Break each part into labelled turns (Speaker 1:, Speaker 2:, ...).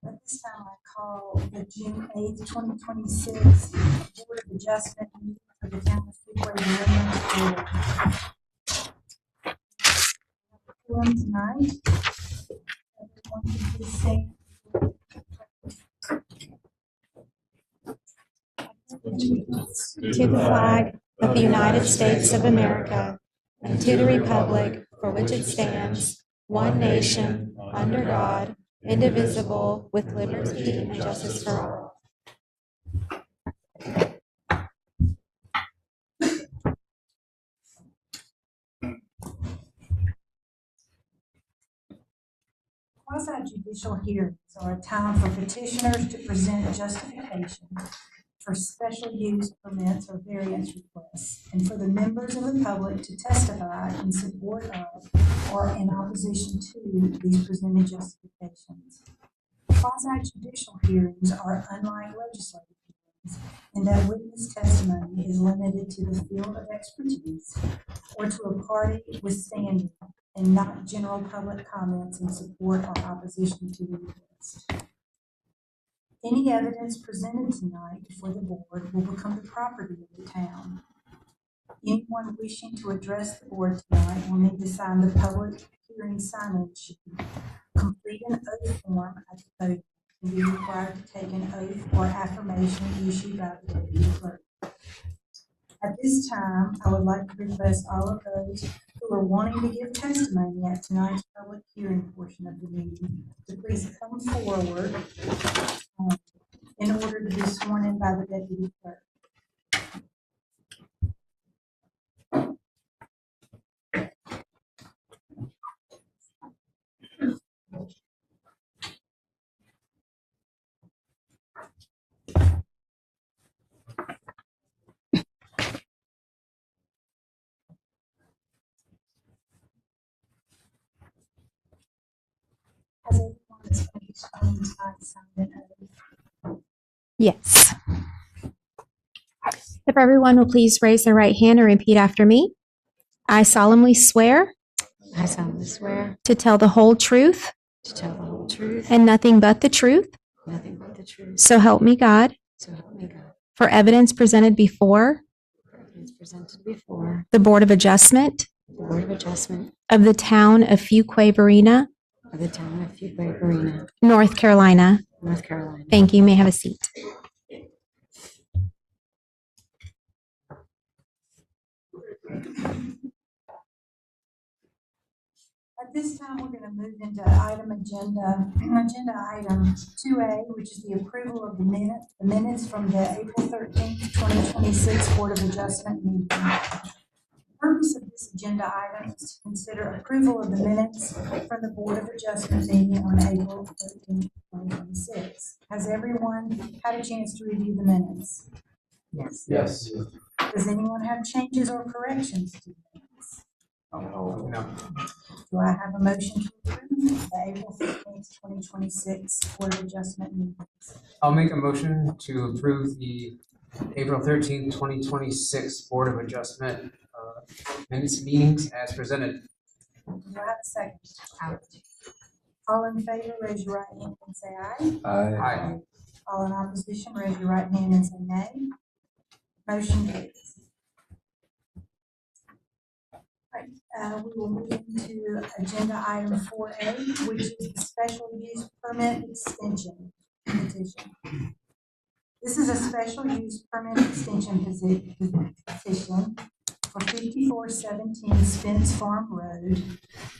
Speaker 1: At this time, I call the June 8th, 2026 Board of Adjustment meeting for the town of Fuquay-Varina to order. Tonight, everyone can please sing.
Speaker 2: To the flag of the United States of America and to the republic for which it stands, one nation, under God, indivisible, with liberty and justice for all.
Speaker 1: Quasi-judicial hearings are a time for petitioners to present justification for special use permits or variance requests, and for the members of the public to testify in support of or in opposition to these presented justifications. Quasi-judicial hearings are unlike legislative hearings in that witness testimony is limited to the field of expertise or to a party withstanding, and not general public comments in support or opposition to the request. Any evidence presented tonight before the board will become the property of the town. Anyone wishing to address the board tonight will need to sign the public hearing signage sheet, complete an oath form at the podium, and be required to take an oath or affirmation issued by the deputy clerk. At this time, I would like to request all of those who are wanting to give testimony at tonight's public hearing portion of the meeting to please come forward in order to be sworn in by the deputy clerk. Has everyone's signed an oath?
Speaker 2: Yes. If everyone will please raise their right hand and repeat after me. I solemnly swear
Speaker 3: I solemnly swear
Speaker 2: to tell the whole truth
Speaker 3: to tell the whole truth
Speaker 2: and nothing but the truth.
Speaker 3: nothing but the truth.
Speaker 2: So help me God.
Speaker 3: So help me God.
Speaker 2: For evidence presented before
Speaker 3: For evidence presented before
Speaker 2: the Board of Adjustment
Speaker 3: the Board of Adjustment
Speaker 2: of the town of Fuquay-Varina,
Speaker 3: of the town of Fuquay-Varina,
Speaker 2: North Carolina.
Speaker 3: North Carolina.
Speaker 2: Thank you. You may have a seat.
Speaker 1: At this time, we're going to move into agenda item 2A, which is the approval of the minutes from the April 13th, 2026 Board of Adjustment meeting. The purpose of this agenda item is to consider approval of the minutes from the Board of Adjustment meeting on April 13th, 2026. Has everyone had a chance to review the minutes?
Speaker 3: Yes.
Speaker 4: Yes.
Speaker 1: Does anyone have changes or corrections to the minutes?
Speaker 4: Oh, no.
Speaker 1: Do I have a motion to approve the April 15th, 2026 Board of Adjustment meetings?
Speaker 4: I'll make a motion to approve the April 13th, 2026 Board of Adjustment minutes meetings as presented.
Speaker 1: Do I have a second? All in favor, raise your right hand and say aye.
Speaker 4: Aye.
Speaker 1: All in opposition, raise your right hand and say nay. Motion carries. We will move into agenda item 4A, which is the special use permit extension petition. This is a special use permit extension petition for 5417 Spence Farm Road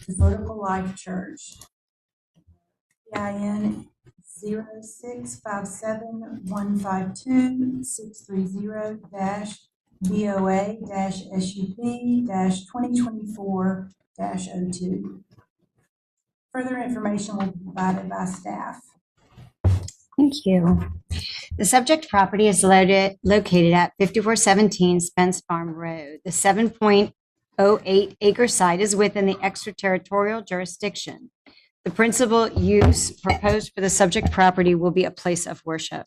Speaker 1: to Vertical Life Church. EIN 06571520-BOA-SUP-2024-02. Further information will be provided by staff.
Speaker 3: Thank you. The subject property is located at 5417 Spence Farm Road. The 7.08 acre site is within the extraterritorial jurisdiction. The principal use proposed for the subject property will be a place of worship.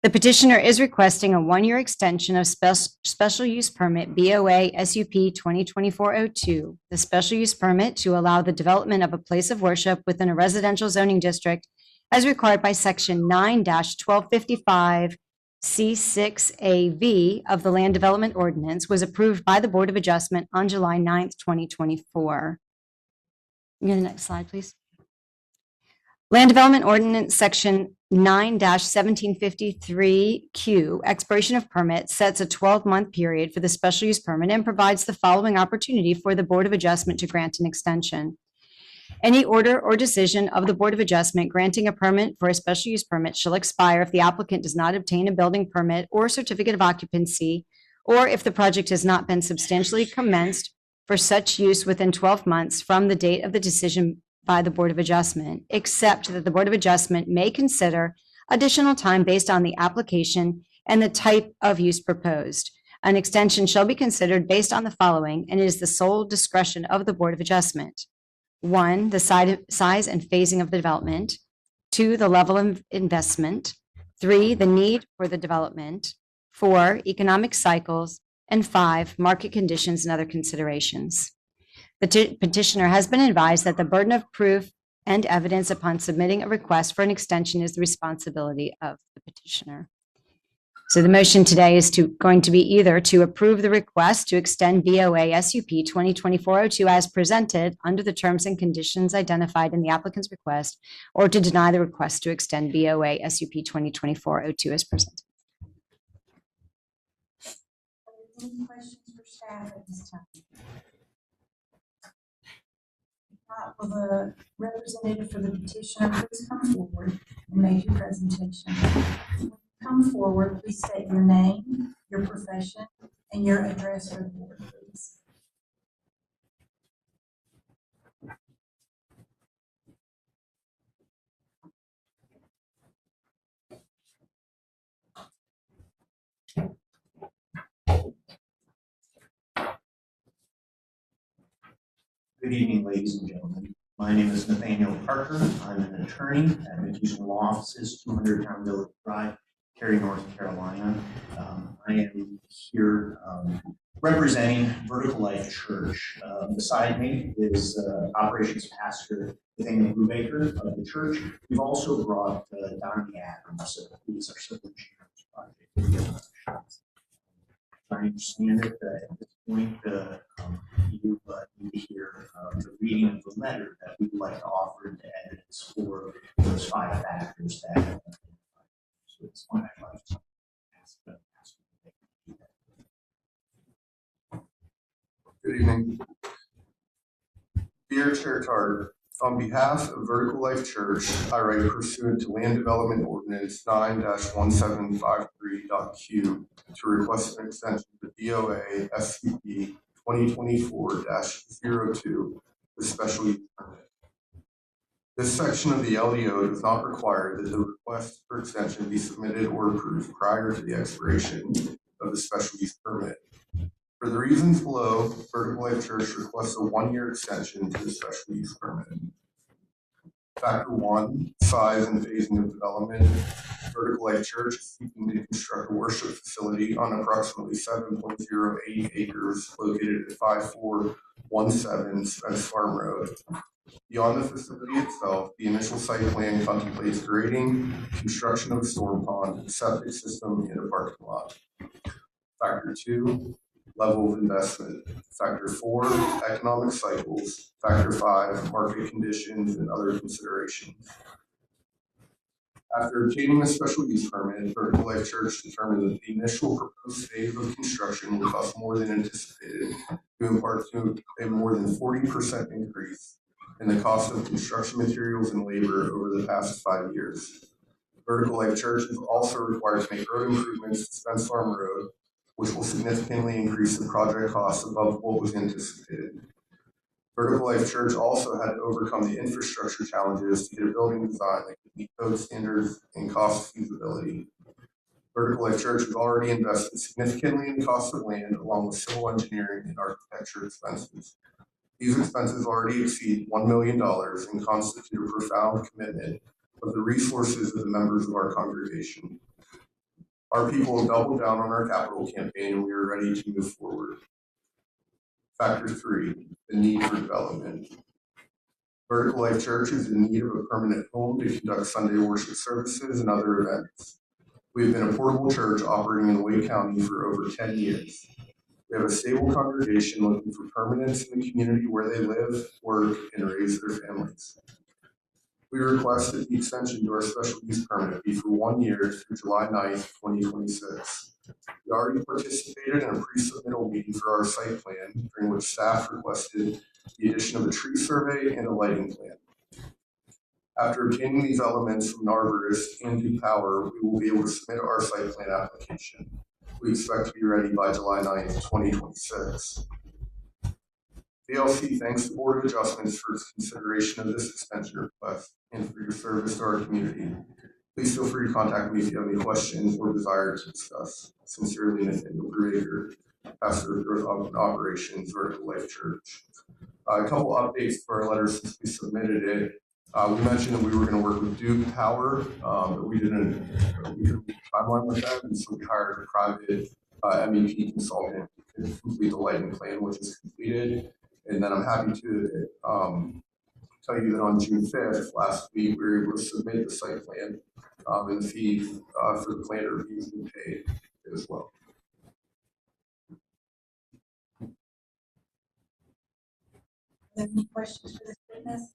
Speaker 3: The petitioner is requesting a one-year extension of special use permit BOA SUP 2024-02, the special use permit to allow the development of a place of worship within a residential zoning district as required by Section 9-1255 C6AV of the Land Development Ordinance, was approved by the Board of Adjustment on July 9th, 2024. Go to the next slide, please. Land Development Ordinance Section 9-1753Q, expiration of permit, sets a 12-month period for the special use permit and provides the following opportunity for the Board of Adjustment to grant an extension. Any order or decision of the Board of Adjustment granting a permit for a special use permit shall expire if the applicant does not obtain a building permit or certificate of occupancy, or if the project has not been substantially commenced for such use within 12 months from the date of the decision by the Board of Adjustment, except that the Board of Adjustment may consider additional time based on the application and the type of use proposed. An extension shall be considered based on the following, and it is the sole discretion of the Board of Adjustment. 1, the size and phasing of the development. 2, the level of investment. 3, the need for the development. 4, economic cycles. And 5, market conditions and other considerations. The petitioner has been advised that the burden of proof and evidence upon submitting a request for an extension is the responsibility of the petitioner. So the motion today is going to be either to approve the request to extend BOA SUP 2024-02 as presented under the terms and conditions identified in the applicant's request, or to deny the request to extend BOA SUP 2024-02 as presented.
Speaker 1: Any questions for staff at this time? Will the representative for the petitioner please come forward and make your presentation? Come forward, please state your name, your profession, and your address for the board, please.
Speaker 5: Good evening, ladies and gentlemen. My name is Nathaniel Parker. I'm an attorney at McKeeston Law Offices, 200 Town Village Drive, Cary, North Carolina. I am here representing Vertical Life Church. Beside me is Operations Pastor Nathaniel Brubaker of the church. We've also brought Donnie Adams, who is our civil insurance project. I understand it at this point, you need to hear the reading of the letter that we would like to offer into evidence for those 5 factors that have been identified. So it's one I'd like to ask the pastor to do that.
Speaker 6: Good evening. Dear Chair Tarter, on behalf of Vertical Life Church, I write pursuant to Land Development Ordinance 9-1753.Q to request an extension to BOA SCP 2024-02 with special use permit. This section of the LDO does not require that the request for extension be submitted or approved prior to the expiration of the special use permit. For the reasons below, Vertical Life Church requests a 1-year extension to the special use permit. Factor 1, size and phasing of development. Vertical Life Church is seeking to construct a worship facility on approximately 7.08 acres located at 5417 Spence Farm Road. Beyond the facility itself, the initial site plan contemplates grading, construction of a storm pond, septic system, and a parking lot. Factor 2, level of investment. Factor 4, economic cycles. Factor 5, market conditions and other considerations. After obtaining a special use permit, Vertical Life Church determined that the initial proposed phase of construction would cost more than anticipated, due in part to a more than 40% increase in the cost of construction materials and labor over the past 5 years. Vertical Life Church is also required to make road improvements to Spence Farm Road, which will significantly increase the project costs above what was anticipated. Vertical Life Church also had to overcome the infrastructure challenges to get a building design that could meet code standards and cost feasibility. Vertical Life Church has already invested significantly in the cost of land, along with civil engineering and architecture expenses. These expenses already exceed $1 million and constitute a profound commitment of the resources of the members of our congregation. Our people have doubled down on our capital campaign, and we are ready to move forward. Factor 3, the need for development. Vertical Life Church is in need of a permanent home to conduct Sunday worship services and other events. We have been a portable church operating in Wake County for over 10 years. We have a stable congregation looking for permanence in the community where they live, work, and raise their families. We request that the extension to our special use permit be for 1 year through July 9th, 2026. We already participated in a pre-submittal meeting for our site plan, during which staff requested the addition of a tree survey and a lighting plan. After obtaining these elements from an arborist and Duke Power, we will be able to submit our site plan application. We expect to be ready by July 9th, 2026. VLC thanks the Board of Adjustments for its consideration of this extension request and for your service to our community. Please feel free to contact me if you have any questions or desire to discuss. Sincerely, Nathaniel Brubaker, Pastor of Growth Operations, Vertical Life Church. A couple updates for our letter since we submitted it. We mentioned that we were going to work with Duke Power, but we didn't timeline with them, and so we hired a private MEP consultant to complete the lighting plan, which is completed. And then I'm happy to tell you that on June 5th, last week, we were able to submit the site plan, and the fee for the plan review has been paid as well.
Speaker 1: Any questions for this witness?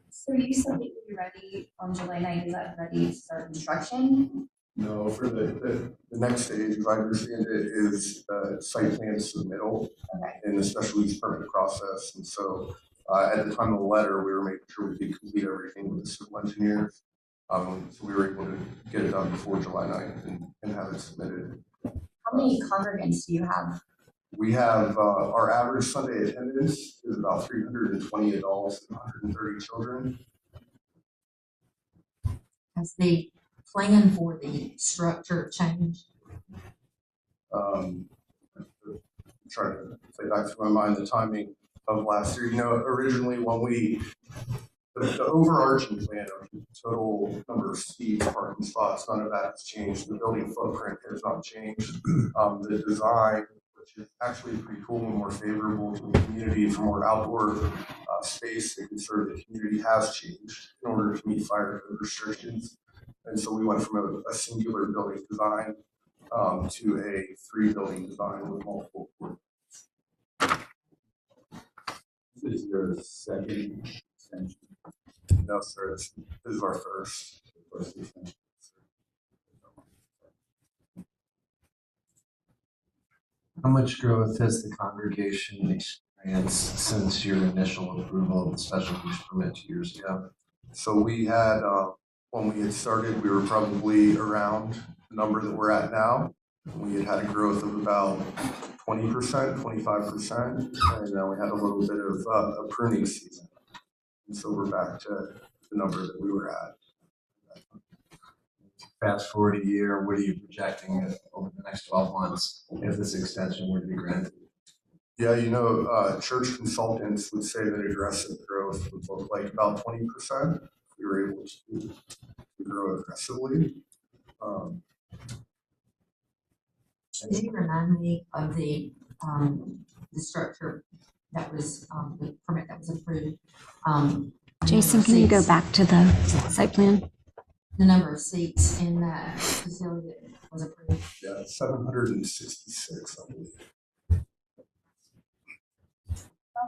Speaker 7: So you said that you'll be ready on July 9th. Is that ready to start construction?
Speaker 6: No, for the next stage, as I understand it, is site plan submittal
Speaker 7: Okay.
Speaker 6: and the special use permit process. And so at the time of the letter, we were making sure we could complete everything with the civil engineers. So we were able to get it done before July 9th and have it submitted.
Speaker 7: How many congregants do you have?
Speaker 6: We have our average Sunday attendance is about 320 adults and 130 children.
Speaker 8: Has the plan for the structure changed?
Speaker 6: I'm trying to play back through my mind the timing of last year. You know, originally when the overarching plan of the total number of seats, parking spots, none of that has changed. The building footprint has not changed. The design, which is actually pretty cool and more favorable to the community for more outdoor space that can serve the community, has changed in order to meet fire code restrictions. And so we went from a singular building design to a 3-building design with multiple floors.
Speaker 9: This is your second extension.
Speaker 6: No, sir, this is our first
Speaker 9: Extension. How much growth has the congregation experienced since your initial approval of the special use permit 2 years ago?
Speaker 6: So we had, when we had started, we were probably around the number that we're at now. We had a growth of about 20%, 25%, and then we had a little bit of a pruning season. And so we're back to the number that we were at.
Speaker 9: Fast forward a year, what are you projecting over the next 12 months if this extension were to be granted?
Speaker 6: Yeah, you know, church consultants would say that aggressive growth would look like about 20% if we were able to grow aggressively.
Speaker 8: Could you remind me of the structure that was, the permit that was approved?
Speaker 3: Jason, can you go back to the site plan?
Speaker 8: The number of seats in that facility that was approved?
Speaker 6: Yeah, 766, I believe.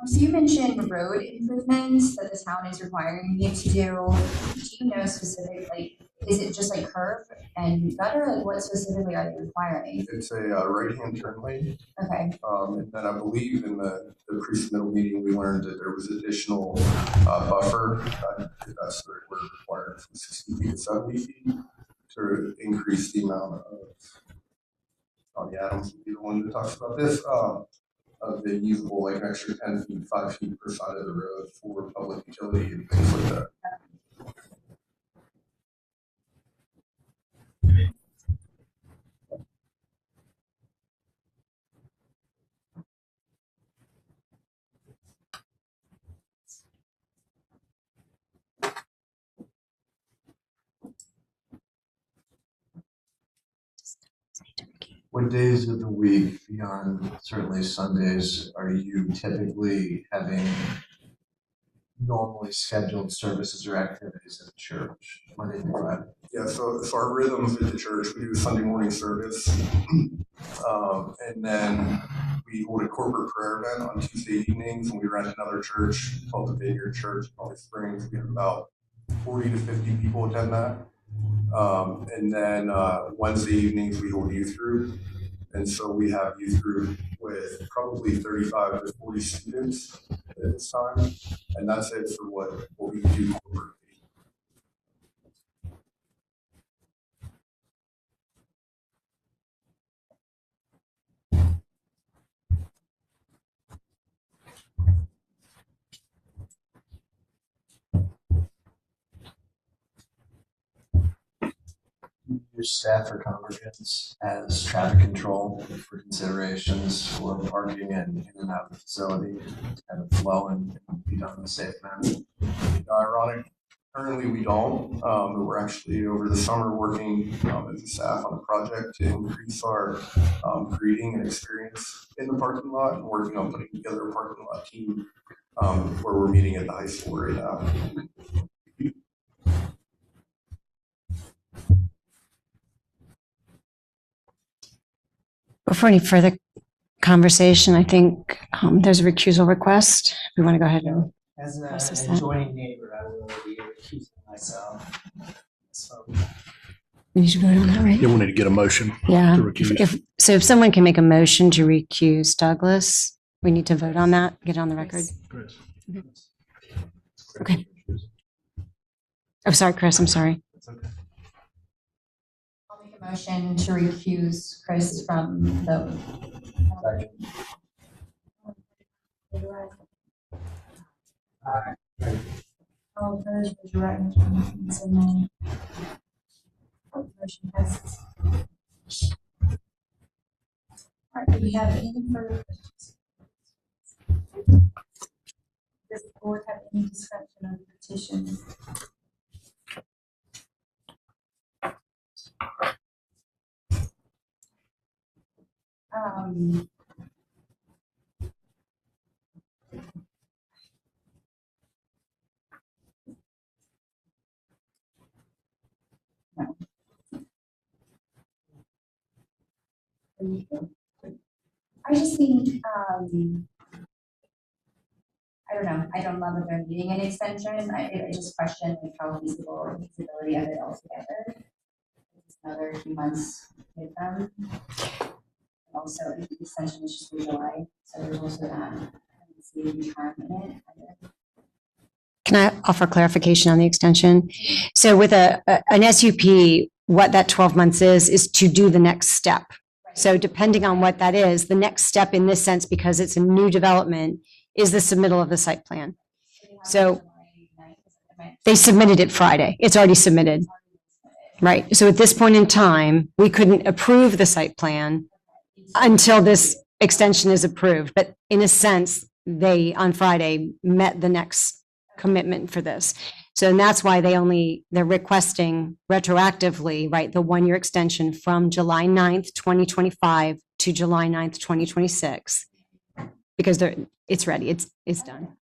Speaker 7: So you mentioned road improvements that the town is requiring you to do. Do you know specifically, is it just like curb and gutter? Like what specifically are they requiring?
Speaker 6: It's a right-hand turn lane.
Speaker 7: Okay.
Speaker 6: And then I believe in the pre-submittal meeting, we learned that there was additional buffer. That's the right word, required from 60 feet to 70 feet to increase the amount of, Tony Adams would be the one that talks about this, of the usable, like an extra 10 feet, 5 feet per side of the road for public utility and things like that.
Speaker 9: What days of the week, beyond certainly Sundays, are you typically having normally scheduled services or activities at the church, Monday through Friday?
Speaker 6: Yeah, so our rhythms at the church, we do a Sunday morning service. And then we hold a corporate prayer event on Tuesday evenings, and we rent another church called the Vineyard Church in Holly Springs. We have about 40 to 50 people attend that. And then Wednesday evenings, we hold youth group. And so we have youth group with probably 35 to 40 students at this time. And that's it for what we do corporately.
Speaker 9: Use staff or congregants as traffic control for considerations for parking and in and out of the facility to have it flow and be done in a safe manner?
Speaker 6: Ironic, currently we don't, but we're actually over the summer working as a staff on a project to increase our greeting and experience in the parking lot, and working on putting together a parking lot team where we're meeting at the high school right now.
Speaker 3: Before any further conversation, I think there's a recusal request. We want to go ahead and
Speaker 4: As
Speaker 3: process
Speaker 4: an
Speaker 3: that.
Speaker 4: adjoining neighbor, I will be recusing myself. So
Speaker 3: We need to vote on that, right?
Speaker 10: You wanted to get a motion
Speaker 3: Yeah.
Speaker 10: to recuse.
Speaker 3: If someone can make a motion to recuse Douglas, we need to vote on that, get it on the record.
Speaker 10: Chris.
Speaker 3: Okay. Oh, sorry, Chris, I'm sorry.
Speaker 10: That's okay.
Speaker 7: I'll make a motion to recuse Chris from the.
Speaker 1: All opposed, raise your right hand and say nay. Motion passes. All right, do we have any further questions? Does the board have any discussion on the petition? No.
Speaker 7: I just think, I don't know, I don't love that they're needing an extension. I just question like how feasibility of it altogether. Just another few months with them. And also, the extension is just through July, so there's also that. See term in it.
Speaker 3: Can I offer clarification on the extension? So with an SUP, what that 12 months is to do the next step. So depending on what that is, the next step in this sense, because it's a new development, is the submittal of the site plan. So they submitted it Friday. It's already submitted. Right. So at this point in time, we couldn't approve the site plan until this extension is approved. But in a sense, they, on Friday, met the next commitment for this. So and that's why they're requesting retroactively, right, the 1-year extension from July 9th, 2025 to July 9th, 2026. Because it's ready, it's done.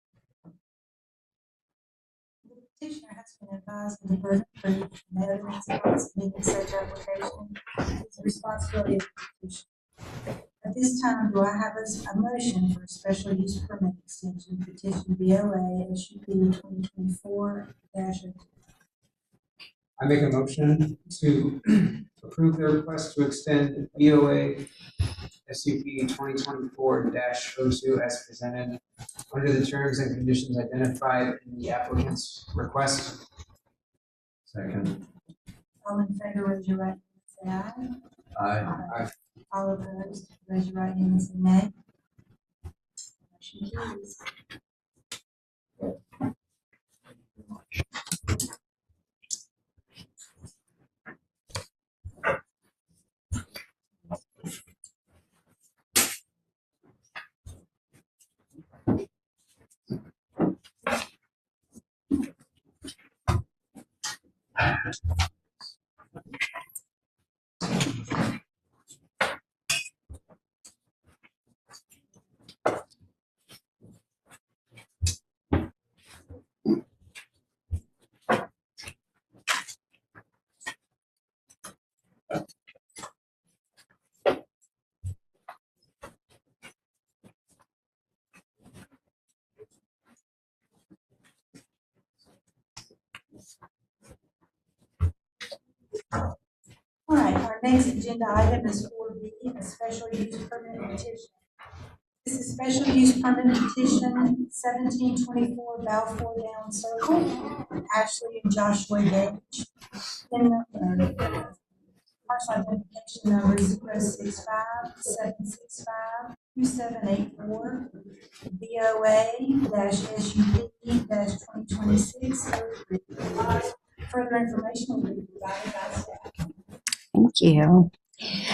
Speaker 1: The petitioner has been advised of the burden of proof and the evidence upon submitting such application. It's the responsibility of the petitioner. At this time, do I have a motion for a special use permit extension petition BOA SUP 2024-02?
Speaker 4: I make a motion to approve the request to extend BOA SUP 2024-02 as presented under the terms and conditions identified in the applicant's request.
Speaker 9: Second.
Speaker 1: All in favor, raise your right hand and say aye.
Speaker 9: Aye.
Speaker 1: All opposed, raise your right hand and say nay. Motion carries. All right, our next agenda item is 4B, a special use permit petition. This is special use permit petition 1724 Balfour Down Circle, Ashley and Joshua Gage. In the parcel identification number 065-765-2784, BOA-SUP-2026. Further information will be provided by staff.
Speaker 3: Thank you.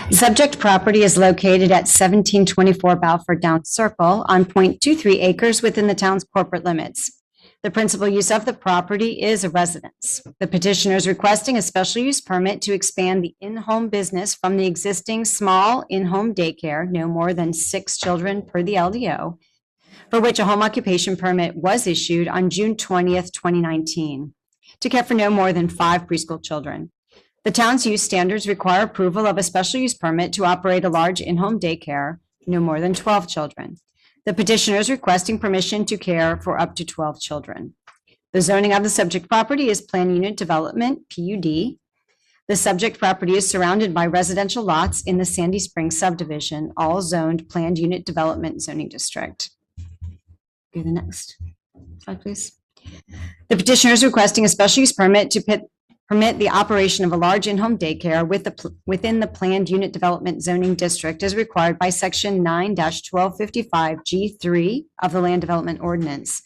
Speaker 3: The subject property is located at 1724 Balfour Downs Circle on 0.23 acres within the town's corporate limits. The principal use of the property is a residence. The petitioner is requesting a special use permit to expand the in-home business from the existing small in-home daycare, no more than 6 children per the LDO, for which a home occupation permit was issued on June 20th, 2019, to care for no more than 5 preschool children. The town's use standards require approval of a special use permit to operate a large in-home daycare, no more than 12 children. The petitioner is requesting permission to care for up to 12 children. The zoning of the subject property is Planned Unit Development, PUD. The subject property is surrounded by residential lots in the Sandy Springs subdivision, all zoned Planned Unit Development zoning district. Go to the next slide, please. The petitioner is requesting a special use permit to permit the operation of a large in-home daycare within the Planned Unit Development zoning district as required by Section 9-1255G3 of the Land Development Ordinance.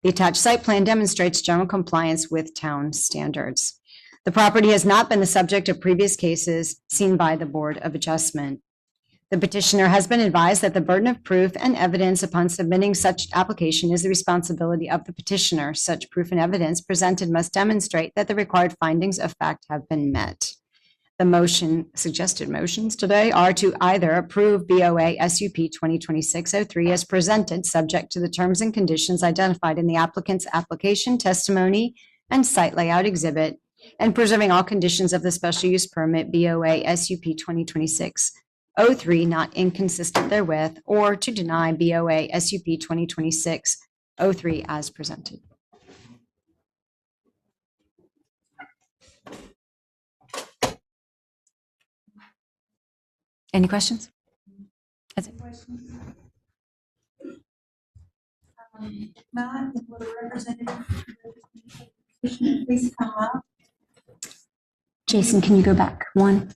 Speaker 3: The attached site plan demonstrates general compliance with town standards. The property has not been the subject of previous cases seen by the Board of Adjustment. The petitioner has been advised that the burden of proof and evidence upon submitting such application is the responsibility of the petitioner. Such proof and evidence presented must demonstrate that the required findings of fact have been met. The suggested motions today are to either approve BOA SUP 2026-03 as presented, subject to the terms and conditions identified in the applicant's application, testimony, and site layout exhibit, and preserving all conditions of the special use permit BOA SUP 2026-03 not inconsistent therewith, or to deny BOA SUP 2026-03 as presented. Any questions? That's it.
Speaker 1: If not, then will the representative please come up?
Speaker 3: Jason, can you go back one?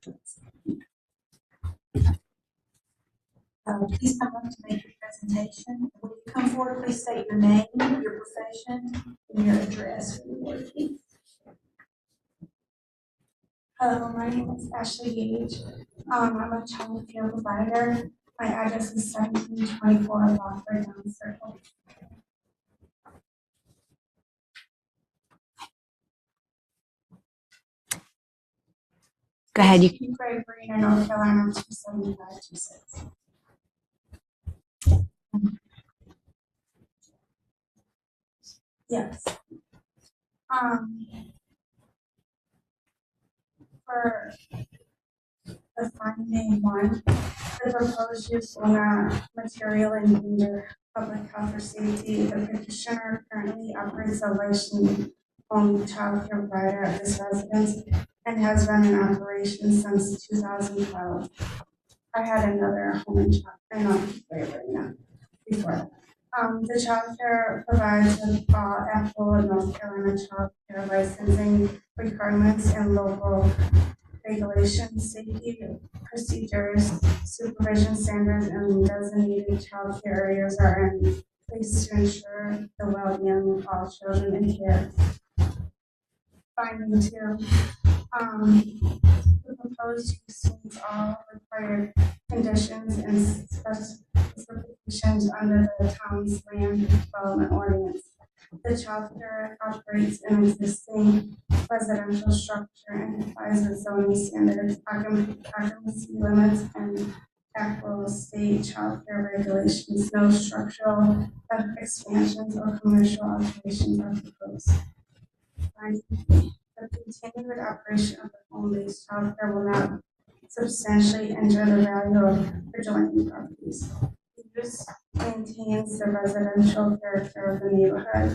Speaker 1: Please come up to make your presentation. When you come forward, please state your name, your profession, and your address for the board, please.
Speaker 10: Hello, my name is Ashley Gage. I'm a child care provider. My address is 1724 Balfour Down Circle.
Speaker 3: Go ahead.
Speaker 10: Fuquay-Varina, North Carolina, 27526. Yes. For the finding 1, the proposed use will not materially endanger public health or safety. The petitioner currently operates a licensed home child care provider at this residence and has been in operation since 2012. I had another home in Fuquay-Varina before that. The child care provides with Apple and North Carolina child care licensing requirements and local regulations, safety procedures, supervision standards, and designated child care areas are in place to ensure the well-being of all children in care. Finding 2, the proposed use meets all required conditions and specifications under the town's land development ordinance. The child care operates an existing residential structure and complies with zoning standards, occupancy limits, and applicable state child care regulations. No structural expansions or commercial alterations are proposed. The continued operation of the home-based child care will not substantially injure the value of adjoining properties. The use maintains the residential character of the neighborhood.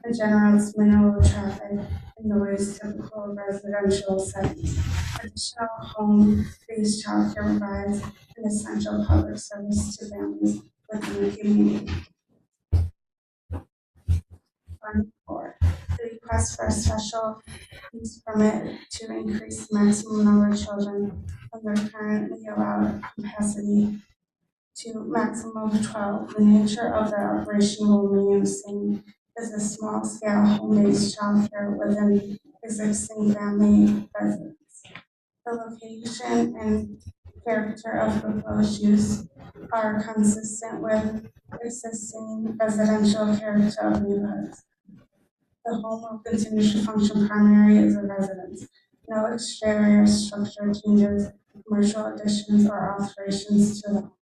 Speaker 10: and generates minimal traffic and noise typical of residential settings. Additional home-based childcare provides an essential public service to families within the community. Fund 4. The request for a special use permit to increase the maximum number of children from their currently allowed capacity to maximum of 12. The nature of the operation will remain the same as a small-scale home-based childcare within existing family residence. The location and character of proposed use are consistent with existing residential character of neighborhoods. The home will continue to function primarily as a residence. No exterior structure changes, commercial additions, or alterations to the home.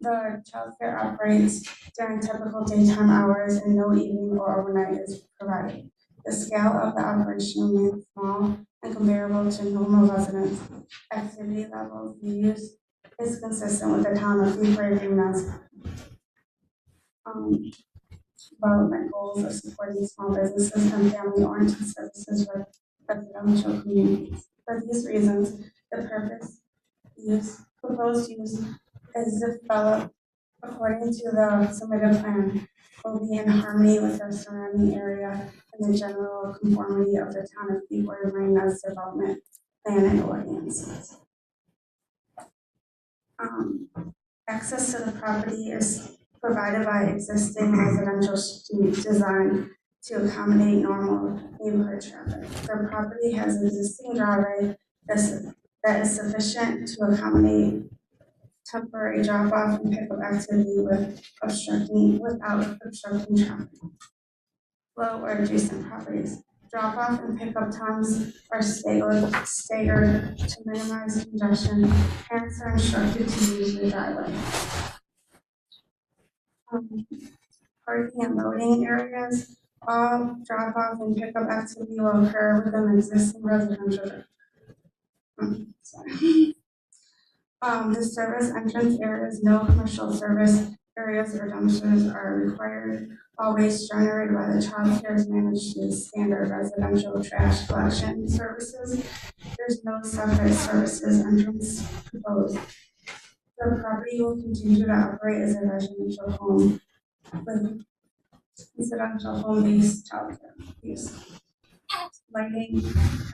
Speaker 10: The childcare operates during typical daytime hours and no evening or overnight is provided. The scale of the operation remains small and comparable to normal residence activity levels. The use is consistent with the town of Fuquay-Varina's development goals of supporting small businesses and family-oriented services for residential communities. For these reasons, the proposed use is developed according to the submitted plan will be in harmony with the surrounding area and the general conformity of the town of Fuquay-Varina's development plan and ordinances. Access to the property is provided by existing residential street design to accommodate normal neighborhood traffic. The property has an existing driveway that is sufficient to accommodate temporary drop-off and pickup activity without obstructing traffic flow or adjacent properties. Drop-off and pickup times are staggered to minimize congestion. Parents are instructed to use the driveway. Parking and loading areas. All drop-off and pickup activity will occur within existing residential. The service entrance areas, no commercial service areas or dumpsters are required. All waste generated by the child care is managed through standard residential trash collection services. There's no separate services entrance proposed. The property will continue to operate as a residential home with residential home-based child care use. Lighting.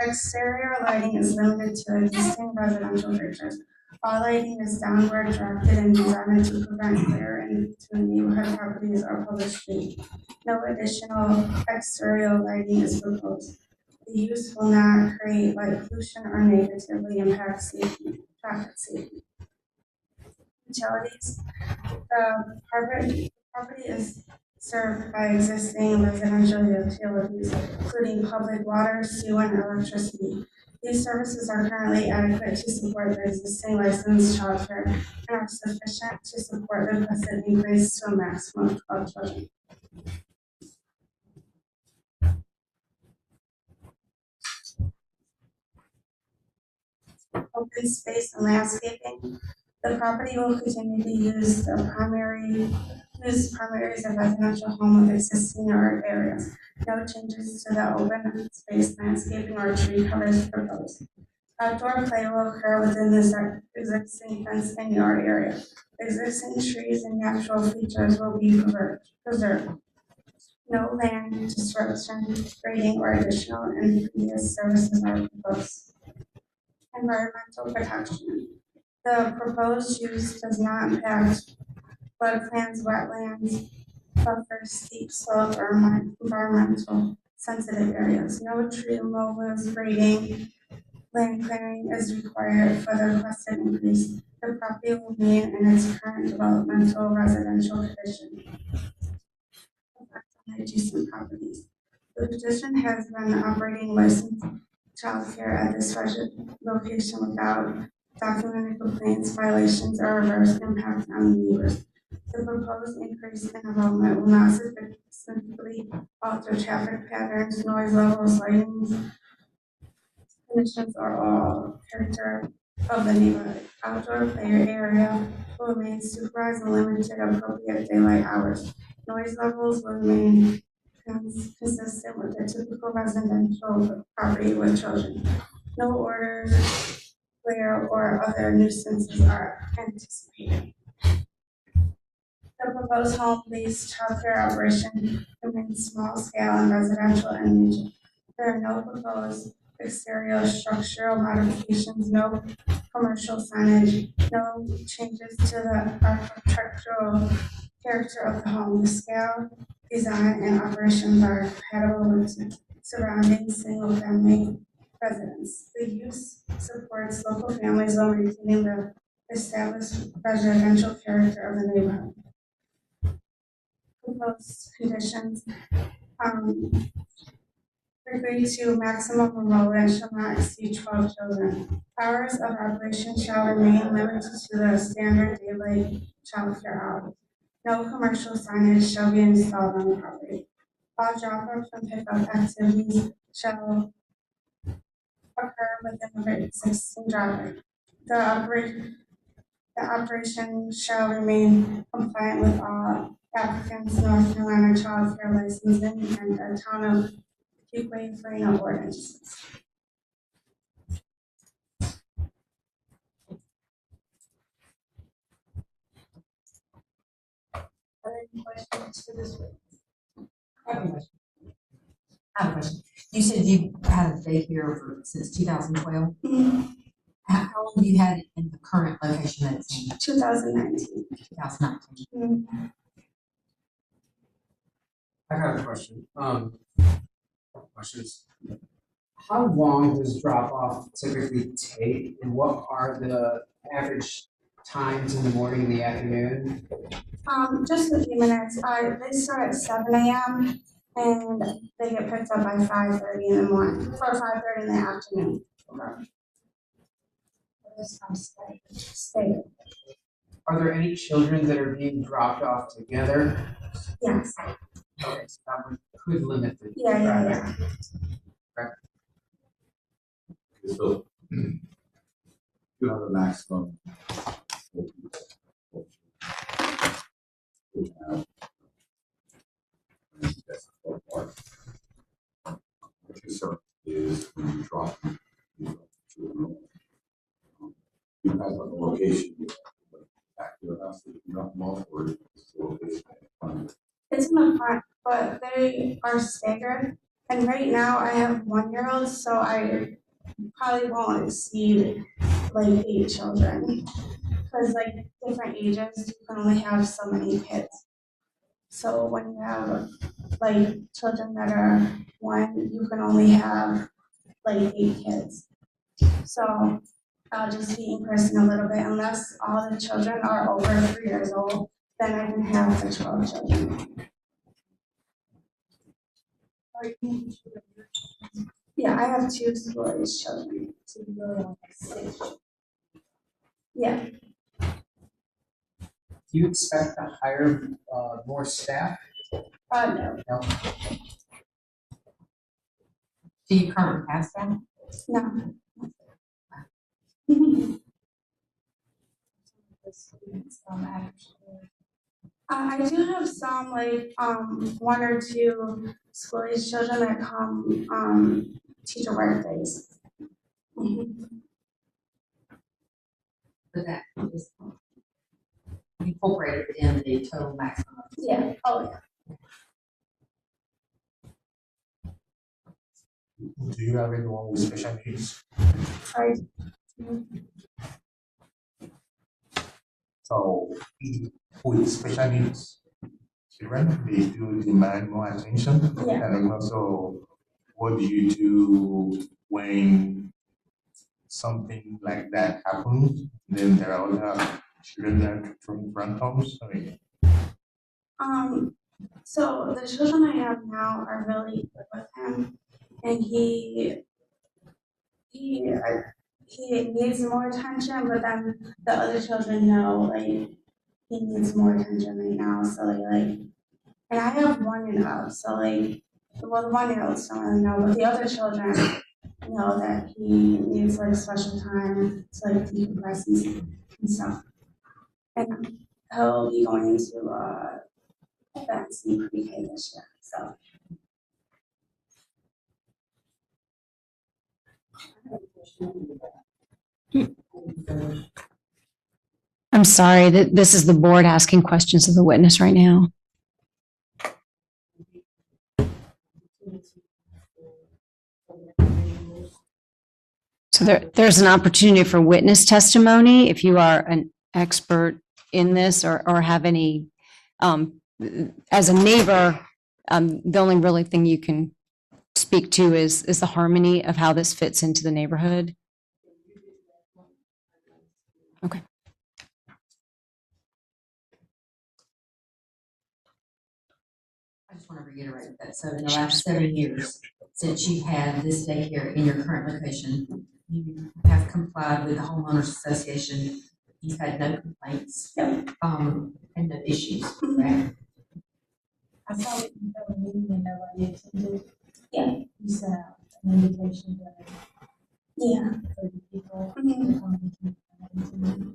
Speaker 10: Exterior lighting is limited to existing residential fixtures. All lighting is downward directed and designed to prevent glare into neighborhood properties or public streets. No additional exterior lighting is proposed. The use will not create light pollution or negatively impact traffic safety. Utilities. The property is served by existing residential utilities, including public water, sewer, and electricity. These services are currently adequate to support the existing licensed childcare and are sufficient to support the requested increase to a maximum of 12 children. Open space and landscaping. The property will continue to use primaries of residential home with existing yard areas. No changes to the open space landscaping or tree covers proposed. Outdoor play will occur within this existing fenced in yard area. Existing trees and natural features will be preserved. No land disruption, grading, or additional impervious services are proposed. Environmental protection. The proposed use does not impact floodplains, wetlands, buffers, steep slope, or environmental sensitive areas. No tree removals, grading, land clearing is required for the requested increase. The property will remain in its current developmental residential condition. Adjacent properties. The petition has been operating licensed childcare at this location without documented complaints, violations, or adverse impact on the neighbors. The proposed increase in development will not significantly alter traffic patterns, noise levels, lighting conditions, or all character of the neighborhood. Outdoor player area will remain supervised and limited appropriate daylight hours. Noise levels will remain consistent with the typical residential property with children. No orders, glare, or other nuisances are anticipated. The proposed home-based childcare operation remains small scale and residential in nature. There are no proposed exterior structural modifications, no commercial signage, no changes to the architectural character of the home. The scale, design, and operations are compatible with surrounding single-family residents. The use supports local families while maintaining the established residential character of the neighborhood. Proposed conditions, agree to maximum enrollment shall not exceed 12 children. Hours of operation shall remain limited to the standard daily childcare hours. No commercial signage shall be installed on the property. All drop-off and pickup activities shall occur within the existing driveway. The operation shall remain compliant with all applicants' North Carolina child care licensing and the town of Fuquay-Varina ordinances. Are there any questions for this witness?
Speaker 8: I have a question. You said you had a daycare since 2012. How long have you had it in the current location that it's in?
Speaker 10: 2019.
Speaker 8: 2019.
Speaker 4: I got a question. Questions. How long does drop off typically take, and what are the average times in the morning and the afternoon?
Speaker 10: Just a few minutes. They start at 7 a.m. and they get picked up by 5:30 in the morning, or 5:30 in the afternoon. Stay.
Speaker 4: Are there any children that are being dropped off together?
Speaker 10: Yes.
Speaker 4: Okay, so that could limit the.
Speaker 10: Yeah.
Speaker 11: So you have a maximum. The concern is when you drop children, you have a location back to your house that you drop them off, or it's a location at the front.
Speaker 10: It's in the front, but they are staggered. And right now I have 1-year-olds, so I probably won't exceed like 8 children. Because like different ages, you can only have so many kids. So when you have like children that are 1, you can only have like 8 kids. So I'll just be increasing a little bit unless all the children are over 3 years old, then I can have the 12 children. Yeah, I have 2 school-age children. So you really only have 6. Yeah.
Speaker 4: Do you expect to hire more staff?
Speaker 10: No.
Speaker 4: No.
Speaker 8: Do you currently have staff?
Speaker 10: No. I do have some, like, 1 or 2 school-age children that come, teacher work days.
Speaker 8: But that is incorporated in the total maximum.
Speaker 10: Yeah, oh, yeah.
Speaker 11: Do you have anyone with special needs?
Speaker 10: Sorry.
Speaker 11: So with special needs children, they do demand more attention.
Speaker 10: Yeah.
Speaker 11: And then also, what do you do when something like that happens? Then there are other children that from front homes. I mean,
Speaker 10: So the children I have now are really good with him, and he needs more attention, but then the other children know, like, he needs more attention right now, so like, and I have 1 and up, so like, well, the 1-year-olds don't really know, but the other children, know that he needs like special time to like decompress and stuff. And he'll be going to fancy pre-K this year. So
Speaker 3: I'm sorry that this is the board asking questions of the witness right now. So there's an opportunity for witness testimony if you are an expert in this or have any, as a neighbor, the only really thing you can speak to is the harmony of how this fits into the neighborhood. Okay.
Speaker 8: I just want to reiterate that. So in the last 7 years, since you had this daycare in your current location, you have complied with the homeowners association. You've had no complaints, and no issues, right?
Speaker 1: I saw that you have a meeting and nobody attended. Yeah. You sent out an invitation to
Speaker 10: yeah.
Speaker 1: 30 people to come into the meeting.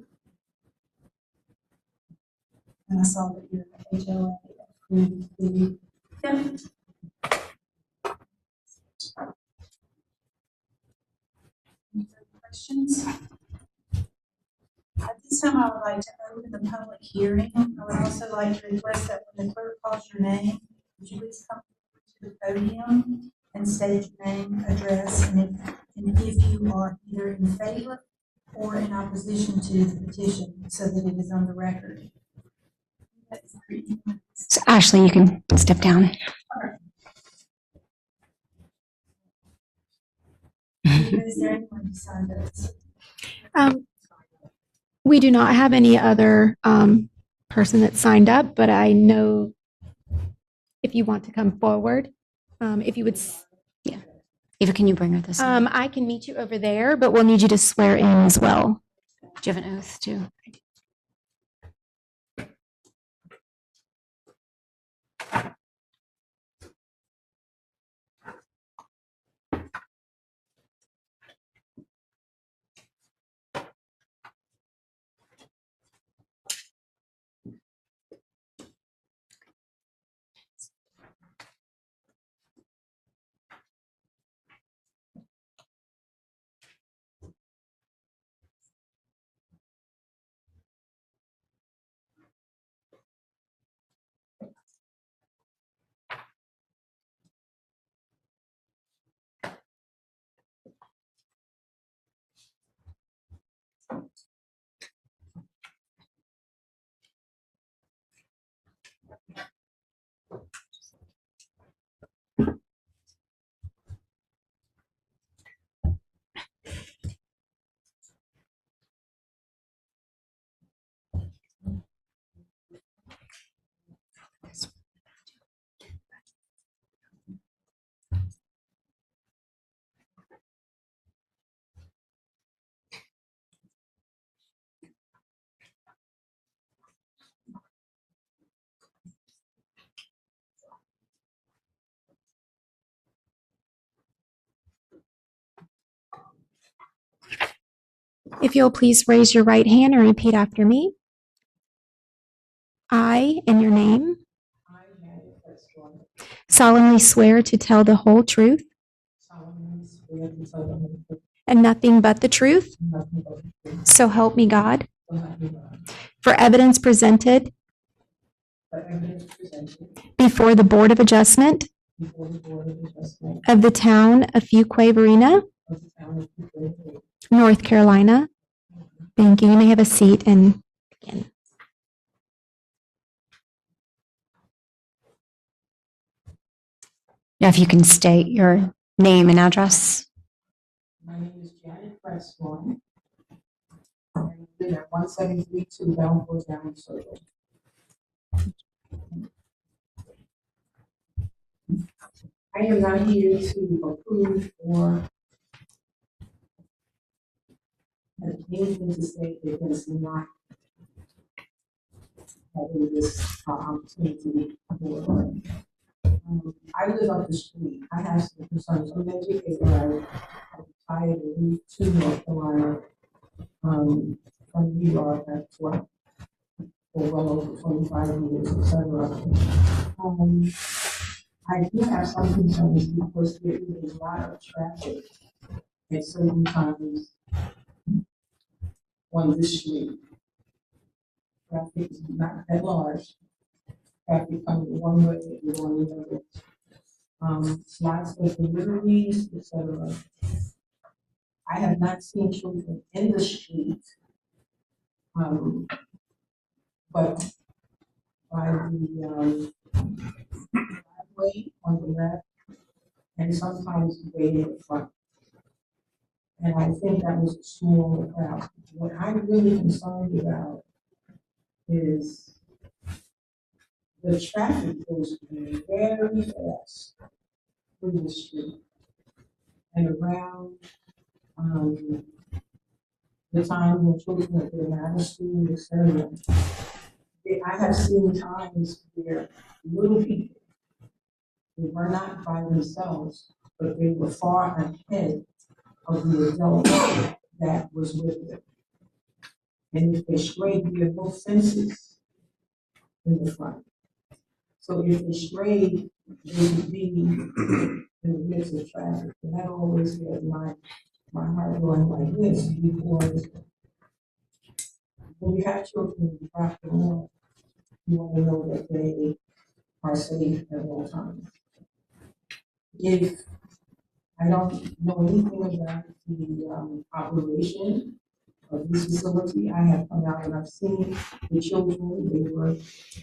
Speaker 1: And I saw that your HOA approved the. Any further questions? At this time, I would like to open the public hearing. I would also like to request that when the clerk calls your name, would you please come to the podium and state your name, address, and if you are either in favor or in opposition to the petition, so that it is on the record.
Speaker 3: So Ashley, you can step down.
Speaker 1: Is there anyone who signed up?
Speaker 2: We do not have any other person that signed up, but I know if you want to come forward, if you would.
Speaker 3: Yeah. Eva, can you bring her this?
Speaker 2: I can meet you over there, but we'll need you to swear in as well.
Speaker 3: Do you have an oath too?
Speaker 2: If you'll please raise your right hand and repeat after me. I, in your name, solemnly swear to tell the whole truth and nothing but the truth. So help me God. For evidence presented before the Board of Adjustment of the town of Fuquay-Varina, North Carolina. Thank you. You may have a seat and begin.
Speaker 3: Now, if you can state your name and address.
Speaker 12: My name is Janet Preston. I live at 1732 Downport Down Circle. I am not here to approve or have anything to say that does not having this opportunity to be board. I live up the street. I have some concerns. I'm an educator. I retired and moved to North Carolina from New York. I've worked for well over 25 years, et cetera. I do have some concerns because there is a lot of traffic at certain times on this street. Traffic is not that large. Traffic coming one way and going the other. Lots of deliveries, et cetera. I have not seen children in the street, but by the driveway on the left and sometimes way in the front. And I think that was a smaller crowd. What I'm really concerned about is the traffic goes very fast through the street and around the time when children are getting out of school, et cetera. I have seen times where little people, they were not by themselves, but they were far ahead of the adult that was with them. And if they strayed, we have both fences in the front. So if they strayed, they would be in the midst of traffic. And that always had my heart going like this, because when you have children, you have to know, you want to know that they are safe at all times. If I don't know anything about the operation of this facility, I have come out and I've seen the children. They were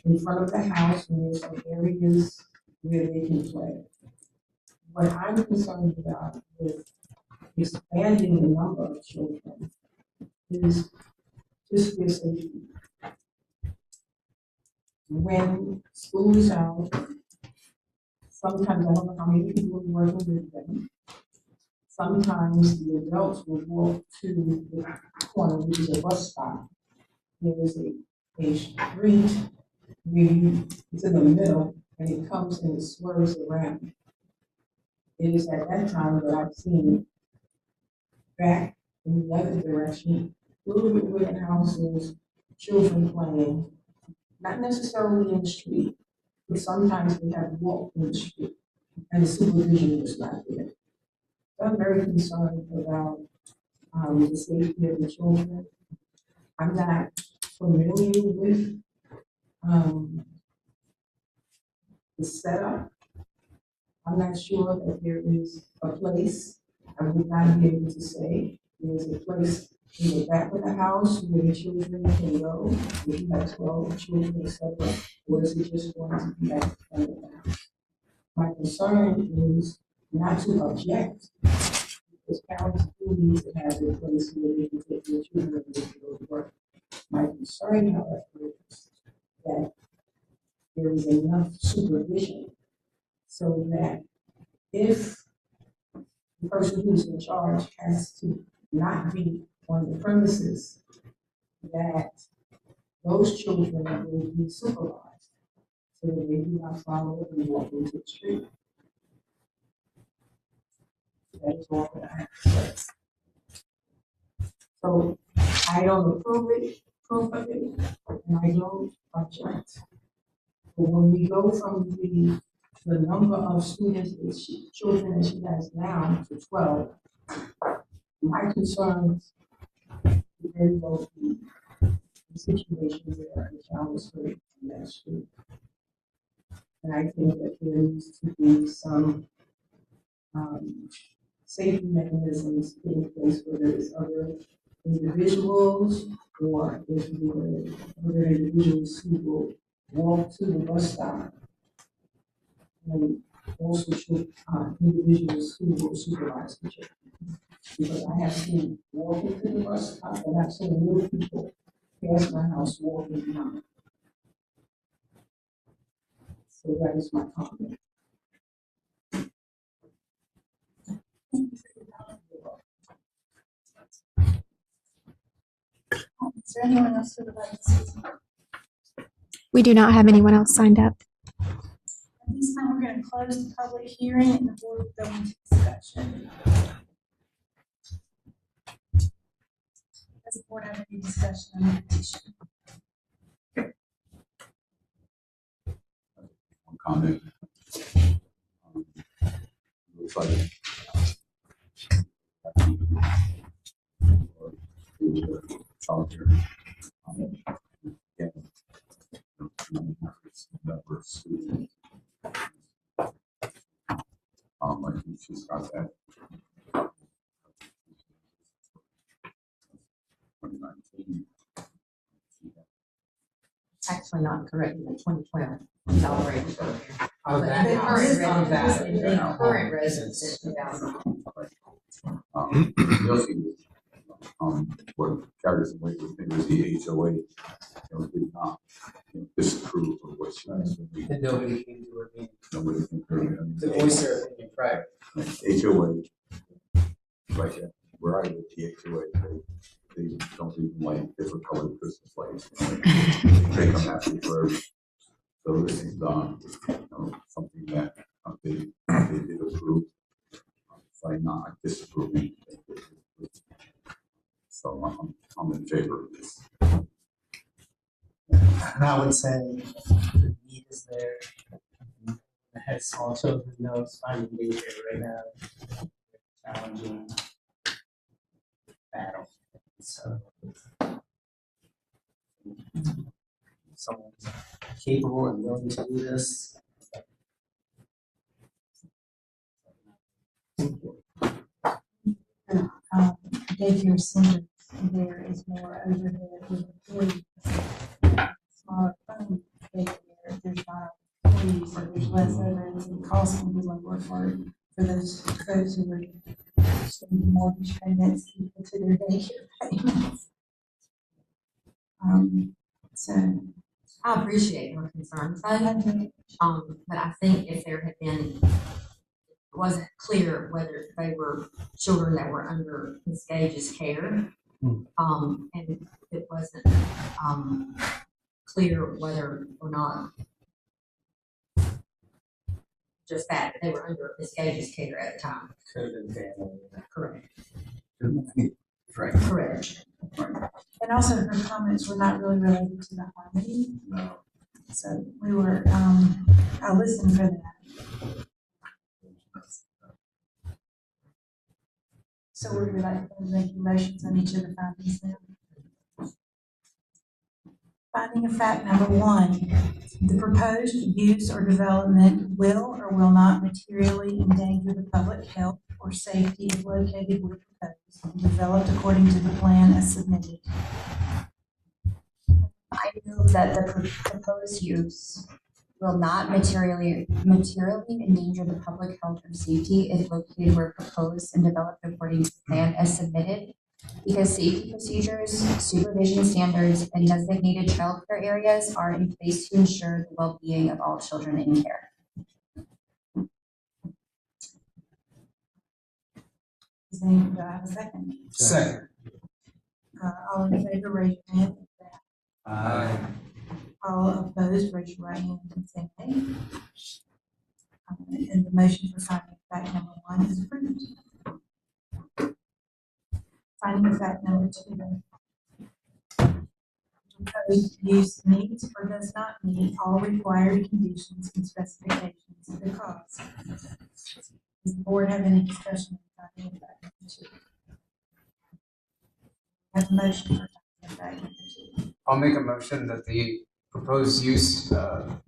Speaker 12: in front of the house, and there's some areas where they can play. What I'm concerned about with expanding the number of children is just their safety. When school is out, sometimes I don't know how many people are working with them. Sometimes the adults will walk to the corner, which is a bus stop. There is a street where it's in the middle and it comes and it swerves around. It is at that time that I've seen back in the other direction, little bit wooden houses, children playing, not necessarily in the street, but sometimes they have walked in the street and the supervision was not there. So I'm very concerned about the safety of the children. I'm not familiar with the setup. I'm not sure that there is a place. I would not be able to say there's a place in the back of the house where the children can go. If you have 12 children, etc., or is it just going to be at the front of the house? My concern is not to object, because parents do need to have a place where they can take their children and go to work. My concern, however, is that there is enough supervision so that if the person who's in charge has to not be on the premises, that those children will be supervised so that they do not follow and walk into the street. That is all that I have to say. So I don't approve of it, and I don't object. But when we go from the number of students that children that she has now to 12, my concerns very well be the situation where a child is hurt in that street. And I think that there needs to be some safety mechanisms in place, whether it's other individuals or if there are other individuals who will walk to the bus stop, and also individuals who will supervise the children. Because I have seen walking to the bus stop, and I've seen little people pass my house walking behind. So that is my comment.
Speaker 10: Is there anyone else who would like to say something?
Speaker 2: We do not have anyone else signed up.
Speaker 1: At this time, we're going to going to close the public hearing and the board will go into discussion. Does the board have any discussion on the petition?
Speaker 11: One comment. Looks like childcare. Again, number of students. I think she's got that. 2019.
Speaker 8: Actually not correct, in 2012, it's already there.
Speaker 4: Oh,
Speaker 8: But
Speaker 4: that
Speaker 8: the
Speaker 4: house.
Speaker 8: current
Speaker 4: Oh,
Speaker 8: residents,
Speaker 4: that.
Speaker 8: the current residents in 2000.
Speaker 11: The other thing is, what carries the weight with me was the HOA, did not, disapprove of what she was doing.
Speaker 4: And nobody came to her meeting
Speaker 11: Nobody can prove it.
Speaker 4: to voice their opinion prior.
Speaker 11: HOA, like where I live, the HOA, they don't even like different colored Christmas lights. They come after forever. So this is something that they did approve. So I'm not disapproving. So I'm in favor of this.
Speaker 13: And I would say the need is there. I had small children, knows finding daycare right now, challenging battle. So someone's capable and willing to do this.
Speaker 1: Daycare centers, there is more overhead with employees. Smaller home daycare, there's not employees, so there's less overhead, and the cost can be lower for those folks who are sending mortgage payments equal to their daycare payments. So,
Speaker 8: I appreciate your concerns, but I think if there had been, it wasn't clear whether they were children that were under Ms. Gage's care. And it wasn't, clear whether or not just that they were under Ms. Gage's care at the time.
Speaker 13: Could have been family.
Speaker 8: Correct.
Speaker 11: Right.
Speaker 8: Correct.
Speaker 1: and also her comments were not really related to the harmony.
Speaker 11: No.
Speaker 1: So we were, I listened for that. So we would like to make motions on each of the findings now. Finding of fact number 1, the proposed use or development will or will not materially endanger the public health or safety if located where proposed and developed according to the plan as submitted.
Speaker 7: I move that the proposed use will not materially endanger the public health or safety if located where proposed and developed according to the plan as submitted, because safety procedures, supervision standards, and designated childcare areas are in place to ensure the well-being of all children in care.
Speaker 1: Do I have a second?
Speaker 4: Second.
Speaker 1: All in favor, raise your hand.
Speaker 4: Aye.
Speaker 1: All opposed, raise your right hand and say nay. And the motion for finding of fact number 1 is approved. Finding of fact number 2. Proposed use meets or does not meet all required conditions and specifications because. Does the board have any discussion on finding of fact number 2? Have a motion for finding of fact number 2.
Speaker 4: I'll make a motion that the proposed use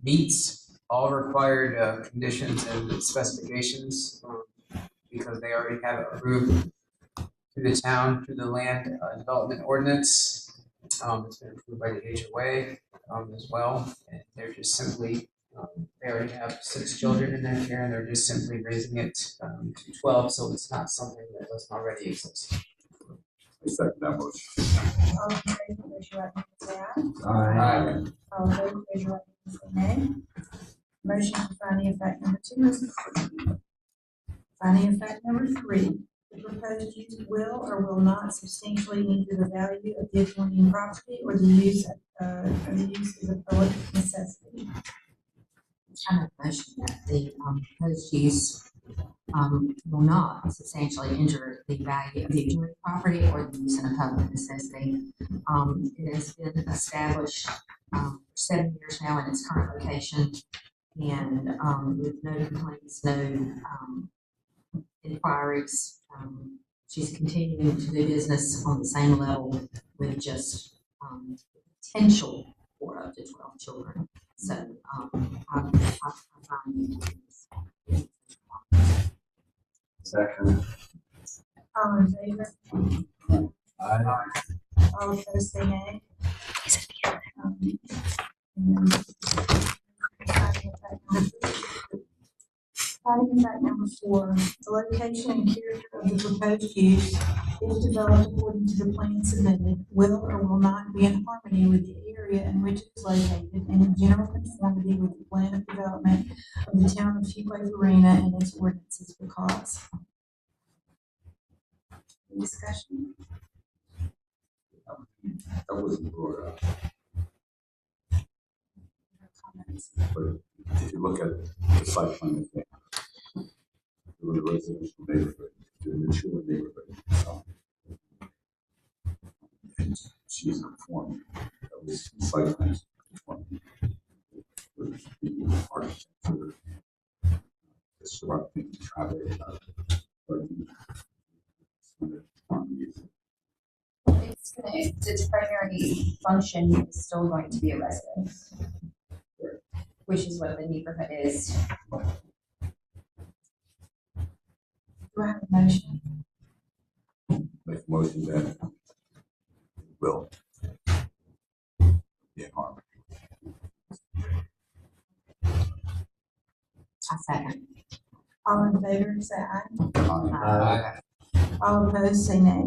Speaker 4: meets all required conditions and specifications because they already have it approved through the town, through the land development ordinance. It's been approved by the HOA as well. And they're just simply, they already have 6 children in their care and they're just simply raising it to 12. So it's not something that doesn't already exist.
Speaker 11: I second that motion.
Speaker 1: All in favor, raise your right hand and say aye.
Speaker 11: Aye.
Speaker 1: All opposed, raise your right hand and say nay. Motion for finding of fact number 2 is approved. Finding of fact number 3, the proposed use will or will not substantially injure the value of the adjoining property or the use is a public necessity.
Speaker 8: I have a motion that the proposed use will not substantially injure the value of the adjoining property or the use in a public necessity. It has been established for 7 years now in its current location, and with no complaints, no inquiries. She's continuing to do business on the same level with just potential for up to 12 children. So I find
Speaker 9: Second.
Speaker 1: All in favor?
Speaker 9: Aye.
Speaker 1: All opposed, say nay. Finding fact number 4, the location and character of the proposed use, if developed according to the plan submitted, will or will not be in harmony with the area in which it is located and in general conformity with the plan of development of the town of Fuquay-Varina and its ordinances because. Any discussion?
Speaker 11: That wasn't brought up,
Speaker 1: Comments?
Speaker 11: but if you look at the site plan, thing, the residential neighborhood, the mature neighborhood, and she's conforming, at least the site plan is conforming with the architecture, disrupting traffic,
Speaker 7: Its primary function is still going to be a residence, which is what the neighborhood is.
Speaker 1: Do I have a motion?
Speaker 11: make a motion that will be in harmony.
Speaker 8: I second.
Speaker 1: All in favor, say aye.
Speaker 9: Aye.
Speaker 1: All opposed, say nay.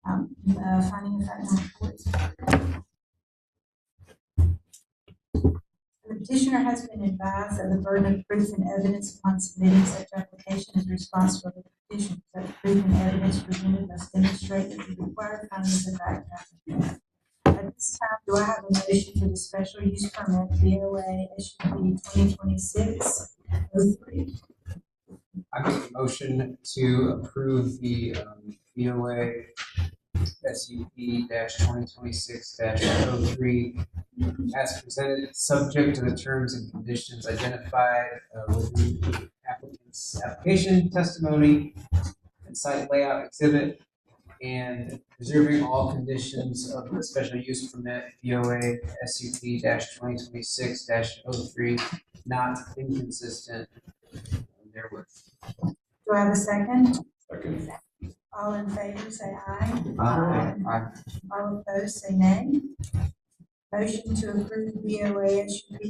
Speaker 1: Finding of fact number 4. The petitioner has been advised that the burden of proof and evidence upon submitting such application is responsible of the petitioner. Such proof and evidence presented must demonstrate that the required findings of fact have been met. At this time, do I have a motion for the special use permit BOA SUP 2026-03?
Speaker 4: I make a motion to approve the BOA SUP 2026-03 as presented, subject to the terms and conditions identified within the applicant's application, testimony, and site layout exhibit, and preserving all conditions of the special use permit BOA SUP 2026-03 not inconsistent therewith.
Speaker 1: Do I have a second?
Speaker 11: Second.
Speaker 1: All in favor, say aye.
Speaker 4: Aye.
Speaker 1: All opposed, say nay. Motion to approve the BOA SUP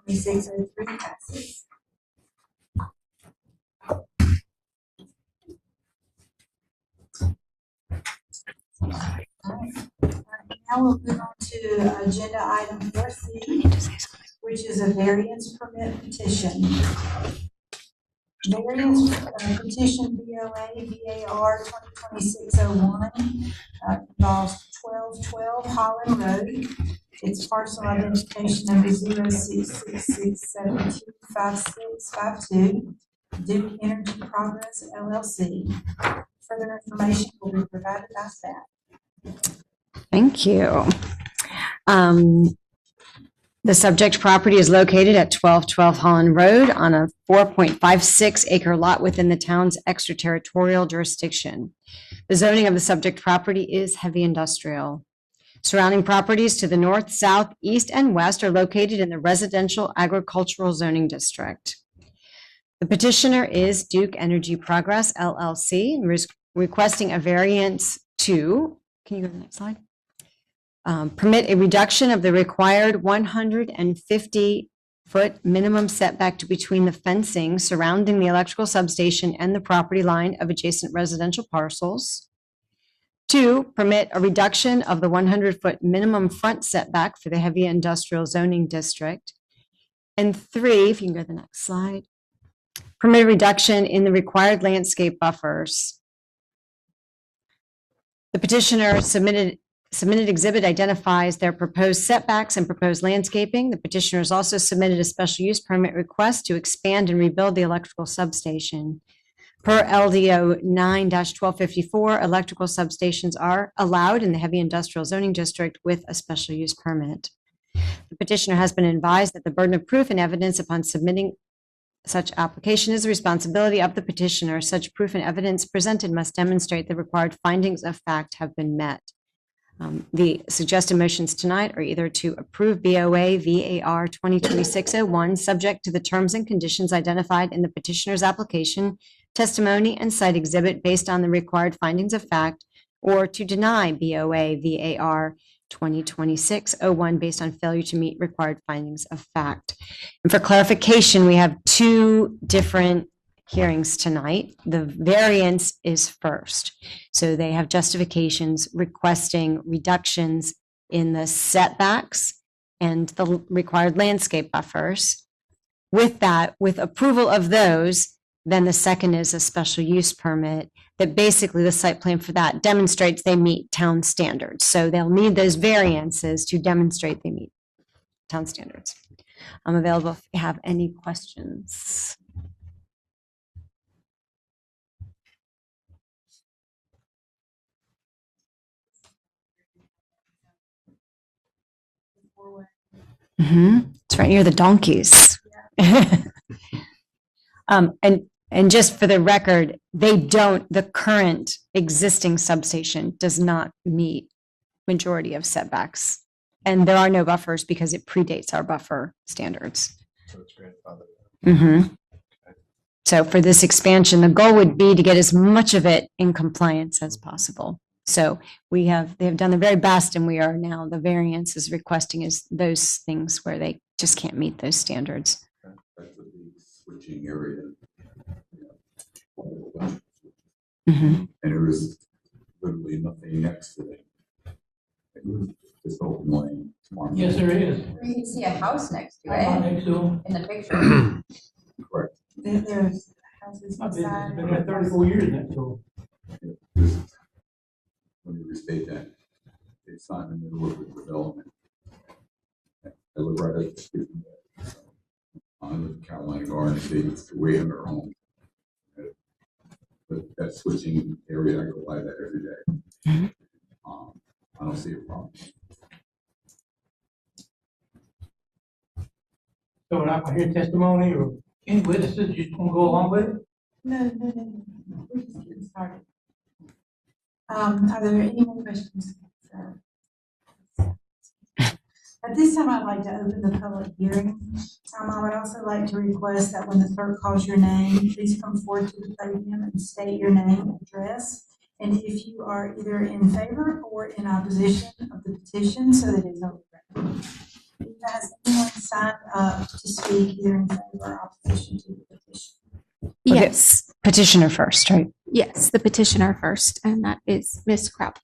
Speaker 1: 2026-03 passes. Alright. Now we'll move on to agenda item 4C, which is a variance permit petition. Variance petition BOA VAR 2026-01 involves 1212 Holland Road. It's parcel identification number 0666725652, Duke Energy Progress LLC. Further information will be provided by staff.
Speaker 3: Thank you. The subject property is located at 1212 Holland Road on a 4.56 acre lot within the town's extraterritorial jurisdiction. The zoning of the subject property is heavy industrial. Surrounding properties to the north, south, east, and west are located in the residential agricultural zoning district. The petitioner is Duke Energy Progress LLC, requesting a variance to, can you go to the next slide? Permit a reduction of the required 150-foot minimum setback to between the fencing surrounding the electrical substation and the property line of adjacent residential parcels. 2, permit a reduction of the 100-foot minimum front setback for the heavy industrial zoning district. And 3, if you can go to the next slide, permit a reduction in the required landscape buffers. The petitioner submitted submitted exhibit identifies their proposed setbacks and proposed landscaping. The petitioners also submitted a special use permit request to expand and rebuild the electrical substation. Per LDO 9-1254, electrical substations are allowed in the heavy industrial zoning district with a special use permit. The petitioner has been advised that the burden of proof and evidence upon submitting such application is the responsibility of the petitioner. Such proof and evidence presented must demonstrate the required findings of fact have been met. The suggested motions tonight are either to approve BOA VAR 2026-01, subject to the terms and conditions identified in the petitioner's application, testimony, and site exhibit based on the required findings of fact, or to deny BOA VAR 2026-01 based on failure to meet required findings of fact. And for clarification, we have two different hearings tonight. The variance is first. So they have justifications requesting reductions in the setbacks and the required landscape buffers. With that, with approval of those, then the second is a special use permit that basically the site plan for that demonstrates they meet town standards. So they'll need those variances to demonstrate they meet town standards. I'm available if you have any questions. It's right near the donkeys. And just for the record, the current existing substation does not meet majority of setbacks. And there are no buffers because it predates our buffer standards.
Speaker 9: So it's grandfathered.
Speaker 3: So for this expansion, the goal would be to get as much of it in compliance as possible. So they have done the very best, and we are now, the variance is requesting is those things where they just can't meet those standards.
Speaker 11: That's a big switching area.
Speaker 3: Mm-hmm.
Speaker 11: And there is literally nothing next to it. It was just open lane.
Speaker 13: Yes, there is.
Speaker 7: You can see a house next to
Speaker 13: Right
Speaker 7: it
Speaker 13: next to them.
Speaker 7: in the picture.
Speaker 11: Correct.
Speaker 1: There's houses
Speaker 13: I've
Speaker 1: beside.
Speaker 13: been there 34 years next to
Speaker 11: Let me restate that. It's not in the middle of the development. I live right at the street from there. So, I live in Carolina Garden State, it's way under home. But that switching area, I go by that every day. I don't see a problem.
Speaker 13: So when I hear testimony or any witnesses, you just want to go along with it?
Speaker 1: No. We're just getting started. Are there any more questions? At this time, I'd like to open the public hearing. I would also like to request that when the clerk calls your name, please come forward to the podium and state your name and address. And if you are either in favor or in opposition of the petition, so that it's on the record. Has anyone signed up to speak either in favor or opposition to the petition?
Speaker 2: Yes,
Speaker 3: Petitioner first, right?
Speaker 2: yes, the petitioner first, and that is Ms. Kraut.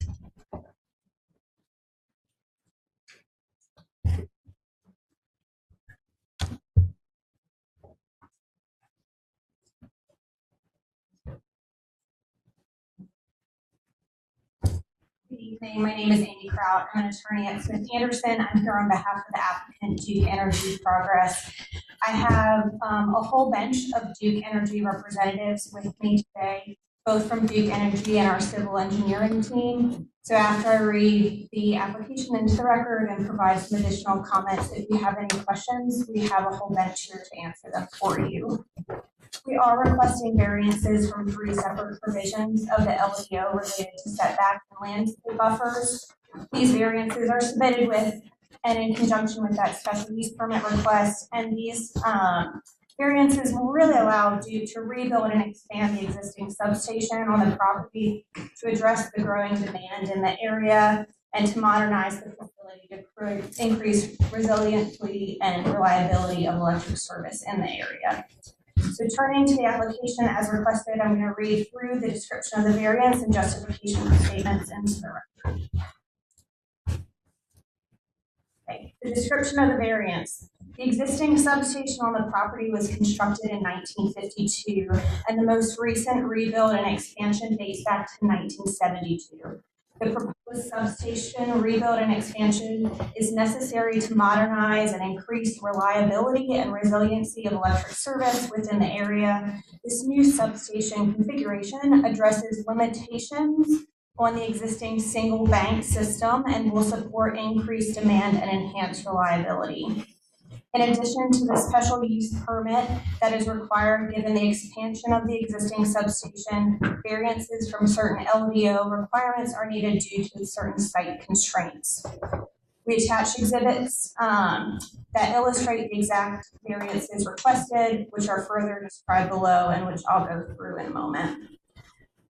Speaker 14: Good evening. My name is Amy Kraut. I'm an attorney at Smith Anderson. I'm here on behalf of the applicant, Duke Energy Progress. I have a whole bench of Duke Energy representatives with me today, both from Duke Energy and our civil engineering team. So after I read the application into the record and provide some additional comments, if you have any questions, we have a whole bench here to answer them for you. We are requesting variances from 3 separate provisions of the LDO related to setbacks and landscape buffers. These variances are submitted with and in conjunction with that special use permit request, and these variances will really allow Duke to rebuild and expand the existing substation on the property to address the growing demand in the area and to modernize the facility to increase resiliency and reliability of electric service in the area. So turning to the application as requested, I'm going to read through the description of the variance and justification statements into the record. Okay. The description of the variance. The existing substation on the property was constructed in 1952, and the most recent rebuild and expansion dates back to 1972. The proposed proposed substation rebuild and expansion is necessary to modernize and increase reliability and resiliency of electric service within the area. This new substation configuration addresses limitations on the existing single bank system and will support increased demand and enhanced reliability. In addition to the special use permit that is required given the expansion of the existing substation, variances from certain LDO requirements are needed due to certain site constraints. We attach exhibits that illustrate the exact variances requested, which are further described below and which I'll go through in a moment.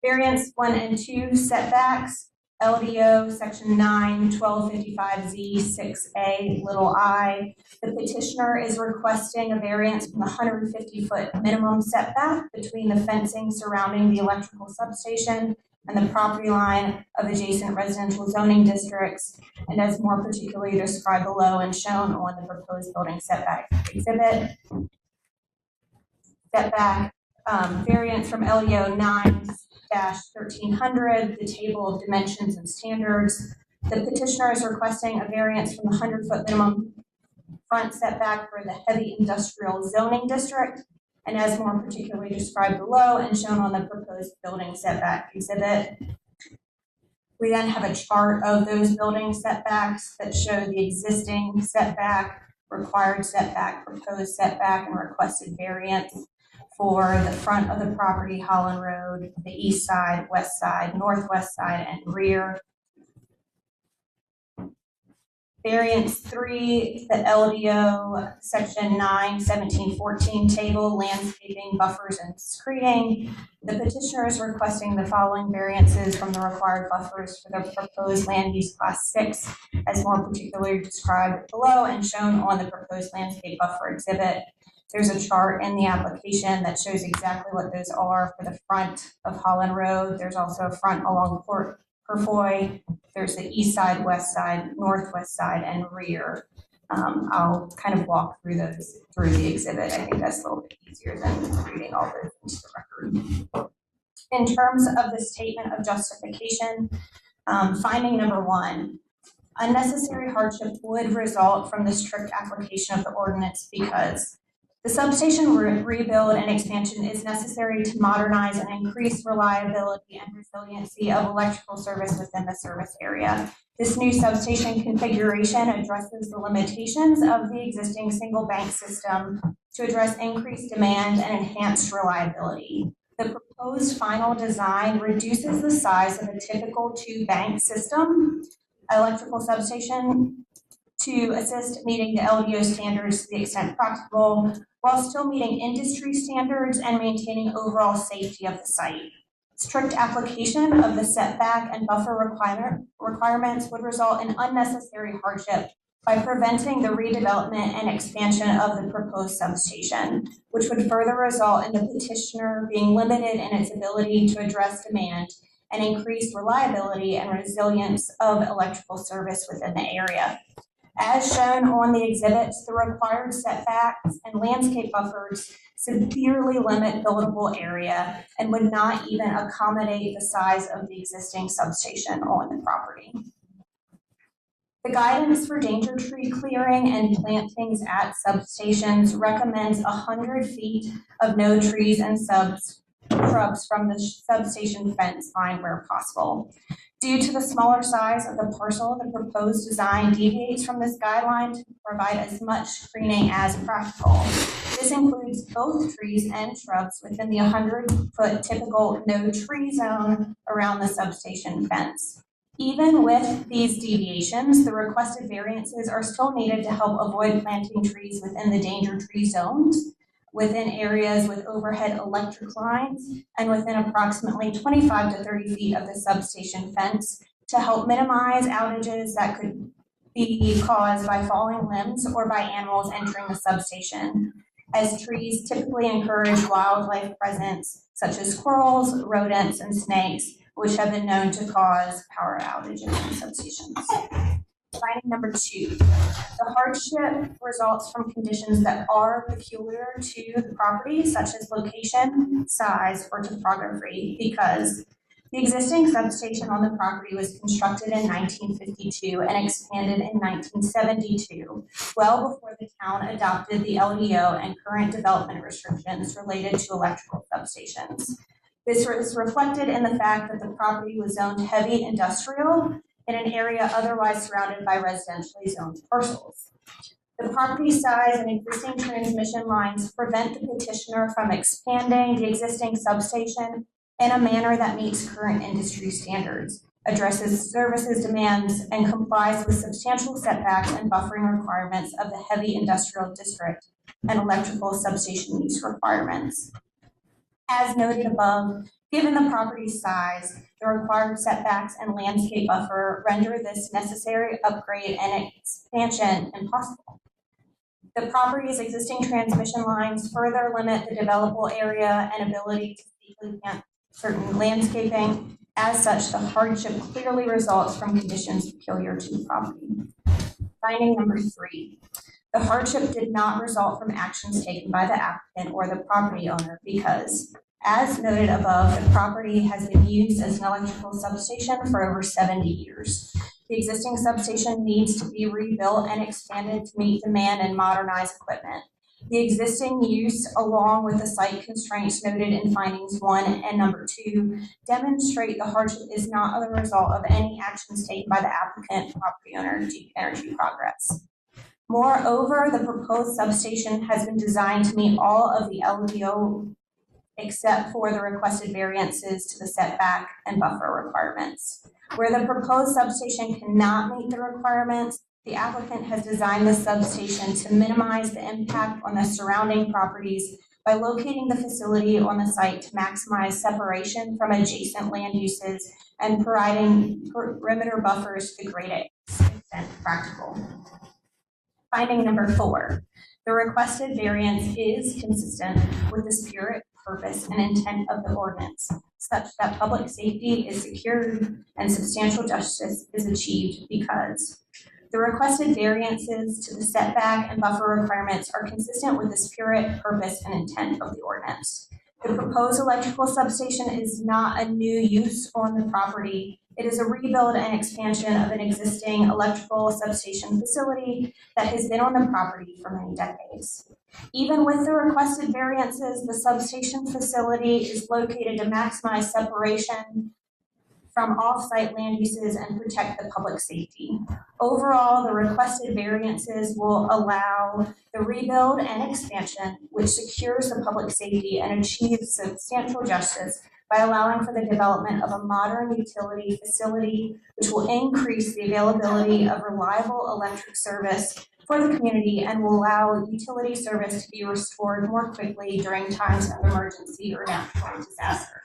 Speaker 14: Variance 1 and 2 setbacks. LDO section 9, 1255Z 6A little I. The petitioner is requesting a variance from the 150-foot minimum setback between the fencing surrounding the electrical substation and the property line of adjacent residential zoning districts, and as more particularly described below and shown on the proposed building setback exhibit. Setback variance from LEO 9-1300, the table of dimensions and standards. The petitioner is requesting a variance from the 100-foot minimum front setback for the heavy industrial zoning district, and as more particularly described below and shown on the proposed building setback exhibit. We then have a chart of those building setbacks that show the existing setback, required setback, proposed setback, and requested variance for the front of the property, Holland Road, the east side, west side, northwest side, and rear. Variance 3, the LDO section 9-1714 table, landscaping, buffers, and screening. The petitioner is requesting the following variances from the required buffers for the proposed land use class 6, as more particularly described below and shown on the proposed landscape buffer exhibit. There's a chart in the application that shows exactly what those are for the front of Holland Road. There's also a front along Fuquay. There's the east side, west side, northwest side, and rear. I'll kind of walk through those through the exhibit. I think that's a little bit easier than reading all those into the record. In terms of the statement of justification, finding number 1, unnecessary hardship would result from the strict application of the ordinance because the substation rebuild and expansion is necessary to modernize and increase reliability and resiliency of electrical service within the service area. This new substation configuration addresses the limitations of the existing single bank system to address increased demand and enhanced reliability. The proposed final design reduces the size of a typical 2-bank system electrical substation to assist meeting the LDO standards to the extent practicable, while still meeting industry standards and maintaining overall safety of the site. Strict application of the setback and buffer requirements would result in unnecessary hardship by preventing the redevelopment and expansion of the proposed substation, which would further result in the petitioner being limited in its ability to address demand and increase reliability and resilience of electrical service within the area. As shown on the exhibits, the required setbacks and landscape buffers severely limit buildable area and would not even accommodate the size of the existing substation on the property. The guidance for danger tree clearing and plantings at substations recommends 100 feet of no trees and shrubs from the substation fence line where possible. Due to the smaller size of the parcel, the proposed design deviates from this guideline to provide as much screening as practical. This includes both trees and shrubs within the 100-foot typical no tree zone around the substation fence. Even with these deviations, the requested variances are still needed to help avoid planting trees within the danger tree zones, within areas with overhead electric lines, and within approximately 25 to 30 feet of the substation fence to help minimize outages that could be caused by falling limbs or by animals entering the substation, as trees typically encourage wildlife presence such as squirrels, rodents, and snakes, which have been known to cause power outages in substations. Finding number 2, the hardship results from conditions that are peculiar to the property, such as location, size, or topography, because The existing substation on the property was constructed in 1952 and expanded in 1972, well before the town adopted the LDO and current development restrictions related to electrical substations. This is reflected in the fact that the property was zoned heavy industrial in an area otherwise surrounded by residentially zoned parcels. The property size and existing transmission lines prevent the petitioner from expanding the existing substation in a manner that meets current industry standards, addresses services demands, and complies with substantial setbacks and buffering requirements of the heavy industrial district and electrical substation use requirements. As noted above, given the property's size, the required setbacks and landscape buffer render this necessary upgrade and expansion impossible. The property's existing transmission lines further limit the developable area and ability to safely plant certain landscaping. As such, the hardship clearly results from conditions peculiar to the property. Finding number 3. The hardship did not result from actions taken by the applicant or the property owner because, as noted above, the property has been used as an electrical substation for over 70 years. The existing substation needs to be rebuilt and expanded to meet demand and modernize equipment. The existing use, along with the site constraints noted in findings 1 and number 2, demonstrate the hardship is not the result of any actions taken by the applicant, property owner, Duke Energy Progress. Moreover, the proposed substation has been designed to meet all of the LDO except for the requested variances to the setback and buffer requirements. Where the proposed substation cannot meet the requirements, the applicant has designed the substation to minimize the impact on the surrounding properties by locating the facility on the site to maximize separation from adjacent land uses and providing perimeter buffers to the greatest extent practical. Finding number 4, the requested variance is consistent with the spirit, purpose, and intent of the ordinance, such that public safety is secured and substantial justice is achieved because the requested variances to the setback and buffer requirements are consistent with the spirit, purpose, and intent of the ordinance. The proposed electrical substation is not a new use on the property. It is a rebuild and expansion of an existing electrical substation facility that has been on the property for many decades. Even with the requested variances, the substation facility is located to maximize separation from off-site land uses and protect the public safety. Overall, the requested variances will allow the rebuild and expansion, which secures the public safety and achieves substantial justice by allowing for the development of a modern utility facility, which will increase the availability of reliable electric service for the community and will allow utility service to be restored more quickly during times of emergency or natural disaster.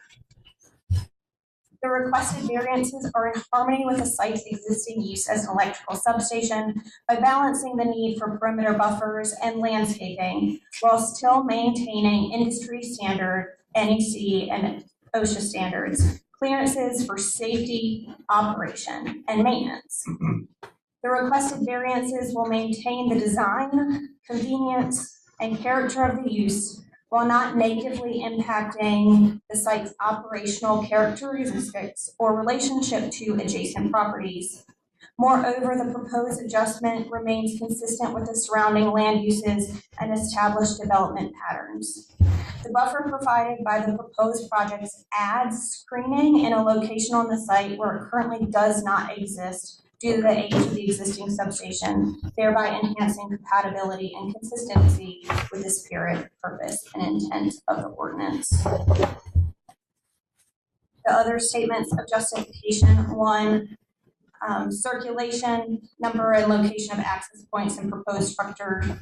Speaker 14: The requested variances are in harmony with the site's existing use as an electrical substation by balancing the need for perimeter buffers and landscaping while still maintaining industry standard NEC and OSHA standards, clearances for safety, operation, and maintenance. The requested variances will maintain the design, convenience, and character of the use while not negatively impacting the site's operational characteristics or relationship to adjacent properties. Moreover, the proposed adjustment remains consistent with the surrounding land uses and established development patterns. The buffer provided by the proposed projects adds screening in a location on the site where it currently does not exist due to the age of the existing substation, thereby enhancing compatibility and consistency with the spirit, purpose, and intent of the ordinance. The other statements of justification: 1, circulation, number and location of access points and proposed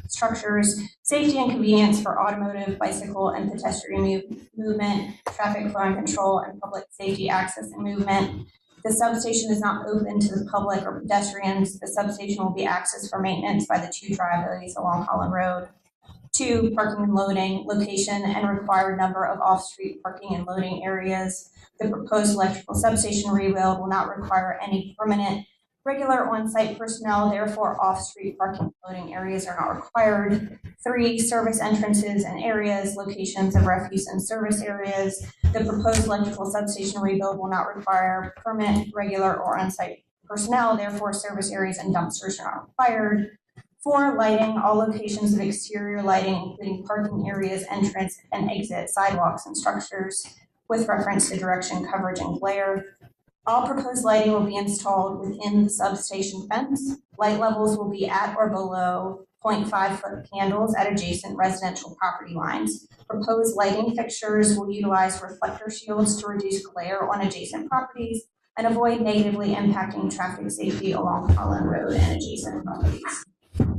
Speaker 14: structures, safety and convenience for automotive, bicycle, and pedestrian movement, traffic flow and control, and public safety access and movement. The substation is not open to the public or pedestrians. The substation will be accessed for maintenance by the 2 driveways along Holland Road. 2, parking and loading, location and required number of off-street parking and loading areas. The proposed electrical substation rebuild will not require any permanent Regular on-site personnel, therefore off-street parking loading areas are not required. 3, service entrances and areas, locations of refuse and service areas. The proposed electrical substation rebuild will not require permanent, regular, or on-site personnel, therefore service areas and dumpsters are not required. 4, lighting, all locations of exterior lighting, including parking areas, entrance and exit, sidewalks, and structures, with reference to direction, coverage, and glare. All proposed lighting will be installed within the substation fence. Light levels will be at or below 0.5-foot candles at adjacent residential property lines. Proposed lighting fixtures will utilize reflector shields to reduce glare on adjacent properties and avoid negatively impacting traffic safety along Holland Road and adjacent properties. 5,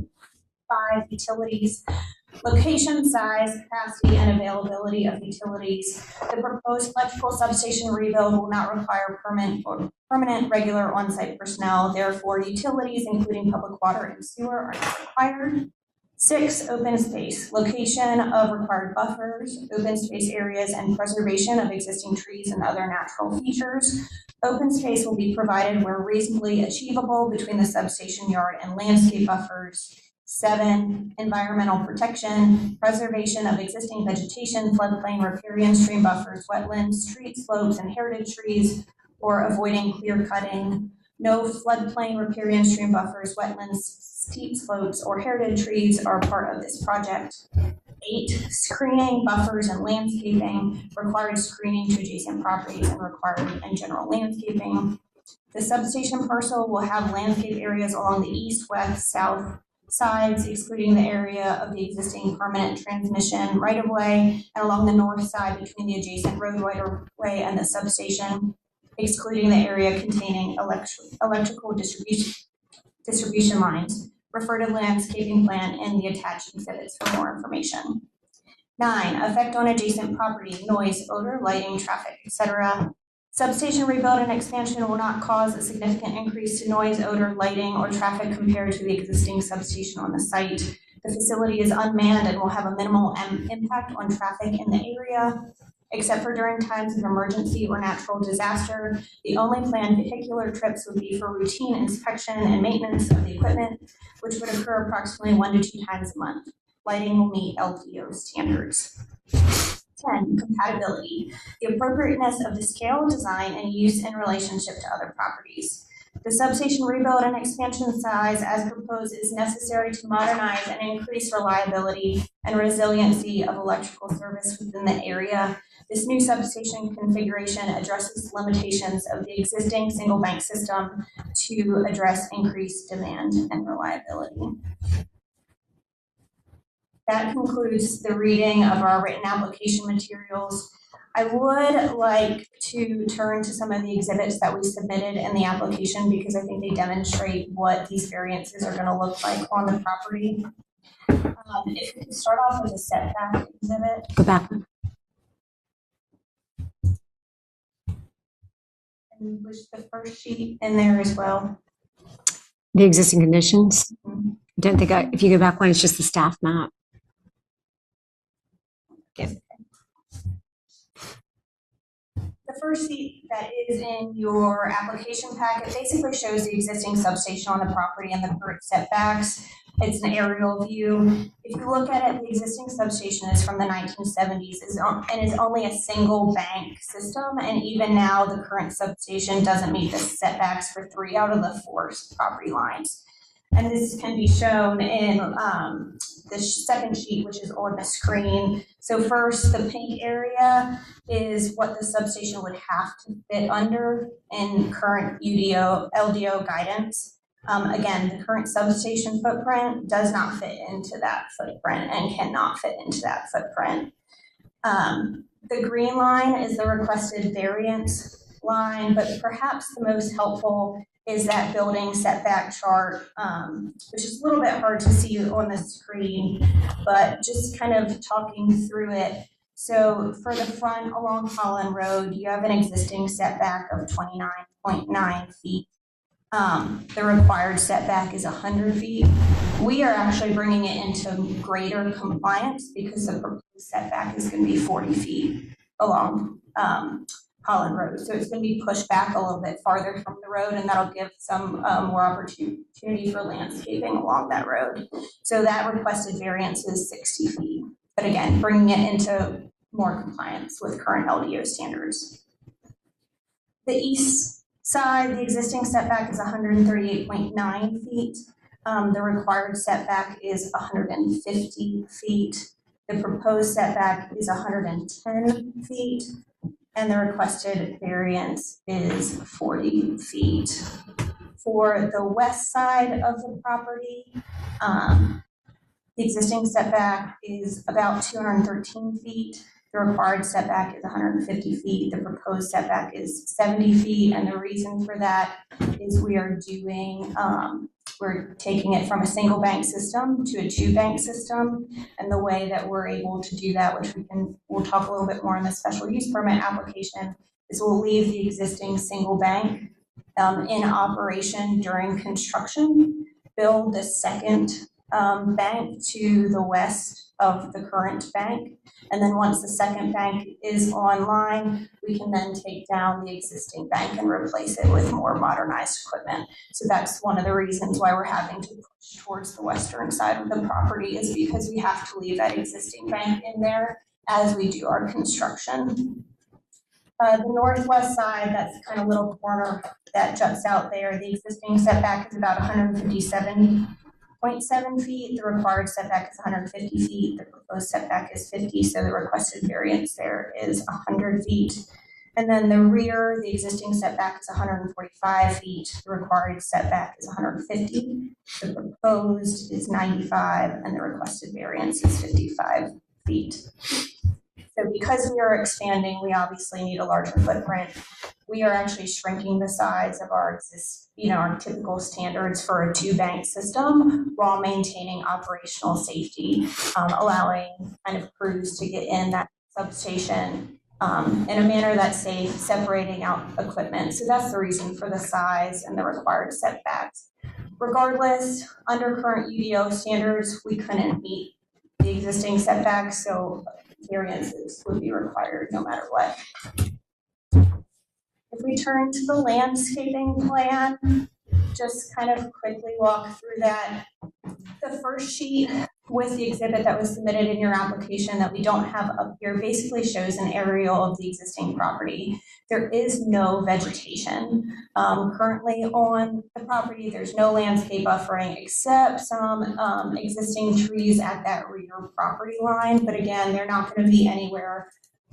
Speaker 14: utilities. Location, size, capacity, and availability of utilities. The proposed electrical substation rebuild will not require permanent regular on-site personnel. Therefore, utilities, including public water and sewer, are not required. 6, open space. Location of required buffers, open space areas, and preservation of existing trees and other natural features. Open space will be provided where reasonably achievable between the substation yard and landscape buffers. 7, environmental protection, preservation of existing vegetation, floodplain, riparian stream buffers, wetlands, street slopes, and heritage trees, or avoiding clear cutting. No floodplain, riparian stream buffers, wetlands, steep slopes, or heritage trees are part of this project. 8, screening, buffers, and landscaping, required screening to adjacent properties and required and general landscaping. The substation parcel will have landscape areas along the east, west, south sides, excluding the area of the existing permanent transmission right-of-way, and along the north side between the adjacent roadway and the substation, excluding the area containing electrical distribution lines. Refer to landscaping plan in the attached exhibits for more information. 9, effect on adjacent property, noise, odor, lighting, traffic, etc. Substation rebuild and expansion will not cause a significant increase to noise, odor, lighting, or traffic compared to the existing substation on the site. The facility is unmanned and will have a minimal impact on traffic in the area. Except for during times of emergency or natural disaster, the only planned vehicular trips would be for routine inspection and maintenance of the equipment, which would occur approximately 1 to 2 times a month. Lighting will meet LTO standards. 10, compatibility. The appropriateness of the scale, design, and use in relationship to other properties. The substation rebuild and expansion size as proposed is necessary to modernize and increase reliability and resiliency of electrical service within the area. This new substation configuration addresses limitations of the existing single bank system to address increased demand and reliability. That concludes the reading of our written application materials. I would like to turn to some of the exhibits that we submitted in the application because I think they demonstrate what these variances are going to look like on the property. If we could start off with a setback exhibit.
Speaker 3: Go back.
Speaker 14: And was the first sheet in there as well?
Speaker 3: The existing conditions. Don't think if you go back one, it's just the staff map.
Speaker 14: Yes. The first sheet that is in your application packet basically shows the existing substation on the property and the current setbacks. It's an aerial view. If you look at it, the existing substation is from the 1970s and is only a single bank system. And even now, the current substation doesn't meet the setbacks for 3 out of the 4 property lines. And this can be shown in the second sheet, which is on the screen. So first, the pink area is what the substation would have to fit under in current LDO guidance. Again, the current substation footprint does not fit into that footprint and cannot fit into that footprint. The green line is the requested variance line, but perhaps the most helpful is that building setback chart, which is a little bit hard to see on the screen, but just kind of talking through it. So for the front along Holland Road, you have an existing setback of 29.9 feet. The required setback is 100 feet. We are actually bringing it into greater compliance because the proposed setback is going to be 40 feet along Holland Road. So it's gonna be pushed back a little bit farther from the road, and that'll give some more opportunity for landscaping along that road. So that requested variance is 60 feet. But again, bringing it into more compliance with current LDO standards. The east side, the existing setback is 138.9 feet. The required setback is 150 feet. The proposed setback is 110 feet, and the requested variance is 40 feet. For the west side of the property, the existing setback is about 213 feet. The required setback is 150 feet. The proposed setback is 70 feet. And the reason for that is we are doing, we're taking it from a single bank system to a 2-bank system. And the way that we're able to do that, which we'll talk a little bit more in the special use permit application, is we'll leave the existing single bank in operation during construction, build the second bank to the west of the current bank. And then once the second bank is online, we can then take down the existing bank and replace it with more modernized equipment. So that's one of the reasons why we're having to push towards the western side of the property, is because we have to leave that existing bank in there as we do our construction. The northwest side, that's kind of little corner that juts out there, the existing setback is about 157.7 feet. The required setback is 150 feet. The proposed setback is 50, so the requested variance there is 100 feet. And then the rear, the existing setback is 145 feet. The required setback is 150. The proposed is 95, and the requested variance is 55 feet. So because we are expanding, we obviously need a larger footprint. We are actually shrinking the size of our our typical standards for a 2-bank system while maintaining operational safety, allowing kind of crews to get in that substation in a manner that's safe, separating out equipment. So that's the reason for the size and the required setbacks. Regardless, under current UDO standards, we couldn't meet the existing setbacks, so variances would be required no matter what. If we turn to the landscaping plan, just kind of quickly walk through that. The first sheet with the exhibit that was submitted in your application that we don't have up here basically shows an aerial of the existing property. There is no vegetation currently on the property. There's no landscape buffering except some existing trees at that rear property line. But again, they're not going to be anywhere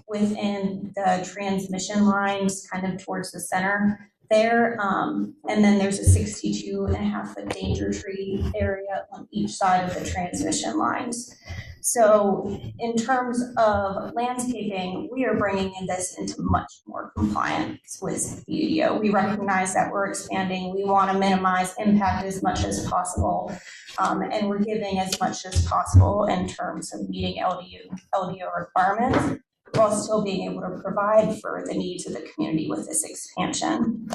Speaker 14: within the transmission lines kind of towards the center there. And then there's a 62.5-foot danger tree area on each side of the transmission lines. So in terms of landscaping, we are bringing this into much more compliance with UDO. We recognize that we're expanding. We want to minimize impact as much as possible. And we're giving as much as possible in terms of meeting LDO requirements, while still being able to provide for the needs of the community with this expansion.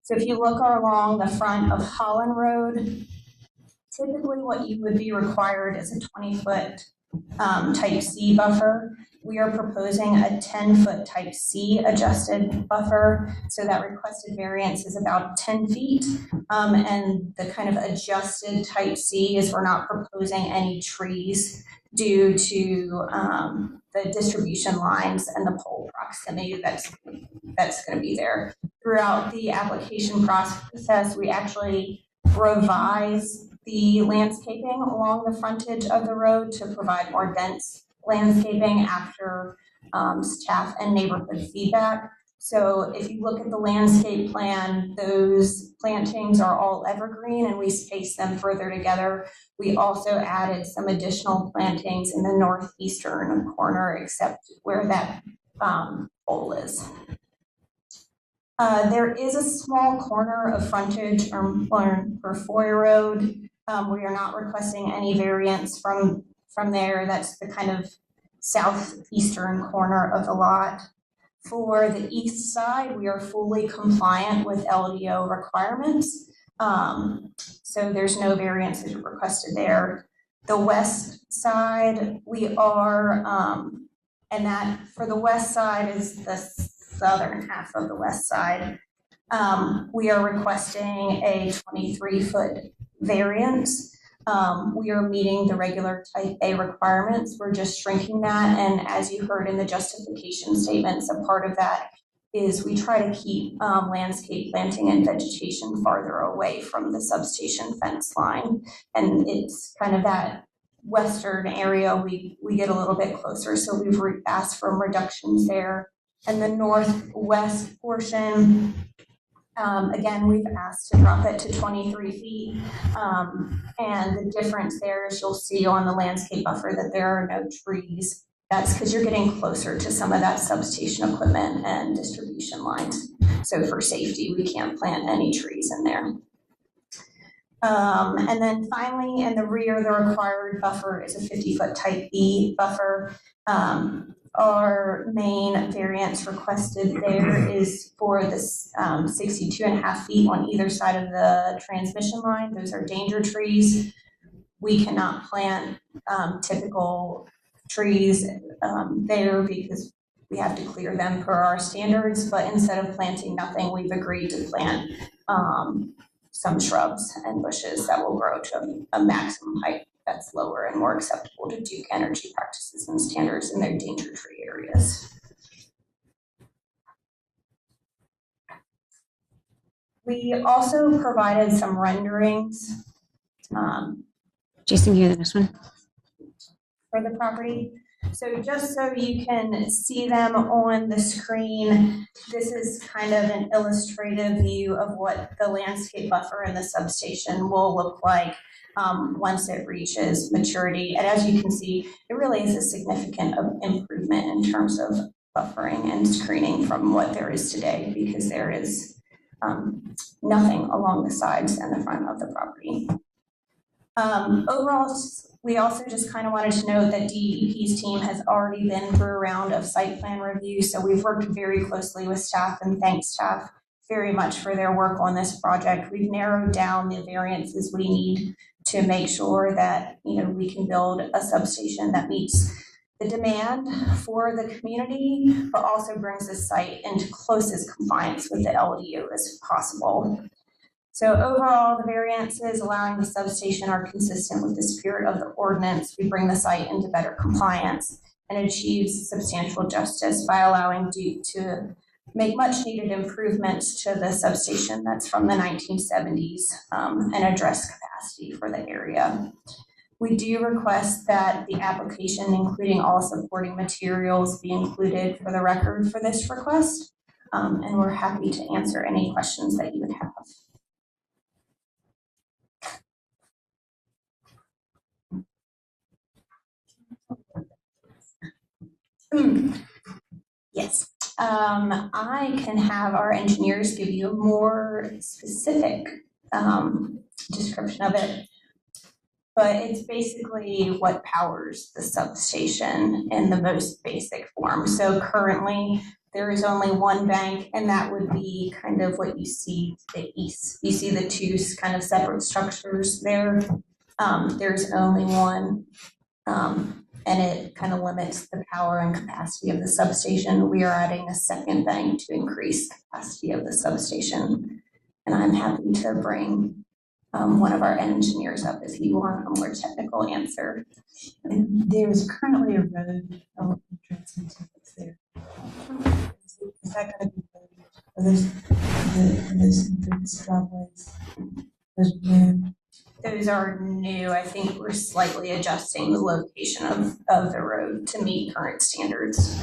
Speaker 14: So if you look along the front of Holland Road, typically what you would be required is a 20-foot type C buffer. We are proposing a 10-foot type C adjusted buffer, so that requested variance is about 10 feet. And the kind of adjusted type C is we're not proposing any trees due to the distribution lines and the pole proximity that's going to be there. Throughout the application process, we actually revise the landscaping along the frontage of the road to provide more dense landscaping after staff and neighborhood feedback. So if you look at the landscape plan, those plantings are all evergreen and we space them further together. We also added some additional plantings in the northeastern corner, except where that pole is. There is a small corner of frontage for Foy Road. We are not requesting any variance from there. That's the kind of southeastern corner of the lot. For the east side, we are fully compliant with LDO requirements. So there's no variances requested there. The west side, we are, and that for the west side is the southern half of the west side. We are requesting a 23-foot variance. We are meeting the regular type A requirements. We're just shrinking that. And as you heard in the justification statements, a part of that is we try to keep landscape planting and vegetation farther away from the substation fence line. And it's kind of that western area, we get a little bit closer. So we've asked for reductions there. And the northwest portion, again, we've asked to drop it to 23 feet. And the difference there is you'll see on the landscape buffer that there are no trees. That's because you're getting closer to some of that substation equipment and distribution lines. So for safety, we can't plant any trees in there. And then finally, in the rear, the required buffer is a 50-foot type B buffer. Our main variance requested there is for this 62.5 feet on either side of the transmission line. Those are danger trees. We cannot plant typical trees there because we have to clear them per our standards, but instead of planting nothing, we've agreed to plant some shrubs and bushes that will grow to a maximum height that's lower and more acceptable to Duke Energy practices and standards in their danger tree areas. We also provided some renderings
Speaker 3: Jason, you hear the next one?
Speaker 14: for the property. So just so you can see them on the screen, this is kind of an illustrative view of what the landscape buffer in the substation will look like once it reaches maturity. And as you can see, it really is a significant improvement in terms of buffering and screening from what there is today, because there is nothing along the sides and the front of the property. Overall, we also just kind of wanted to note that DEP's team has already been through a round of site plan review, so we've worked very closely with staff and thank staff very much for their work on this project. We've narrowed down the variances we need to make sure that, you know, we can build a substation that meets the demand for the community, but also brings the site into closest compliance with the LDU as possible. So overall, the variances allowing the substation are consistent with the spirit of the ordinance. We bring the site into better compliance and achieves substantial justice by allowing Duke to make much needed improvements to the substation that's from the 1970s and address capacity for the area. We do request that the application, including all supporting materials, be included for the record for this request. And we're happy to answer any questions that you would have. Yes, I can have our engineers give you a more specific description of it, but it's basically what powers the substation in the most basic form. So currently, there is only one bank, and that would be kind of what you see to the east. You see the two kind of separate structures there. There's only one. And it kind of limits the power and capacity of the substation. We are adding a second bank to increase capacity of the substation. And I'm happy to bring one of our engineers up if you want a more technical answer.
Speaker 1: And there's currently a road entrance into what's there. Is that going to be those entrance driveways? Those new?
Speaker 14: Those are new. I think we're slightly adjusting the location of the road to meet current standards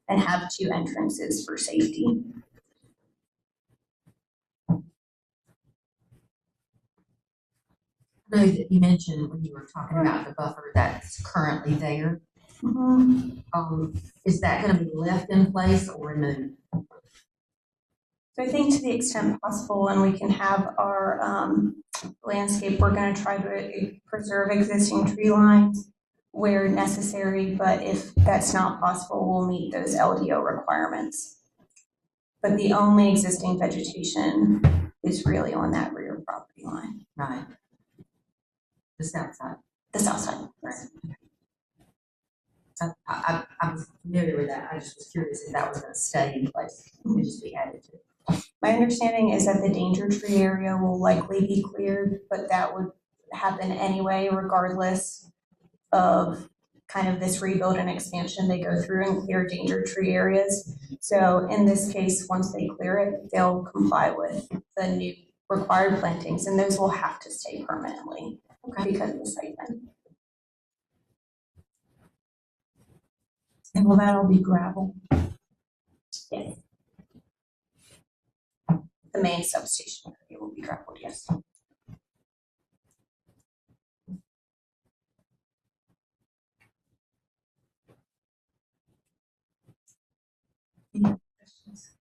Speaker 14: and have two entrances for safety.
Speaker 8: I know that you mentioned when you were talking about the buffer that's currently there. Is that going to be left in place or removed?
Speaker 14: So I think to the extent possible, and we can have our landscape, we're going to try to preserve existing tree lines where necessary, but if that's not possible, we'll meet those LDO requirements. But the only existing vegetation is really on that rear property line.
Speaker 8: Right. The south side.
Speaker 14: The south side, right.
Speaker 8: I was familiar with that. I just was curious if that was gonna stay in place, and just be added to.
Speaker 14: My understanding is that the danger tree area will likely be cleared, but that would happen anyway, regardless of kind of this rebuild and expansion. They go through and clear danger tree areas. So in this case, once they clear it, they'll comply with the new required plantings, and those will have to stay permanently because of the site plan.
Speaker 1: And will that all be gravel?
Speaker 14: Yes. The main substation area will be gravelled, yes.
Speaker 1: Any questions?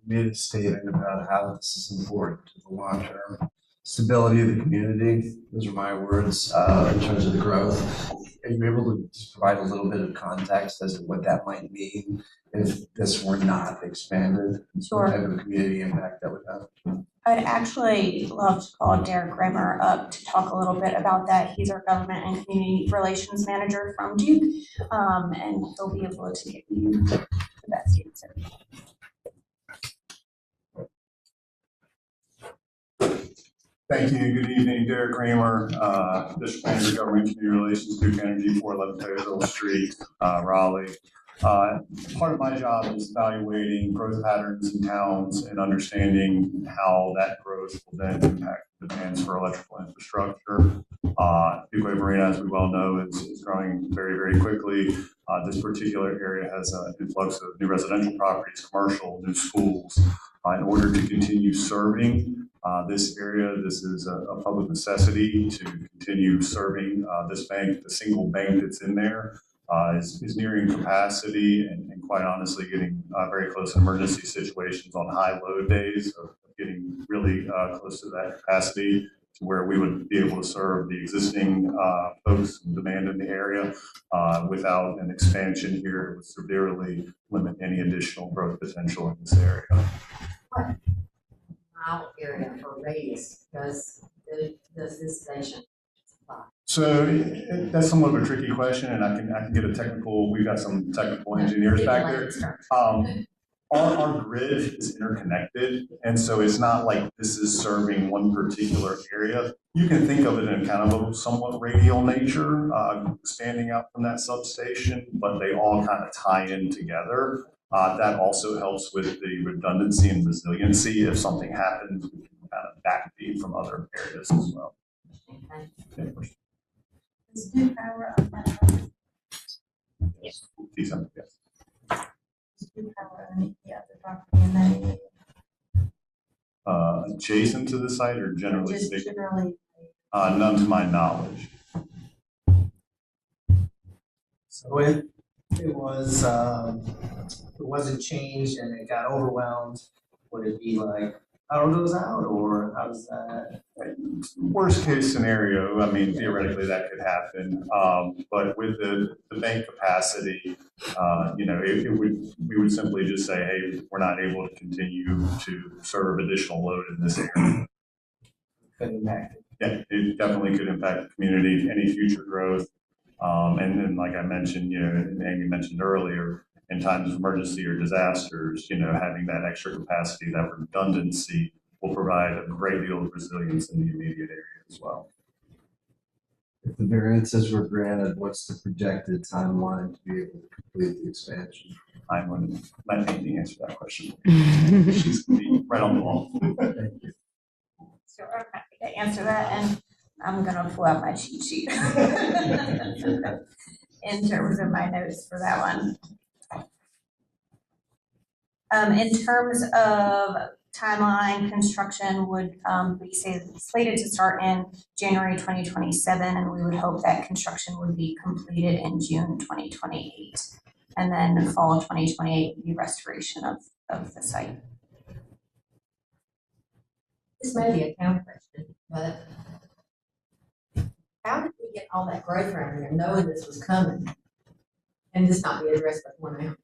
Speaker 9: Made a statement about how this is important to the long-term stability of the community. Those are my words, in terms of the growth. Are you able to just provide a little bit of context as to what that might mean if this were not expanded?
Speaker 14: Sure.
Speaker 9: What type of community impact that would have?
Speaker 14: I'd actually love to call Derek Kramer up to talk a little bit about that. He's our government and community relations manager from Duke, and he'll be able to give you the best answer.
Speaker 15: Thank you. Good evening, Derek Kramer, District Manager, Government and Community Relations, Duke Energy, 411 Taylorville Street, Raleigh. Part of my job is evaluating growth patterns in towns and understanding how that growth will then impact demands for electrical infrastructure. Fuquay-Varina, as we well know, is growing very, very quickly. This particular area has an influx of new residential properties, commercial, new schools. In order to continue serving this area, this is a public necessity to continue serving this bank. The single bank that's in there is nearing capacity and quite honestly getting very close to emergency situations on high load days of getting really close to that capacity to where we would be able to serve the existing folks and demand in the area without an expansion here. It would severely limit any additional growth potential in this area.
Speaker 8: What mile area or radius does this station supply?
Speaker 15: So that's somewhat of a tricky question, and I can get a technical. We've got some technical engineers back there. Our grid is interconnected, and so it's not like this is serving one particular area. You can think of it in kind of a somewhat radial nature, standing out from that substation, but they all kind of tie in together. That also helps with the redundancy and resiliency. If something happens, we can kind of backfeed from other areas as well.
Speaker 1: Is Duke Power on that?
Speaker 15: Yes.
Speaker 1: Is Duke Power on the other property in that area?
Speaker 15: Adjacent to the site or generally
Speaker 1: Just
Speaker 15: speaking?
Speaker 1: generally.
Speaker 15: None to my knowledge.
Speaker 13: So it wasn't changed and it got overwhelmed, would it be like power goes out, or how does that?
Speaker 15: Worst case scenario, I mean, theoretically that could happen. But with the bank capacity, we would simply just say, hey, we're not able to continue to serve additional load in this area.
Speaker 13: Could impact it.
Speaker 15: Yeah, it definitely could impact the community, any future growth. And then, like I mentioned, and Amy mentioned earlier, in times of emergency or disasters, having that extra capacity, that redundancy will provide a great deal of resilience in the immediate area as well.
Speaker 9: If the variances were granted, what's the projected timeline to be able to complete the expansion?
Speaker 15: I'm going to let Amy answer that question. She's going to be right on the wall.
Speaker 9: Thank you.
Speaker 14: So I'm happy to answer that, and I'm gonna pull out my cheat sheet in terms of my notes for that one. In terms of timeline, construction would be slated to start in January 2027, and we would hope that construction would be completed in June 2028. And then fall of 2028 would be restoration of the site.
Speaker 8: This may be a town question, but how did we get all that growth around here, knowing this was coming, and this not be addressed with one out?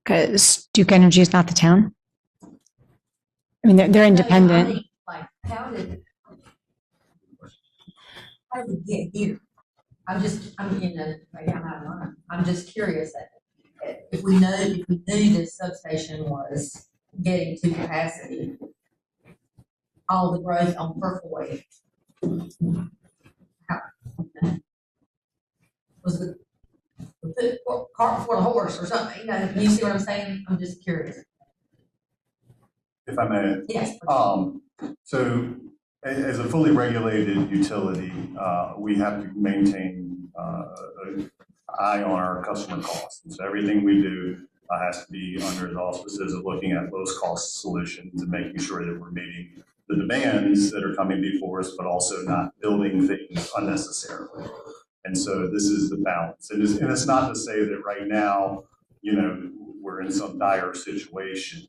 Speaker 3: Because Duke Energy is not the town. I mean, they're independent.
Speaker 8: Like, how did it get here? maybe I'm out of line. I'm just curious if we knew this substation was getting to capacity, all the growth on Fuquay, how, was the cart before the horse or something? You see what I'm saying? I'm just curious.
Speaker 15: If I may.
Speaker 8: Yes.
Speaker 15: So as a fully regulated utility, we have to maintain an eye on our customer costs. And so everything we do has to be under the auspices of looking at lowest cost solutions and making sure that we're meeting the demands that are coming before us, but also not building things unnecessarily. And so this is the balance. And it's not to say that right now, we're in some dire situation.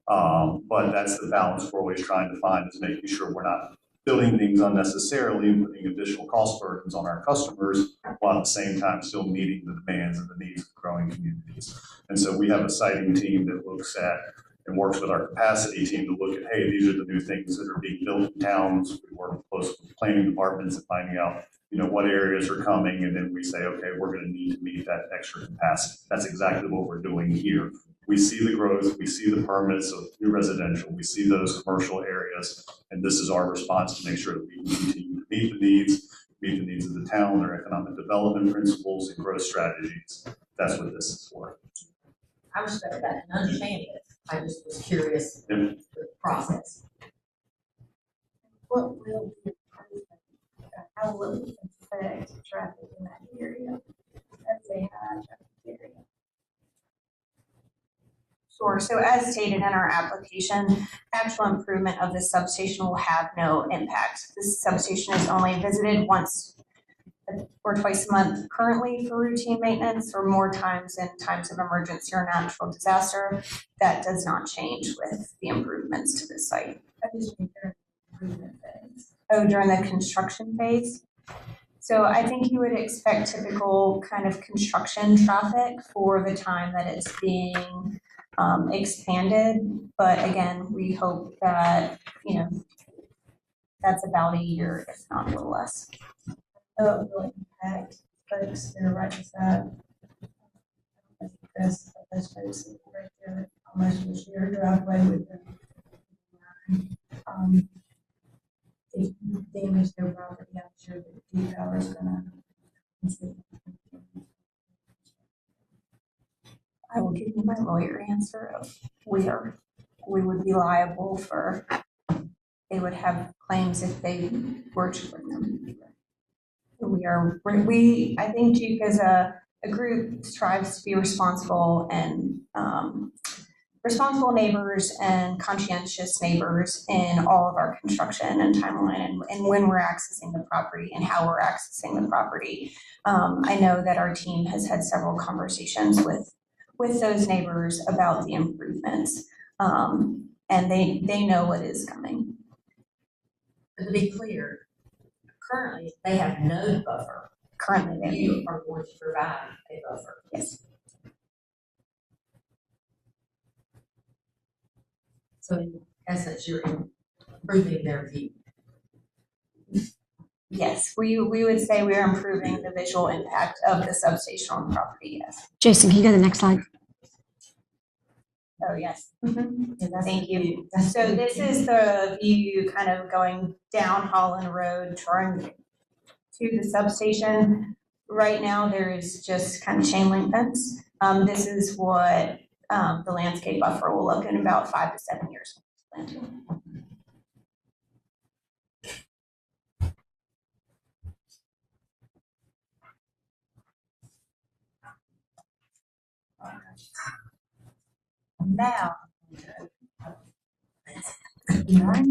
Speaker 15: But that's the balance we're always trying to find, is making sure we're not building things unnecessarily and putting additional cost burdens on our customers, while at the same time still meeting the demands and the needs of growing communities. And so we have a siting team that looks at and works with our capacity team to look at, hey, these are the new things that are being built in towns. We work close with planning departments and finding out, what areas are coming, and then we say, okay, we're going to need to meet that extra capacity. That's exactly what we're doing here. We see the growth, we see the permits of new residential, we see those commercial areas, and this is our response to make sure that we can continue to meet the needs of the town, their economic development principles and growth strategies. That's what this is for.
Speaker 8: I respect that and understand it. I just was curious the process.
Speaker 1: What will be how will it affect traffic in that area as a high traffic area?
Speaker 14: Sure. So as stated in our application, actual improvement of the substation will have no impact. This substation is only visited once or twice a month currently for routine maintenance, or more times in times of emergency or natural disaster. That does not change with the improvements to the site.
Speaker 1: I just think they're improvement phase.
Speaker 14: Oh, during the construction phase? So I think you would expect typical kind of construction traffic for the time that it's being expanded. But again, we hope that, that's about a year, if not a little less.
Speaker 1: It will impact folks that are right beside. Those folks right there, almost will share a driveway with them. If you damage their property, I'm sure that the power is gonna.
Speaker 14: I will give you my lawyer answer of we would be liable for, they would have claims if they were to bring them. I think Duke as a group strives to be responsible and responsible neighbors and conscientious neighbors in all of our construction and timeline and when we're accessing the property and how we're accessing the property. I know that our team has had several conversations with those neighbors about the improvements, and they know what is coming.
Speaker 8: But to be clear, currently they have no buffer.
Speaker 14: Currently,
Speaker 8: you are going to provide a buffer.
Speaker 14: Yes.
Speaker 8: So in essence, you're improving their view.
Speaker 14: Yes, we would say we are improving the visual impact of the substation on the property, yes.
Speaker 3: Jason, can you go to the next slide?
Speaker 14: Oh, yes. Thank you. So this is the view kind of going down Holland Road, toward to the substation. Right now, there is just kind of chain link fence. This is what the landscape buffer will look in about 5 to 7 years.
Speaker 1: Now, right.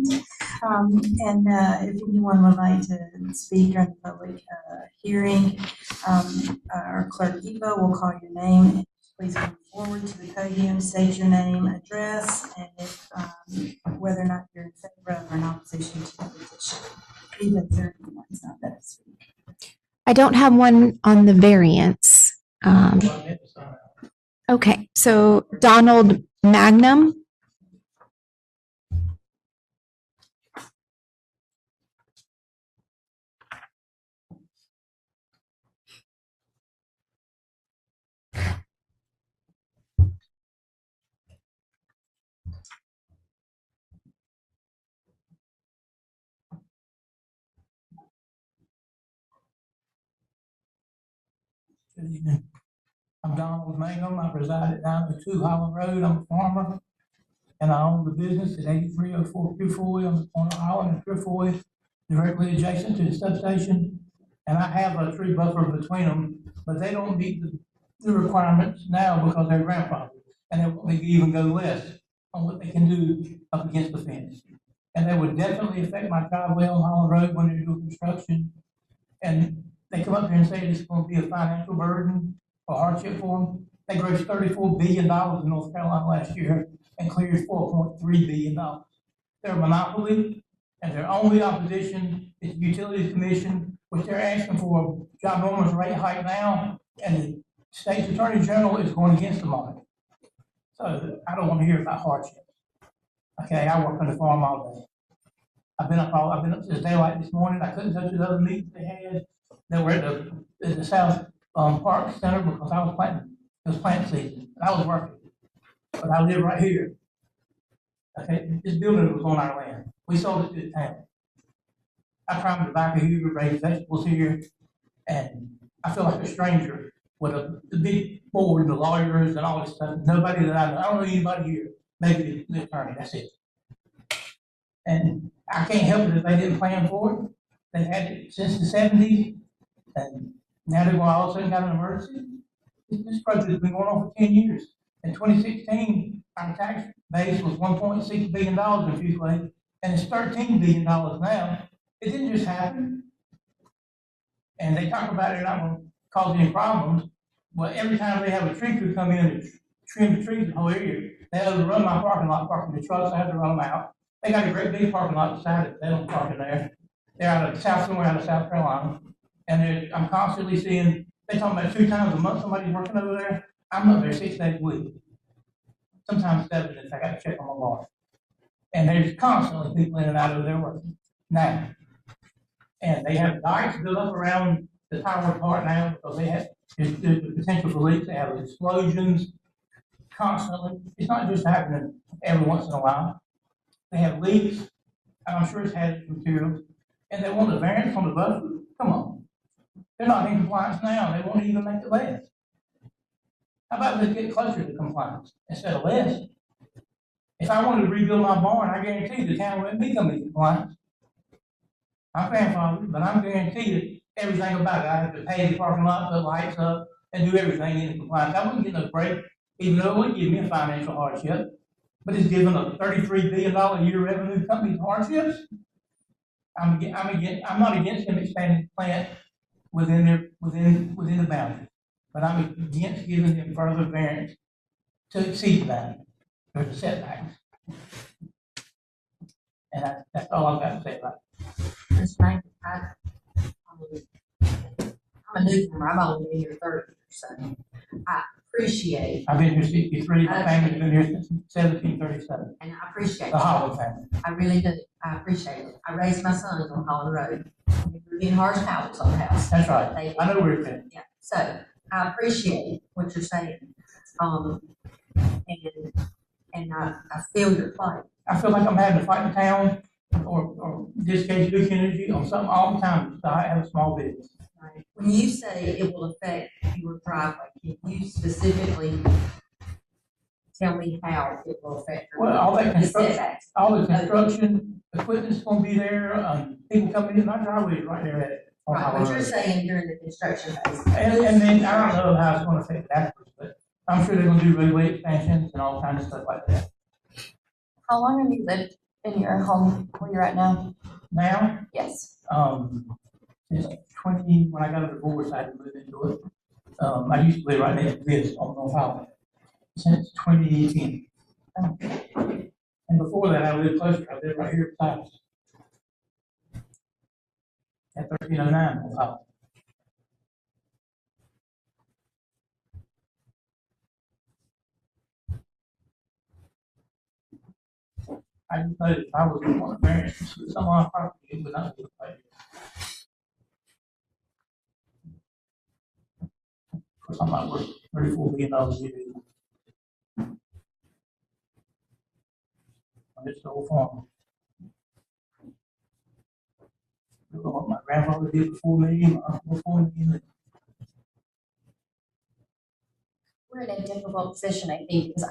Speaker 1: If anyone would like to speak during the public hearing, our clerk Eva will call your name. Please come forward to the podium, state your name, address, and if whether or not you're in favor of or in opposition to the petition. Eva, is there anyone's not that to speak?
Speaker 2: I don't have one on the variance. Okay, so Donald Magnum.
Speaker 16: Good evening. I'm Donald Mangum. I reside at 902 Holland Road. I'm a farmer, and I own the business at 8304 Fuquay on the corner of Holland and Fuquay, directly adjacent to the substation. And I have a tree buffer between them, but they don't meet the requirements now because they're grandfathered. And they can even go less on what they can do up against the fence. And they would definitely affect my driveway on Holland Road when they do construction. And they come up here and say it's going to be a financial burden or hardship for them. They grossed $34 billion in North Carolina last year and cleared $4.3 billion. They're a monopoly, and their only opposition is the Utilities Commission, which they're asking for a ginormous rate hike now, and the state's attorney general is going against them on it. So I don't want to hear about hardship. Okay, I work on the farm all day. I've been up since daylight this morning. I couldn't touch the other meetings they had. They were at the South Park Center because I was planting. It was plant season, and I was working. But I live right here. Okay, this building was on our land. We sold it to the town. I climbed the back of here, raised vegetables here, and I feel like a stranger with the big board, the lawyers, and all this stuff. Nobody that I know. I don't know anybody here. Maybe the attorney. That's it. And I can't help it if they didn't plan for it. They've had it since the 70s, and now they're all of a sudden got an emergency. This project has been going on for 10 years. In 2016, our tax base was $1.6 billion in Fuquay, and it's $13 billion now. It didn't just happen. And they talk about it not going to cause any problems, but every time they have a tree crew come in and trim the trees in the whole area, they overrun my parking lot, parking the trucks, I have to run them out. They got a great big parking lot beside it. They don't park in there. They're somewhere out of South Carolina. And I'm constantly seeing, they talking about 2 times a month somebody's working over there. I'm up there 6 days a week. Sometimes 7 if I got to check on my bar. And there's constantly people in and out of there working now. And they have dikes built up around the tower part now because they have the potential for leaks. They have explosions constantly. It's not just happening every once in a while. They have leaks, and I'm sure it's hazardous materials, and they want a variance on the buffer. Come on. They're not in compliance now. They won't even make it less. How about let's get closer to compliance instead of less? If I wanted to rebuild my barn, I guarantee the town wouldn't be coming into compliance. I'm grandfathered, but I'm guaranteed everything about it. I have to pay the parking lot, put lights up, and do everything in compliance. I wouldn't get no break, even though it would give me a financial hardship. But it's giving a $33 billion a year revenue company hardships. I'm not against them expanding the plant within the boundary, but I'm against giving them further variance to exceed that. There's a setback, and that's all I've got to say about it.
Speaker 8: Ms. Frank, I'm a newcomer. I've only been here 30 years, so I appreciate.
Speaker 16: I've been here 63. My family's been here since 1737.
Speaker 8: And I appreciate
Speaker 16: the Holland family.
Speaker 8: I really do. I appreciate it. I raised my sons on Holland Road. We're getting harsh houses on the house.
Speaker 16: That's right. I know where it's at.
Speaker 8: Yeah. So I appreciate what you're saying. And I feel your plight.
Speaker 16: I feel like I'm having to fight in town, or in this case, Duke Energy, on something all the time. So I have a small business.
Speaker 8: Right. When you say it will affect your driveway, can you specifically tell me how it will affect your
Speaker 16: Well, all that construction,
Speaker 8: setbacks?
Speaker 16: all the construction equipment's going to be there. People coming in, my driveway is right there at it.
Speaker 8: Right, what you're saying during the construction phase.
Speaker 16: And then I don't know how it's going to affect that, but I'm sure they're going to do roadway expansions and all kinds of stuff like that.
Speaker 17: How long have you lived in your home where you're at now?
Speaker 16: Now?
Speaker 17: Yes.
Speaker 16: Since 20, when I got a divorce, I had to move into it. I used to live right next to this on North Holland since 2018. And before that, I lived closer. I lived right here beside us at 1309 North Holland. I just noticed if I was going to want a variance with some on property, it would not be a place. Of course, I'm not worth $34 billion a year. It's the whole farm. What my grandfather did before me, my uncle before me,
Speaker 17: we're in a difficult position, I think, because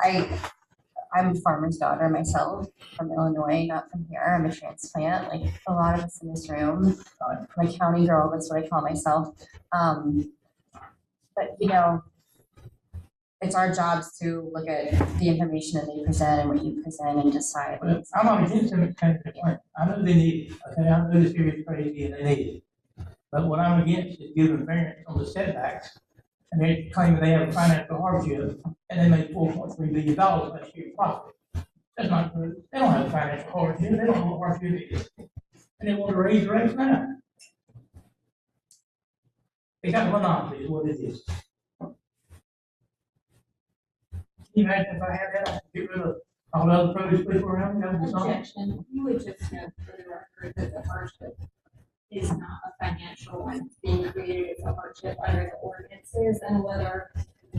Speaker 17: I'm a farmer's daughter myself from Illinois, not from here. I'm a transplant, like a lot of us in this room. I'm a county girl, that's what I call myself. But you know, it's our jobs to look at the information that they present and what you present and decide.
Speaker 16: But I'm not against them kind of plan. I know they need it, okay, I know this area is crazy and they need it. But what I'm against is giving variance on the setbacks, and they claim they have a financial hardship, and they make $4.3 billion last year profit. That's not good. They don't have a financial hardship, they don't know what hardship is. And they want to raise the rates now. They got a monopoly is what it is. Can you imagine if I had that, I could get rid of all the other produce people around me? That would be something.
Speaker 18: Objection, you would just note for the record that the hardship is not a financial one being created as a hardship under the ordinances, and whether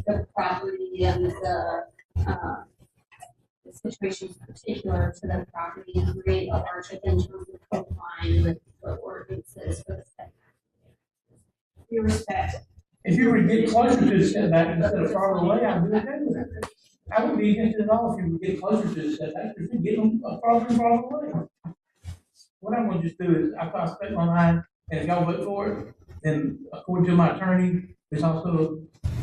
Speaker 18: the property and the situations particular to the property create a hardship in terms of complying with the ordinances for the setback. We respect.
Speaker 16: If you were to get closer to the setback instead of farther away, I'd be okay with that. I wouldn't be against it at all if you would get closer to the setback, if you get them farther and farther away. What I'm gonna just do is, I spent my mind, and if y'all vote for it, then according to my attorney, who's also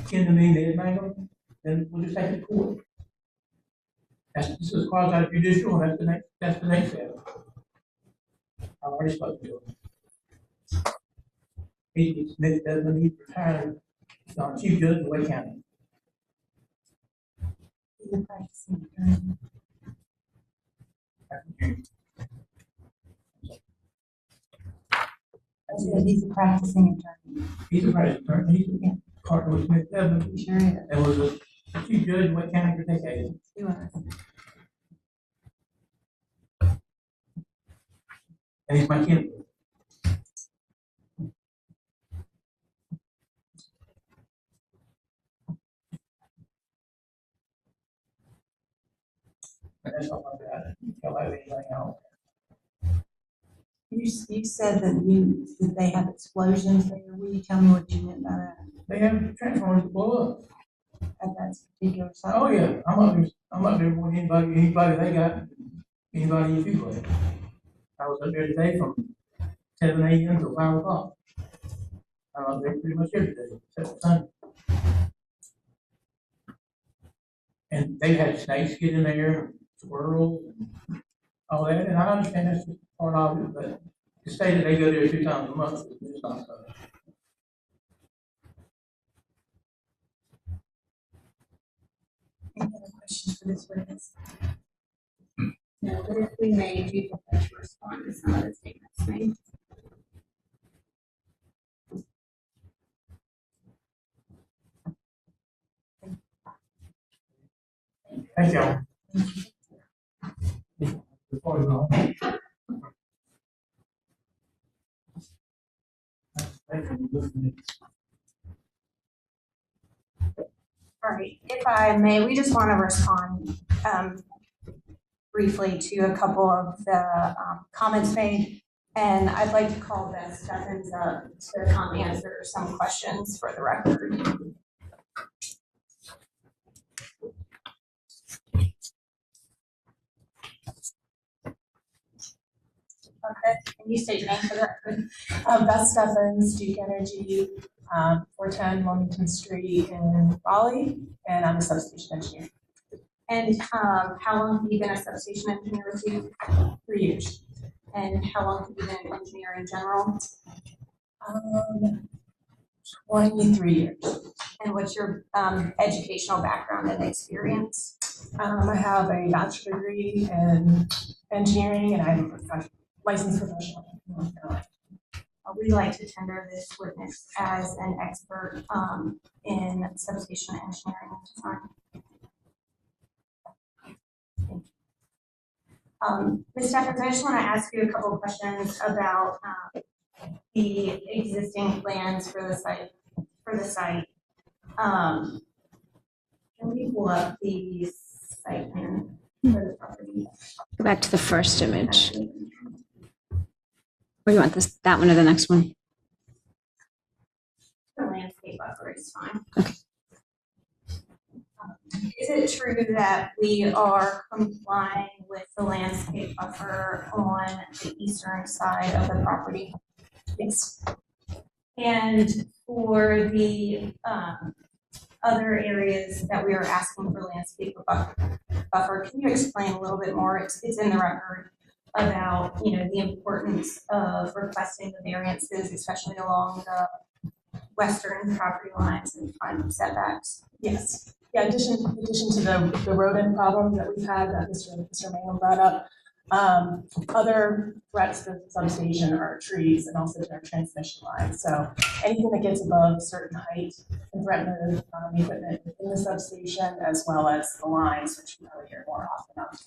Speaker 16: kin to me, Ned Mangum, then we'll just take it to court. This is quasi judicial, and that's the next step. I've already spoken to him. He doesn't need to retire, Chief Judge of Wake County.
Speaker 1: He's a practicing attorney. I said he's a practicing attorney.
Speaker 16: He's a practicing attorney. He's a partner with Smith Evans.
Speaker 1: Sure is.
Speaker 16: And was a Chief Judge of Wake County for decades.
Speaker 1: He was.
Speaker 16: And he's my kin. And that's all I've got. Y'all have anything else?
Speaker 1: You said that they have explosions there. Will you tell me what you meant by that?
Speaker 16: They have transformers that blow up.
Speaker 1: At that particular site?
Speaker 16: Oh, yeah. I'm up there with anybody they got, anybody in Fuquay. I was up there today from 7 a.m. till 5 o'clock. I'm up there pretty much every day, except for Sunday. And they've had snakes get in there, squirrels, and all that, and I understand that's just part of it, but to say that they go there 2 times a month is just not so.
Speaker 1: Any other questions for this witness?
Speaker 18: No, but if we may, do you have to respond to some of the statements made?
Speaker 16: Thank y'all. Before we go.
Speaker 14: All right, if I may, we just want to respond briefly to a couple of the comments made. And I'd like to call Beth Stephens up to come answer some questions for the record. Okay, can you state your name for the record?
Speaker 19: Beth Stephens, Duke Energy, 410 Wilmington Street in Raleigh, and I'm a substation engineer.
Speaker 14: And how long have you been a substation engineer with Duke?
Speaker 19: 3 years.
Speaker 14: And how long have you been an engineer in general?
Speaker 19: 23 years.
Speaker 14: And what's your educational background and experience?
Speaker 19: I have a bachelor's degree in engineering, and I'm a licensed professional in North Carolina.
Speaker 14: We like to tender this witness as an expert in substation engineering and design. Ms. Stephens, I just want to ask you a couple of questions about the existing plans for the site. Can we pull up the site plan for the property?
Speaker 3: Go back to the first image. Or you want this, that one or the next one?
Speaker 14: The landscape buffer is fine.
Speaker 3: Okay.
Speaker 14: Is it true that we are complying with the landscape buffer on the eastern side of the property?
Speaker 19: Yes.
Speaker 14: And for the other areas that we are asking for landscape buffer, can you explain a little bit more? It's in the record about, the importance of requesting the variances, especially along the western property lines and front setbacks.
Speaker 19: Yes. Yeah, in addition to the rodent problem that we've had that Mr. Mangum brought up, other threats to the substation are trees and also their transmission lines. So anything that gets above a certain height can threaten the equipment in the substation as well as the lines, which we probably hear more often of.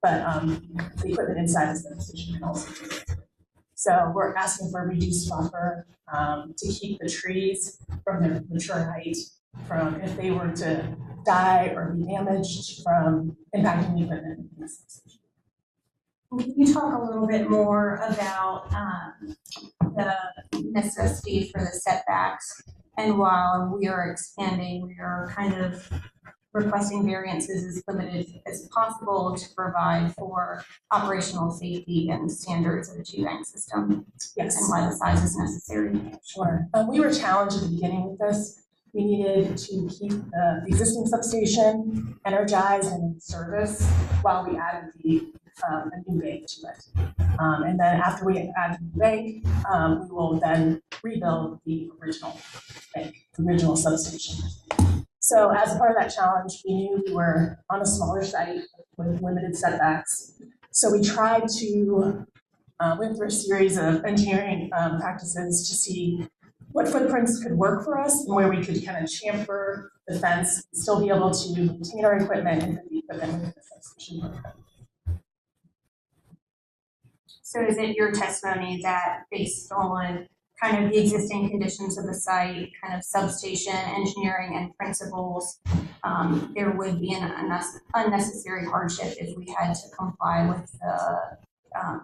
Speaker 19: But the equipment inside the substation can also be affected. So we're asking for a reduced buffer to keep the trees from their mature height, from if they were to die or be damaged from impacting the equipment in the substation.
Speaker 14: Can you talk a little bit more about the necessity for the setbacks? And while we are expanding, we are kind of requesting variances as limited as possible to provide for operational safety and standards of the two-bank system.
Speaker 19: Yes.
Speaker 14: And why the size is necessary.
Speaker 19: Sure. We were challenged at the beginning with this. We needed to keep the existing substation energized and in service while we added a new bank to it. And then after we add the bank, we will then rebuild the original bank, the original substation. So as part of that challenge, we knew we were on a smaller site with limited setbacks. So we tried to went through a series of engineering practices to see what footprints could work for us and where we could kind of chamfer the fence, still be able to maintain our equipment and put the equipment within the substation.
Speaker 14: So is it your testimony that based on kind of the existing conditions of the site, kind of substation engineering and principles, there would be an unnecessary hardship if we had to comply with the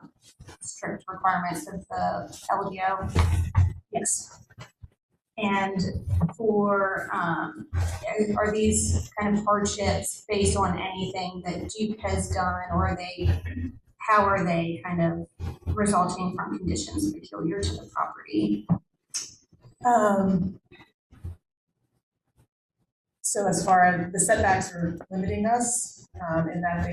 Speaker 14: strict requirements of the LDO?
Speaker 19: Yes.
Speaker 14: And for, are these kind of hardships based on anything that Duke has done, or how are they kind of resulting from conditions peculiar to the property?
Speaker 19: So as far as the setbacks are limiting us, in that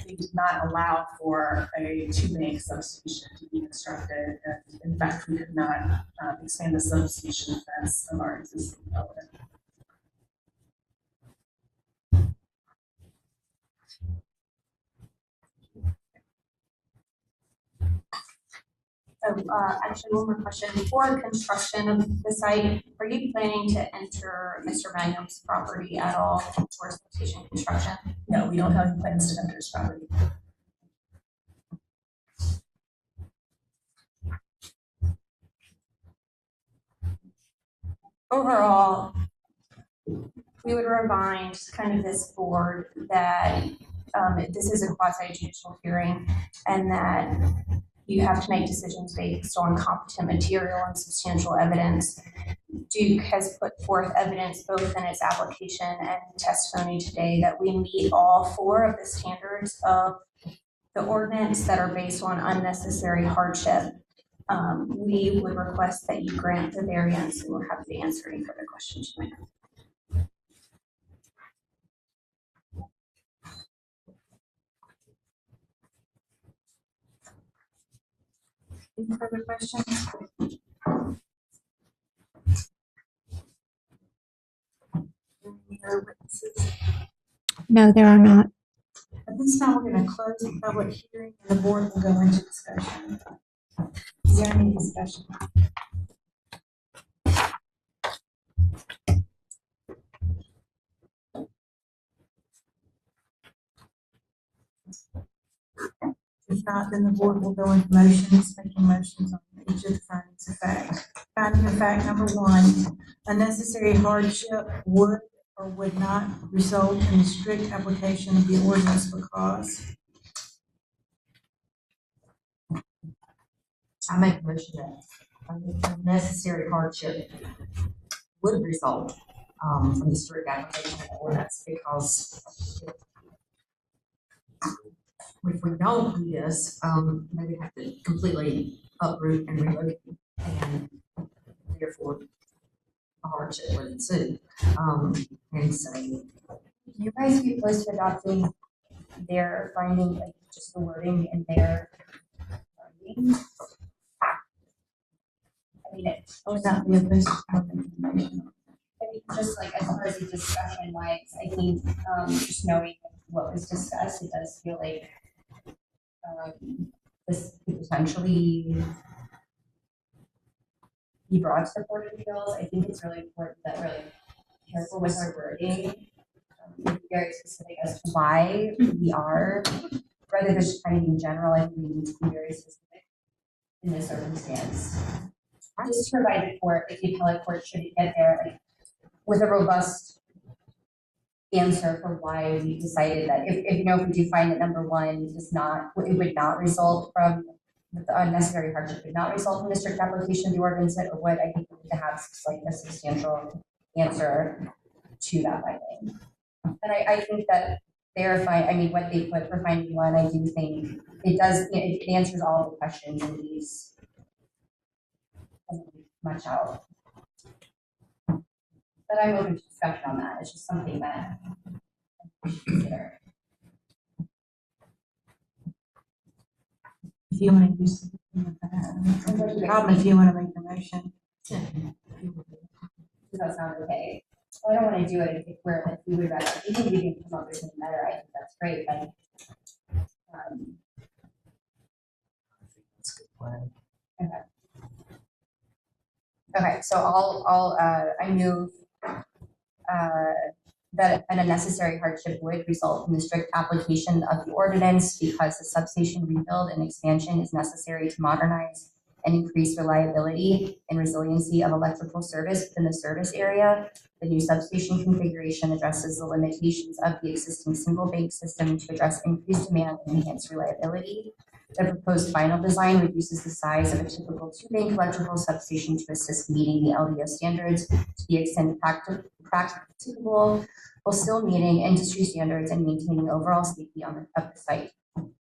Speaker 19: they did not allow for a two-bank substation to be constructed. And in fact, we could not expand the substation fence of our existing building.
Speaker 14: Actually, one more question. For construction of the site, are you planning to enter Mr. Magnum's property at all for substation construction?
Speaker 19: No, we don't have any plans to enter his property.
Speaker 14: Overall, we would remind kind of this board that this is a quasi-judicial hearing and that you have to make decisions based on competent material and substantial evidence. Duke has put forth evidence both in its application and testimony today that we meet all four of the standards of the ordinance that are based on unnecessary hardship. We would request that you grant the variance, and we're happy to answer any further questions you might have. Any further questions? Any other witnesses?
Speaker 2: No, there are not.
Speaker 14: At this time, we're going to close the public hearing and the board will go into discussion. Is there any discussion? If not, then the board will go into motions, making motions on each of the findings of fact. Finding of fact number one, unnecessary hardship would or would not result in the strict application of the ordinance because.
Speaker 8: I make a motion that unnecessary hardship would result from the strict application of the ordinance, because if we don't do this, they would have to completely uproot and relocate, and therefore a hardship would ensue. And so,
Speaker 7: Do you guys be opposed to adopting their finding, like just the wording in their findings? I mean,
Speaker 1: Not be opposed to public information.
Speaker 7: I mean, just like as far as the discussion wise, I think, just knowing what was discussed, it does feel like, this could potentially be brought to the Board of Appeals. I think it's really important that we're like careful with our wording, be very specific as to why we are, rather than just finding in general, I think we need to be very specific in this circumstance. Just to provide the court, if the appellate court should get there, like, with a robust answer for why we decided that if you know, if we do find that number one does not, it would not result from the unnecessary hardship, would not result from the strict application of the ordinance, or what, I think we need to have like a substantial answer to that finding. And I think that verify, I mean, what they put for finding one, I do think it does, it answers all of the questions and leaves much out. But I'm open to discussion on that. It's just something that I should consider.
Speaker 1: If you want to use, problem if you want to make the motion.
Speaker 7: Does that sound okay? Well, I don't want to do it if we're, if we would rather, if we can come up with something better, I think that's great, but,
Speaker 13: That's a good plan.
Speaker 7: okay. Okay, so I move, that an unnecessary hardship would result from the strict application of the ordinance because the substation rebuild and expansion is necessary to modernize and increase reliability and resiliency of electrical service within the service area. The new substation configuration addresses the limitations of the existing single bank system to address increased demand and enhance reliability. The proposed final design reduces the size of a typical two-bank electrical substation to assist meeting the LDO standards to the extent practicable, while still meeting industry standards and maintaining overall safety of the site.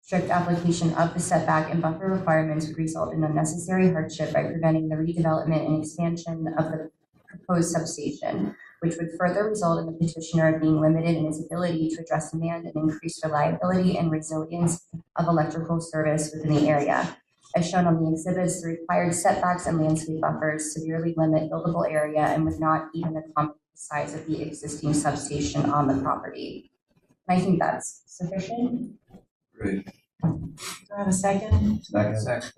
Speaker 7: Strict application of the setback and buffer requirements would result in unnecessary hardship by preventing the redevelopment and expansion of the proposed substation, which would further result in the petitioner being limited in his ability to address demand and increase reliability and resilience of electrical service within the area. As shown on the exhibits, the required setbacks and landscape buffers severely limit buildable area and would not even accommodate the size of the existing substation on the property. And I think that's sufficient.
Speaker 9: Great.
Speaker 1: Do I have a second?
Speaker 9: Second.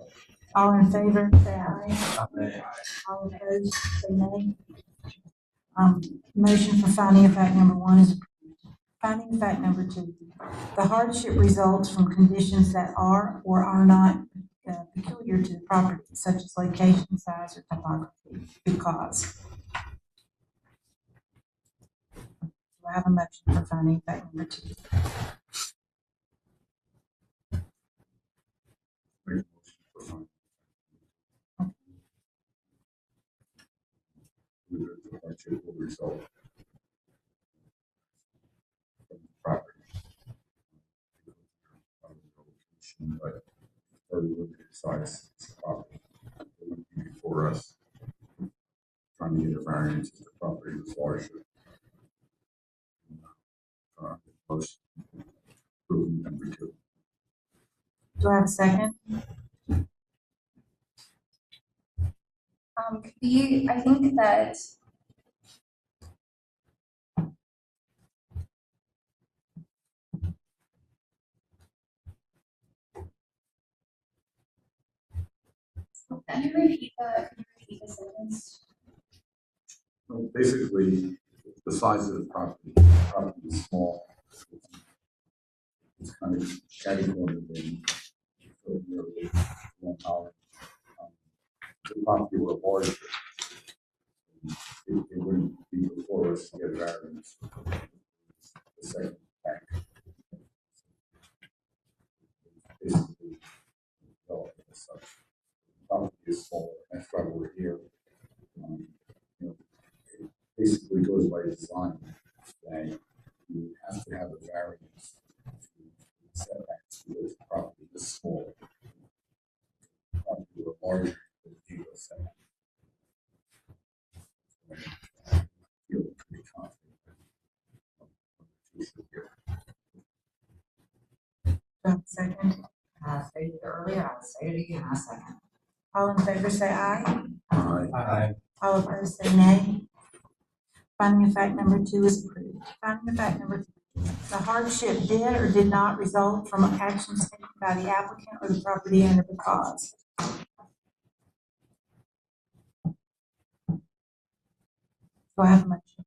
Speaker 1: All in favor, say aye.
Speaker 9: Aye.
Speaker 1: All opposed, say nay. Motion for finding of fact number one is approved. Finding of fact number two, the hardship results from conditions that are or are not peculiar to the property, such as location, size, or topography, because. Do I have a motion for finding of fact number two?
Speaker 11: Make a motion for finding. The hardship will result from the property. But very limited size property. It would be before us trying to get a variance if the property was larger. Motion approving number two.
Speaker 1: Do I have a second?
Speaker 7: I think that can you repeat the sentence?
Speaker 11: Well, basically, the size of the property is small. It's kind of catty-cornered in one hour. The property were larger. It wouldn't be before us to get a variance. The second bank. Basically, developed as such. The property is small, that's why we're here. You know, it basically goes by by design, that you have to have a variance to setbacks because the property is small. Property were larger than the legal setback. Feel pretty confident of the future here.
Speaker 1: Second.
Speaker 8: I stated earlier, I'll say it again, I second.
Speaker 1: All in favor say aye.
Speaker 13: Aye.
Speaker 1: All opposed say nay. Finding of fact number 2 is approved. Finding of fact number 3, the hardship did or did not result from actions taken by the applicant or the property owner because. Do I have a motion?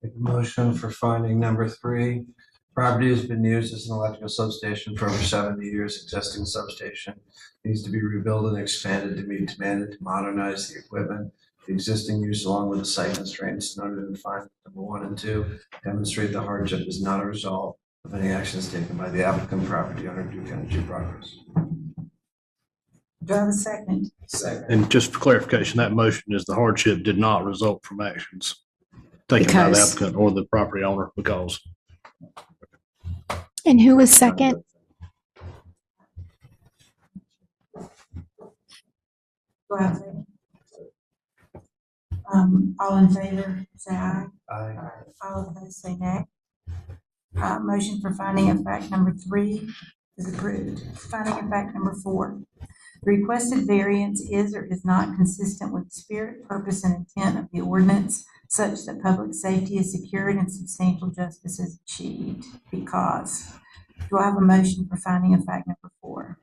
Speaker 9: Make a motion for finding number 3. Property has been used as an electrical substation for over 70 years. Existing substation needs to be rebuilt and expanded to meet demand and to modernize the equipment. The existing use, along with the site constraints noted in finding number 1 and 2, demonstrate the hardship is not a result of any actions taken by the applicant, property owner, Duke Energy Progress.
Speaker 1: Do I have a second?
Speaker 9: Second.
Speaker 20: And just for clarification, that motion is the hardship did not result from actions taken by the
Speaker 3: Because-
Speaker 20: applicant or the property owner because.
Speaker 2: And who was second?
Speaker 1: Do I have a second? All in favor say aye.
Speaker 9: Aye.
Speaker 1: All opposed say nay. Motion for finding of fact number 3 is approved. Finding of fact number 4. The requested variance is or is not consistent with the spirit, purpose, and intent of the ordinance such that public safety is secured and substantial justice is achieved because. Do I have a motion for finding of fact number 4?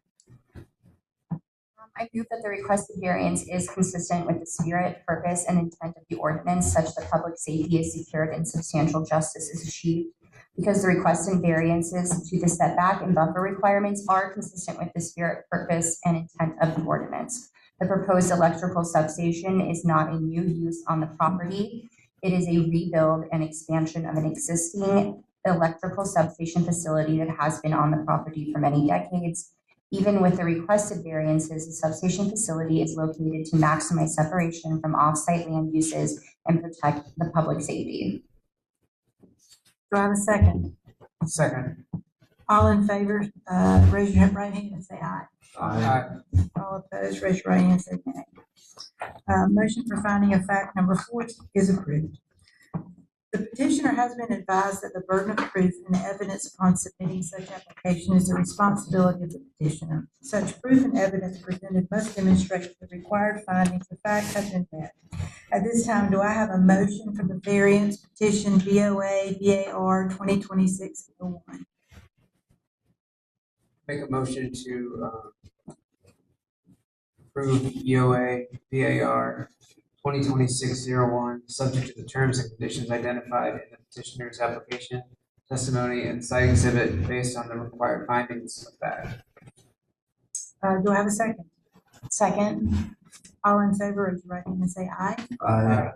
Speaker 17: I move that the requested variance is consistent with the spirit, purpose, and intent of the ordinance such that public safety is secured and substantial justice is achieved. Because the requested variances to the setback and buffer requirements are consistent with the spirit, purpose, and intent of the ordinance. The proposed electrical substation is not a new use on the property. It is a rebuild and expansion of an existing electrical substation facility that has been on the property for many decades. Even with the requested variances, the substation facility is located to maximize separation from off-site land uses and protect the public safety.
Speaker 1: Do I have a second?
Speaker 4: Second.
Speaker 1: All in favor, raise your right hand and say aye.
Speaker 4: Aye.
Speaker 1: All opposed, raise your right hand and say nay. Motion for finding of fact number 4 is approved. The petitioner has been advised that the burden of proof and evidence upon submitting such application is the responsibility of the petitioner. Such proof and evidence presented must demonstrate that the required findings of fact have been met. At this time, do I have a motion for the variance petition BOA BAR 2026-01?
Speaker 4: Make a motion to approve EOA BAR 2026-01, subject to the terms and conditions identified in the petitioner's application, testimony, and site exhibit based on the required findings of fact.
Speaker 1: Do I have a second? Second. All in favor, raise your right hand and say aye.
Speaker 9: Aye.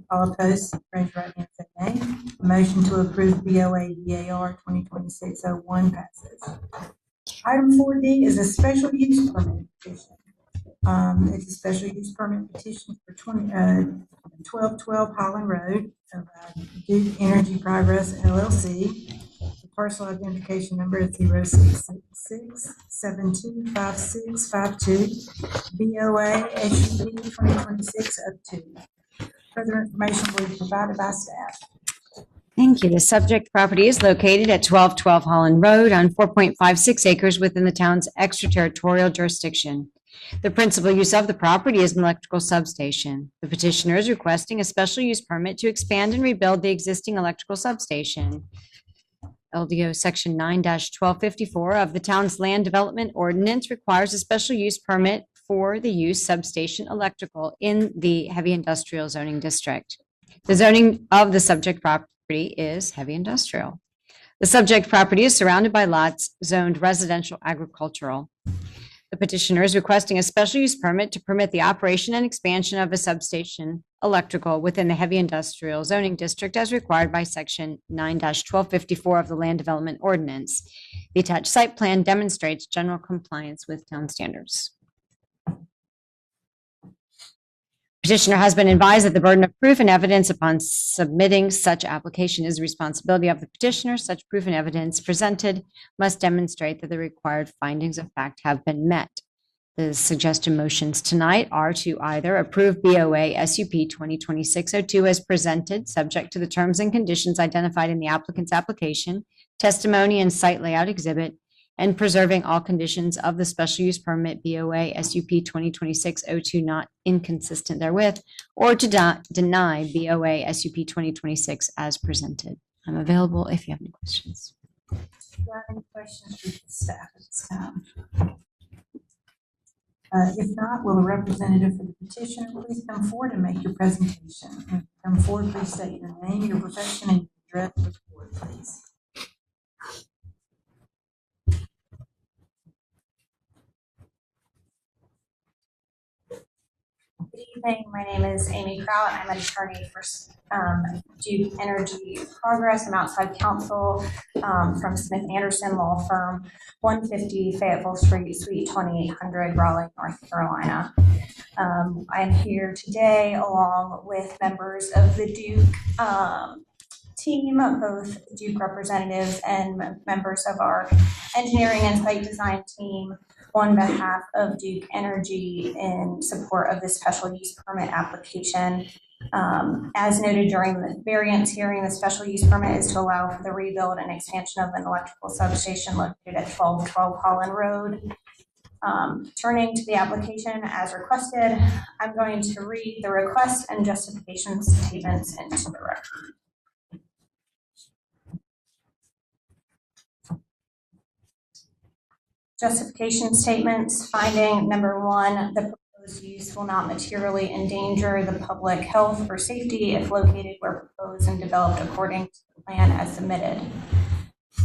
Speaker 1: All opposed, raise your right hand and say nay. Motion to approve BOA BAR 2026-01 passes. Item 4D is a special use permit petition. It's a special use permit petition for 1212 Holland Road of Duke Energy Progress LLC. The parcel identification number is 0666725652, BOA SUP 2026-02. Further information will be provided by staff.
Speaker 3: Thank you. The subject property is located at 1212 Holland Road on 4.56 acres within the town's extraterritorial jurisdiction. The principal use of the property is an electrical substation. The petitioner is requesting a special use permit to expand and rebuild the existing electrical substation. LDO Section 9-1254 of the town's land development ordinance requires a special use permit for the use substation electrical in the heavy industrial zoning district. The zoning of the subject property is heavy industrial. The subject property is surrounded by lots zoned residential agricultural. The petitioner is requesting a special use permit to permit the operation and expansion of a substation electrical within the heavy industrial zoning district as required by Section 9-1254 of the Land Development Ordinance. The attached site plan demonstrates general compliance with town standards. Petitioner has been advised that the burden of proof and evidence upon submitting such application is the responsibility of the petitioner. Such proof and evidence presented must demonstrate that the required findings of fact have been met. The suggested motions tonight are to either approve BOA SUP 2026-02 as presented, subject to the terms and conditions identified in the applicant's application, testimony, and site layout exhibit, and preserving all conditions of the special use permit BOA SUP 2026-02 not inconsistent therewith, or to deny BOA SUP 2026 as presented. I'm available if you have any questions.
Speaker 1: Do you have any questions for the staff at this time? If not, will a representative for the petitioner please come forward and make your presentation? When you come forward, please state your name, your profession, and your address for the board, please.
Speaker 14: Good evening. My name is Amy Kraut. I'm an attorney for Duke Energy Progress. I'm outside counsel from Smith Anderson Law Firm, 150 Fayetteville Street, Suite 2800, Raleigh, North Carolina. I'm here today along with members of the Duke team, both Duke representatives and members of our engineering and site design team, on behalf of Duke Energy in support of this special use permit application. As noted during the variance hearing, the special use permit is to allow for the rebuild and expansion of an electrical substation located at 1212 Holland Road. Turning to the application as requested, I'm going to read the request and justification statements into the record. Justification statements. Finding number one, the proposed use will not materially endanger the public health or safety if located where proposed and developed according to the plan as submitted.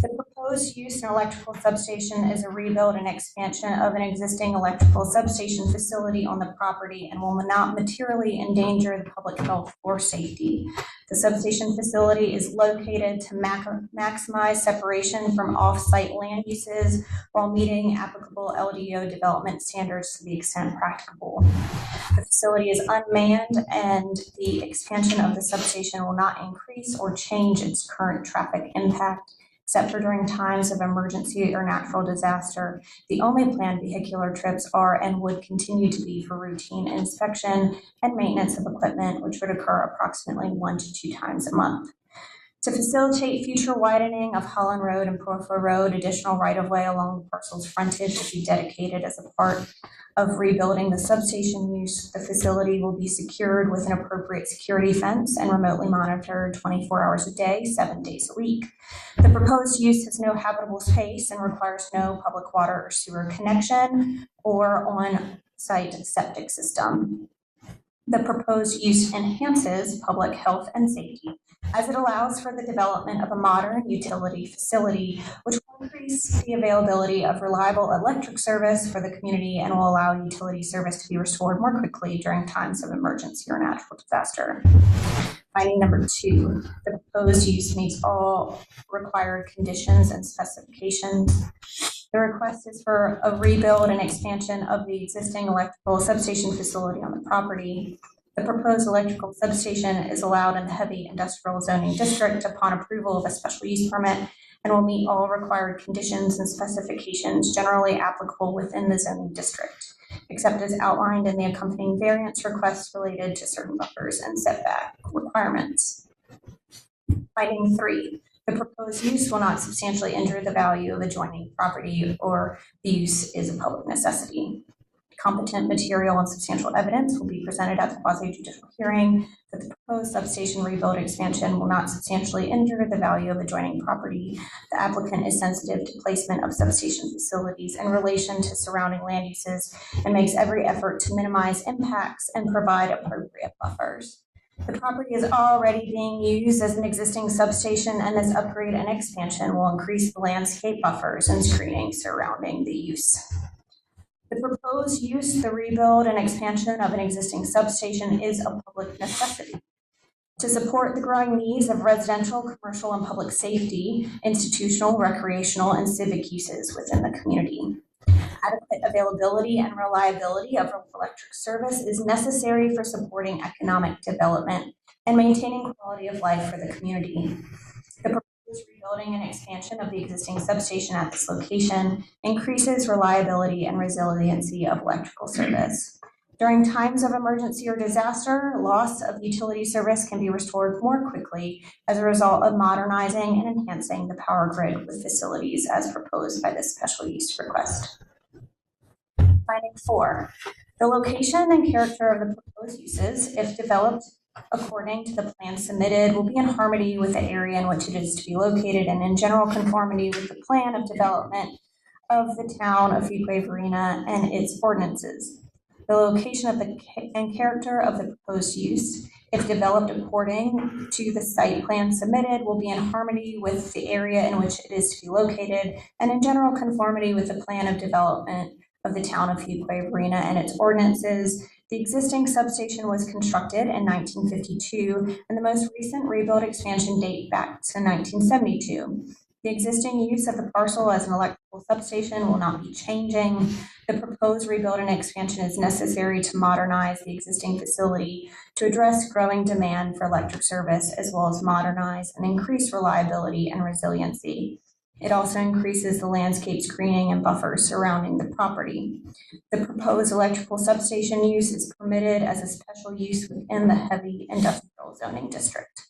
Speaker 14: The proposed use in electrical substation is a rebuild and expansion of an existing electrical substation facility on the property and will not materially endanger the public health or safety. The substation facility is located to maximize separation from off-site land uses while meeting applicable LDO development standards to the extent practicable. The facility is unmanned and the expansion of the substation will not increase or change its current traffic impact, except for during times of emergency or natural disaster. The only planned vehicular trips are and would continue to be for routine inspection and maintenance of equipment, which would occur approximately 1 to 2 times a month. To facilitate future widening of Holland Road and Porfo Road, additional right-of-way along the parcel's frontage will be dedicated as a part of rebuilding the substation use. The facility will be secured with an appropriate security fence and remotely monitored 24 hours a day, 7 days a week. The proposed use has no habitable space and requires no public water or sewer connection or on-site septic system. The proposed use enhances public health and safety as it allows for the development of a modern utility facility, which will increase the availability of reliable electric service for the community and will allow utility service to be restored more quickly during times of emergency or natural disaster. Finding number two, the proposed use meets all required conditions and specifications. The request is for a rebuild and expansion of the existing electrical substation facility on the property. The proposed electrical substation is allowed in the heavy industrial zoning district upon approval of a special use permit and will meet all required conditions and specifications generally applicable within the zoning district, except as outlined in the accompanying variance requests related to certain buffers and setback requirements. Finding three, the proposed use will not substantially injure the value of adjoining property or the use is a public necessity. Competent material and substantial evidence will be presented at the quasi-judicial hearing that the proposed substation rebuild expansion will not substantially injure the value of adjoining property. The applicant is sensitive to placement of substation facilities in relation to surrounding land uses and makes every effort to minimize impacts and provide appropriate buffers. The property is already being used as an existing substation, and this upgrade and expansion will increase the landscape buffers and screening surrounding the use. The proposed use, the rebuild and expansion of an existing substation is a public necessity. To support the growing needs of residential, commercial, and public safety, institutional, recreational, and civic uses within the community. Adequate availability and reliability of electric service is necessary for supporting economic development and maintaining quality of life for the community. The proposed rebuilding and expansion of the existing substation at this location increases reliability and resiliency of electrical service. During times of emergency or disaster, loss of utility service can be restored more quickly as a result of modernizing and enhancing the power grid with facilities as proposed by this special use request. Finding 4, the location and character of the proposed uses, if developed according to the plan submitted, will be in harmony with the area in which it is to be located and in general conformity with the plan of development of the town of Fuquay-Varina and its ordinances. The location of and character of the proposed use, if developed according to the site plan submitted, will be in harmony with the area in which it is to be located and in general conformity with the plan of development of the town of Fuquay-Varina and its ordinances. The existing substation was constructed in 1952, and the most recent rebuild expansion date back to 1972. The existing use of the parcel as an electrical substation will not be changing. The proposed rebuild and expansion is necessary to modernize the existing facility to address growing demand for electric service, as well as modernize and increase reliability and resiliency. It also increases the landscape screening and buffers surrounding the property. The proposed electrical substation use is permitted as a special use within the heavy industrial zoning district.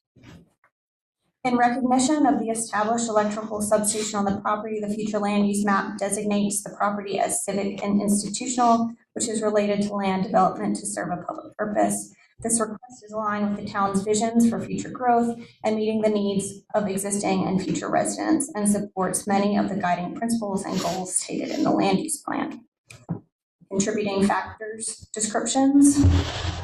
Speaker 14: In recognition of the established electrical substation on the property, the future land use map designates the property as civic and institutional, which is related to land development to serve a public purpose. This request is aligned with the town's visions for future growth and meeting the needs of existing and future residents, and supports many of the guiding principles and goals stated in the land use plan. Contributing factors descriptions: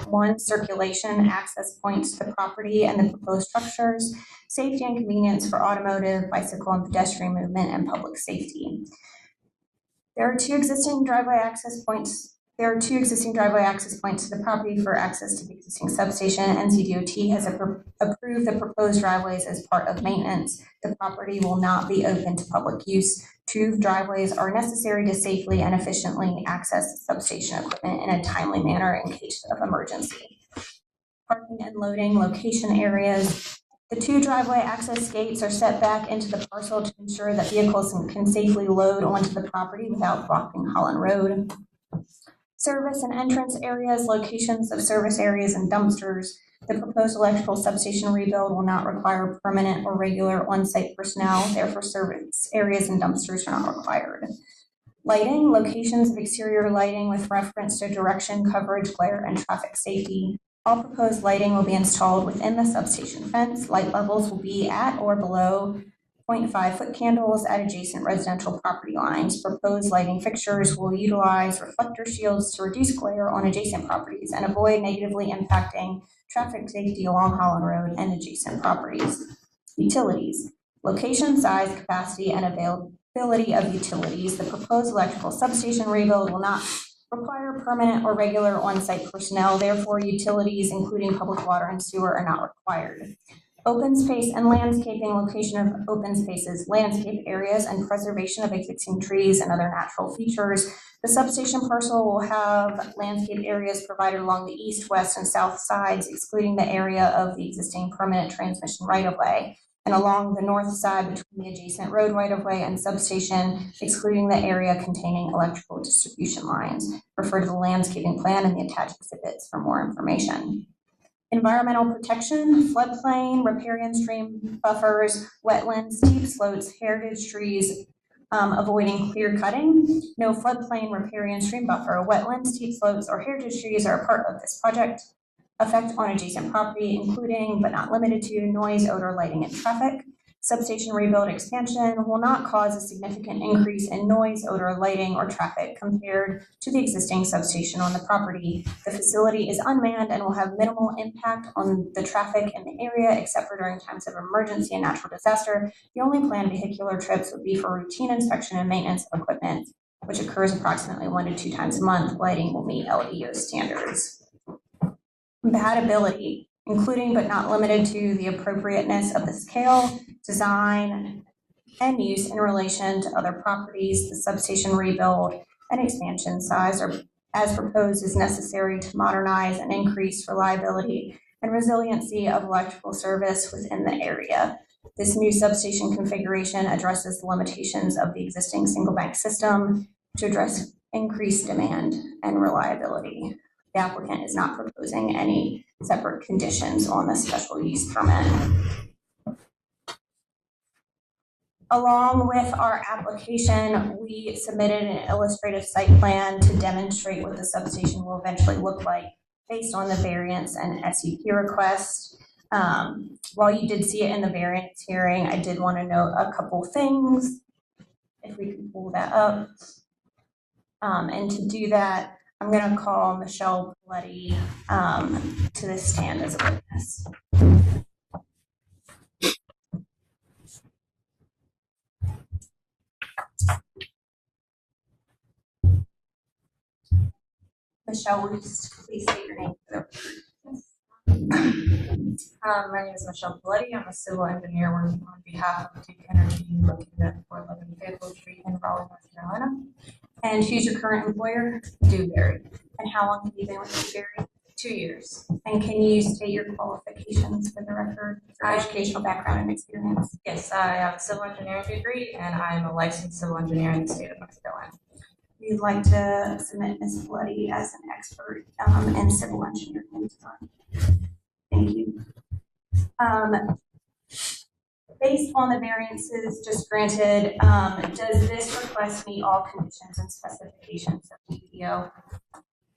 Speaker 14: 1, circulation, access points to the property and the proposed structures, safety and convenience for automotive, bicycle, and pedestrian movement, and public safety. There are two existing driveway access points to the property for access to the existing substation. NCDOT has approved the proposed driveways as part of maintenance. The property will not be open to public use. 2 driveways are necessary to safely and efficiently access substation equipment in a timely manner in case of emergency. Parking and loading location areas. The 2 driveway access gates are set back into the parcel to ensure that vehicles can safely load onto the property without blocking Holland Road. Service and entrance areas, locations of service areas and dumpsters. The proposed electrical substation rebuild will not require permanent or regular on-site personnel, therefore service areas and dumpsters are not required. Lighting, locations of exterior lighting with reference to direction, coverage, glare, and traffic safety. All proposed lighting will be installed within the substation fence. Light levels will be at or below 0.5-foot candles at adjacent residential property lines. Proposed lighting fixtures will utilize reflector shields to reduce glare on adjacent properties and avoid negatively impacting traffic safety along Holland Road and adjacent properties. Utilities, location, size, capacity, and availability of utilities. The proposed electrical substation rebuild will not require permanent or regular on-site personnel, therefore utilities, including public water and sewer, are not required. Open space and landscaping, location of open spaces, landscape areas, and preservation of existing trees and other natural features. The substation parcel will have landscape areas provided along the east, west, and south sides, excluding the area of the existing permanent transmission right-of-way, and along the north side between the adjacent road right-of-way and substation, excluding the area containing electrical distribution lines. Refer to the landscaping plan and the attached exhibits for more information. Environmental protection, floodplain, riparian stream buffers, wetlands, steep slopes, heritage trees, avoiding clear cutting. No floodplain, riparian stream buffer, wetlands, steep slopes, or heritage trees are a part of this project. Effect on adjacent property, including but not limited to noise, odor, lighting, and traffic. Substation rebuild expansion will not cause a significant increase in noise, odor, lighting, or traffic compared to the existing substation on the property. The facility is unmanned and will have minimal impact on the traffic in the area except for during times of emergency and natural disaster. The only planned vehicular trips would be for routine inspection and maintenance of equipment, which occurs approximately 1 to 2 times a month. Lighting will meet LEO standards. Compatibility, including but not limited to the appropriateness of the scale, design, and use in relation to other properties. The substation rebuild and expansion size are as proposed is necessary to modernize and increase reliability and resiliency of electrical service within the area. This new substation configuration addresses the limitations of the existing single bank system to address increased demand and reliability. The applicant is not proposing any separate conditions on the special use permit. Along with our application, we submitted an illustrative site plan to demonstrate what the substation will eventually look like based on the variance and SUP request. While you did see it in the variance hearing, I did want to note a couple things, if we can pull that up. And to do that, I'm going to call Michelle Bloody to the stand as a witness. Michelle, will you please state your name for the record?
Speaker 21: My name is Michelle Bloody. I'm a civil engineer working on behalf of Duke Energy located at 411 Fayetteville Street in Raleigh, North Carolina.
Speaker 14: And who's your current employer?
Speaker 21: Dewberry.
Speaker 14: And how long have you been with Dewberry?
Speaker 21: 2 years.
Speaker 14: And can you state your qualifications for the record, your educational background and experience?
Speaker 21: Yes, I have a civil engineering degree and I'm a licensed civil engineer in the state of North Carolina.
Speaker 14: We'd like to submit Ms. Bloody as an expert in civil engineering. Thank you. Based on the variances just granted, does this request meet all conditions and specifications of the UDO?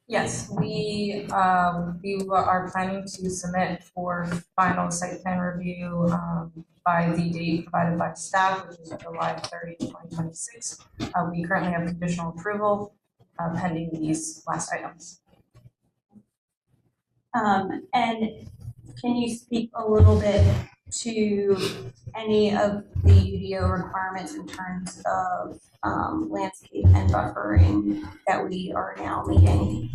Speaker 21: Yes, we are planning to submit for final site plan review by the date provided by staff, which is July 30, 2026. We currently have conditional approval pending these last items.
Speaker 14: And can you speak a little bit to any of the UDO requirements in terms of landscape and buffering that we are now meeting?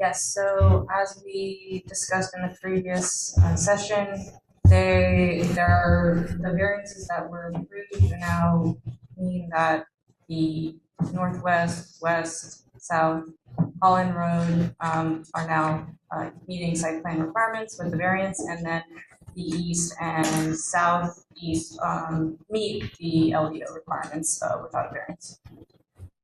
Speaker 21: Yes, so as we discussed in the previous session, the variances that were approved now mean that the northwest, west, south, Holland Road are now meeting site plan requirements with the variance, and then the east and southeast meet the LDO requirements without a variance.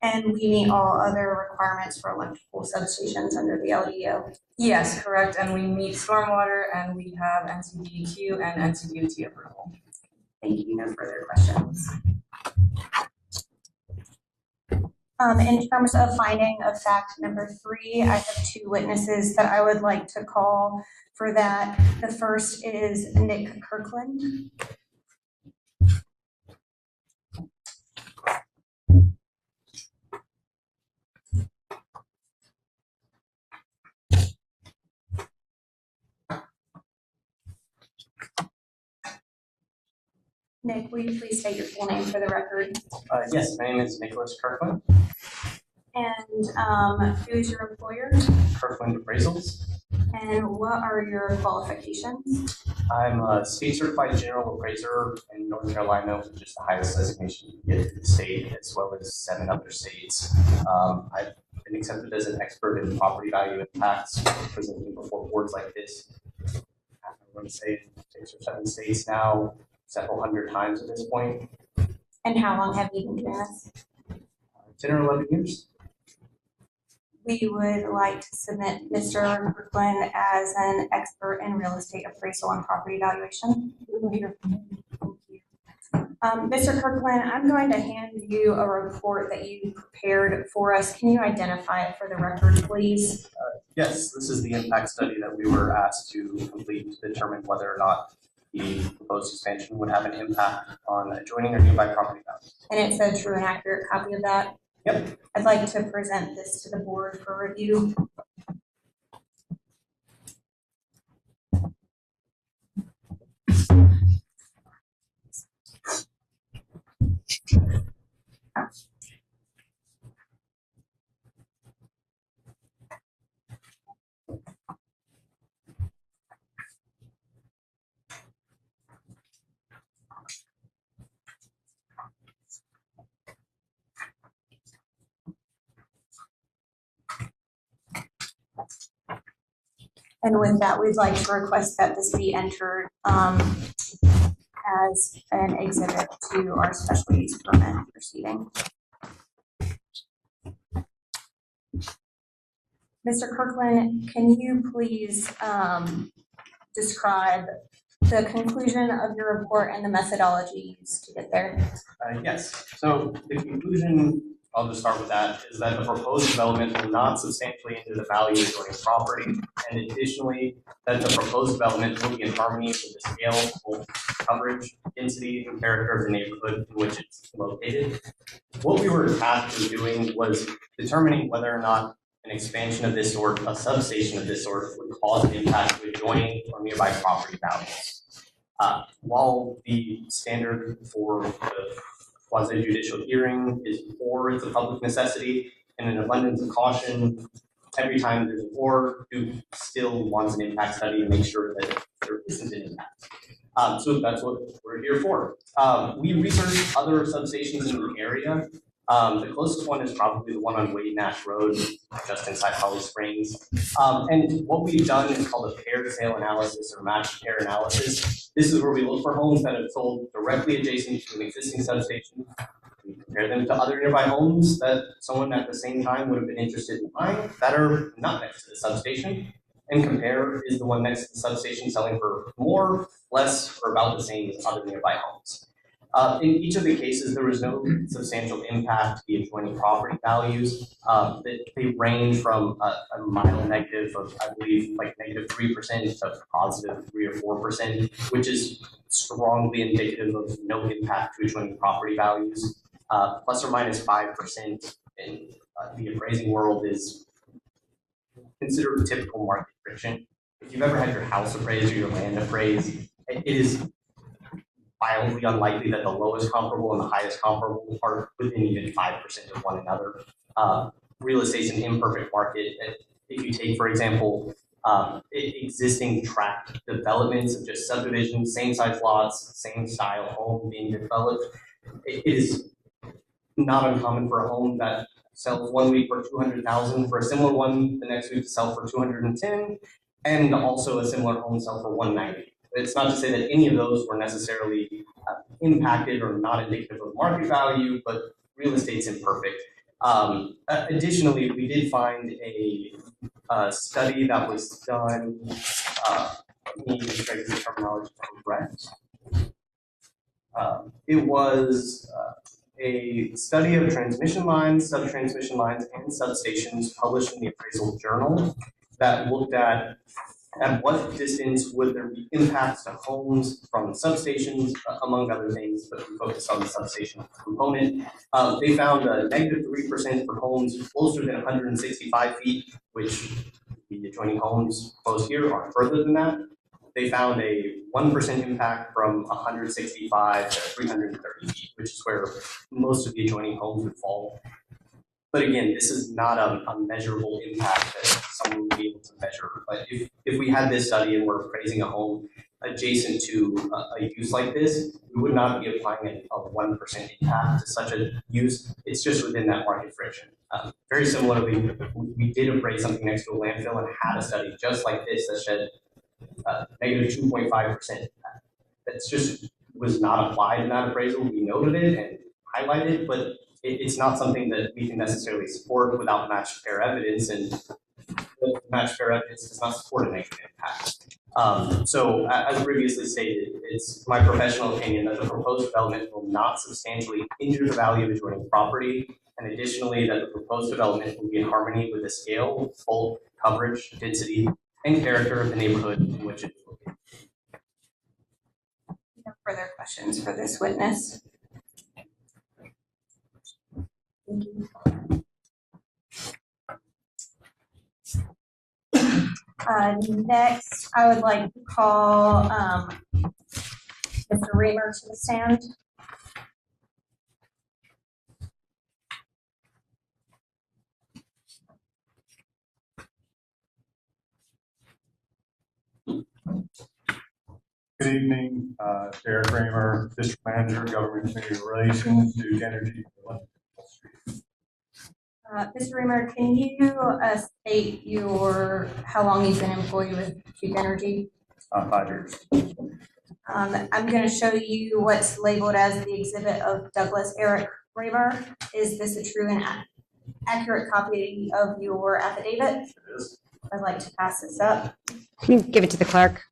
Speaker 14: And we meet all other requirements for electrical substations under the LDO?
Speaker 21: Yes, correct, and we meet stormwater and we have NCDEQ and NCDOT approval.
Speaker 14: Thank you, no further questions. In terms of finding of fact number 3, I have 2 witnesses that I would like to call for that. The first is Nick Kirkland. Nick, will you please state your full name for the record?
Speaker 22: Yes, my name is Nicholas Kirkland.
Speaker 14: And who is your employer?
Speaker 22: Kirkland Appraisals.
Speaker 14: And what are your qualifications?
Speaker 22: I'm a state certified general appraiser in North Carolina, which is the highest designation you can get in the state, as well as 7 other states. I've been accepted as an expert in property value impacts, presenting before boards like this. I want to say 6 or 7 states now, several hundred times at this point.
Speaker 14: And how long have you been doing this?
Speaker 22: 10 or 11 years.
Speaker 14: We would like to submit Mr. Kirkland as an expert in real estate appraisal and property valuation. Mr. Kirkland, I'm going to hand you a report that you prepared for us. Can you identify it for the record, please?
Speaker 22: Yes, this is the impact study that we were asked to complete to determine whether or not the proposed expansion would have an impact on adjoining or nearby property values.
Speaker 14: And it's a true and accurate copy of that?
Speaker 22: Yep.
Speaker 14: I'd like to present this to the board for review. And with that, we'd like to request that this be entered as an exhibit to our special use permit proceeding. Mr. Kirkland, can you please describe the conclusion of your report and the methodology used to get there?
Speaker 22: Yes, so the conclusion, I'll just start with that, is that the proposed development will not substantially injure the value of adjoining property, and additionally, that the proposed development will be in harmony with the scale, coverage, density, and character of the neighborhood in which it's located. What we were tasked with doing was determining whether or not an expansion of this sort, a substation of this sort, would cause an impact to adjoining or nearby property values. While the standard for the quasi-judicial hearing is or it's a public necessity, and an abundance of caution, every time there's an or, Duke still wants an impact study to make sure that there isn't an impact. So that's what we're here for. We researched other substations in the area. The closest one is probably the one on Wade Nash Road, just inside Holly Springs. And what we've done is called a paired sale analysis or matched pair analysis. This is where we look for homes that have sold directly adjacent to an existing substation. We compare them to other nearby homes that someone at the same time would have been interested in buying that are not next to the substation. And compare, is the one next to the substation selling for more, less, or about the same as other nearby homes. In each of the cases, there was no substantial impact to the adjoining property values. They range from a mild negative of, I believe, like -3% to positive 3 or 4%, which is strongly indicative of no impact to adjoining property values. Plus or minus 5% in the appraising world is considered typical market friction. If you've ever had your house appraised or your land appraised, it is wildly unlikely that the lowest comparable and the highest comparable are within even 5% of one another. Real estate's an imperfect market. If you take, for example, existing tract developments of just subdivisions, same size lots, same style home being developed, it is not uncommon for a home that sells 1 week for $200,000, for a similar one the next week to sell for $210,000, and also a similar home sell for $190,000. It's not to say that any of those were necessarily impacted or not indicative of market value, but real estate's imperfect. Additionally, we did find a study that was done, let me make sure I get the terminology correct. It was a study of transmission lines, sub-transmission lines, and substations published in the Appraisal Journal that looked at what distance would there be impacts to homes from substations, among other things, but we focused on the substation component. They found a -3% for homes closer than 165 feet, which the adjoining homes close here are further than that. They found a 1% impact from 165 to 330 feet, which is where most of the adjoining homes would fall. But again, this is not a measurable impact that someone would be able to measure. But if we had this study and we're appraising a home adjacent to a use like this, we would not be applying a 1% impact to such a use. It's just within that market friction. Very similarly, we did appraise something next to a landfill and had a study just like this that said -2.5%. That's just was not applied in that appraisal. We noted it and highlighted, but it's not something that we can necessarily support without matched pair evidence, and the matched pair evidence does not support a negative impact. So as previously stated, it's my professional opinion that the proposed development will not substantially injure the value of adjoining property, and additionally that the proposed development will be in harmony with the scale, bulk, coverage, density, and character of the neighborhood in which it is located.
Speaker 14: No further questions for this witness. Thank you. Next, I would like to call Mr. Reamer to the stand.
Speaker 15: Good evening, Derek Kramer, District Manager, Government Community Relations, Duke Energy.
Speaker 14: Mr. Reamer, can you state how long you've been employed with Duke Energy?
Speaker 15: 5 years.
Speaker 14: I'm going to show you what's labeled as the exhibit of Douglas Eric Reamer. Is this a true and accurate copy of your affidavit?
Speaker 15: It is.
Speaker 14: I'd like to pass this up.
Speaker 3: Can you give it to the clerk?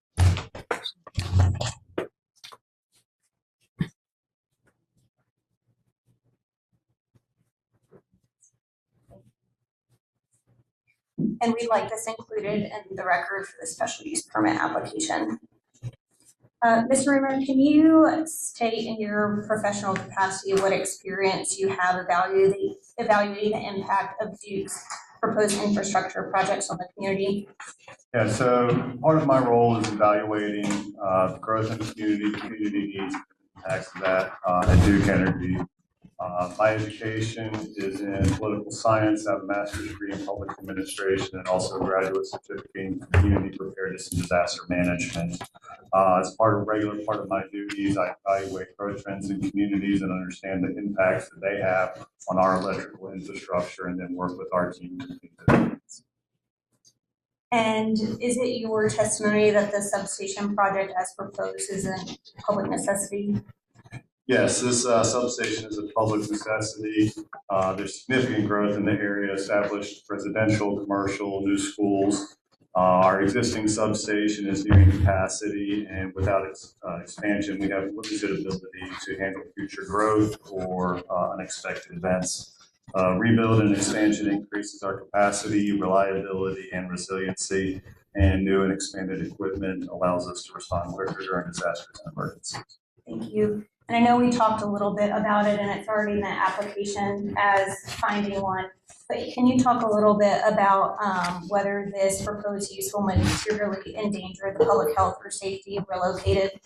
Speaker 14: And we'd like this included in the record for the special use permit application. Mr. Reamer, can you state in your professional capacity what experience you have evaluating the impact of Duke's proposed infrastructure projects on the community?
Speaker 15: Yeah, so part of my role is evaluating growth in the community needs, and impacts of that at Duke Energy. My education is in political science. I have a master's degree in public administration and also a graduate certificate in community preparedness and disaster management. As regular part of my duties, I evaluate growth trends in communities and understand the impacts that they have on our electrical infrastructure, and then work with our team to meet the needs.
Speaker 14: And is it your testimony that the substation project as proposed is a public necessity?
Speaker 15: Yes, this substation is a public necessity. There's significant growth in the area, established residential, commercial, new schools. Our existing substation is nearing capacity, and without its expansion, we have limited ability to handle future growth or unexpected events. Rebuild and expansion increases our capacity, reliability, and resiliency, and new and expanded equipment allows us to respond quicker during disasters and emergencies.
Speaker 14: Thank you. And I know we talked a little bit about it, and it's already in the application as finding one. But can you talk a little bit about whether this proposed use will materially endanger the public health or safety if relocated?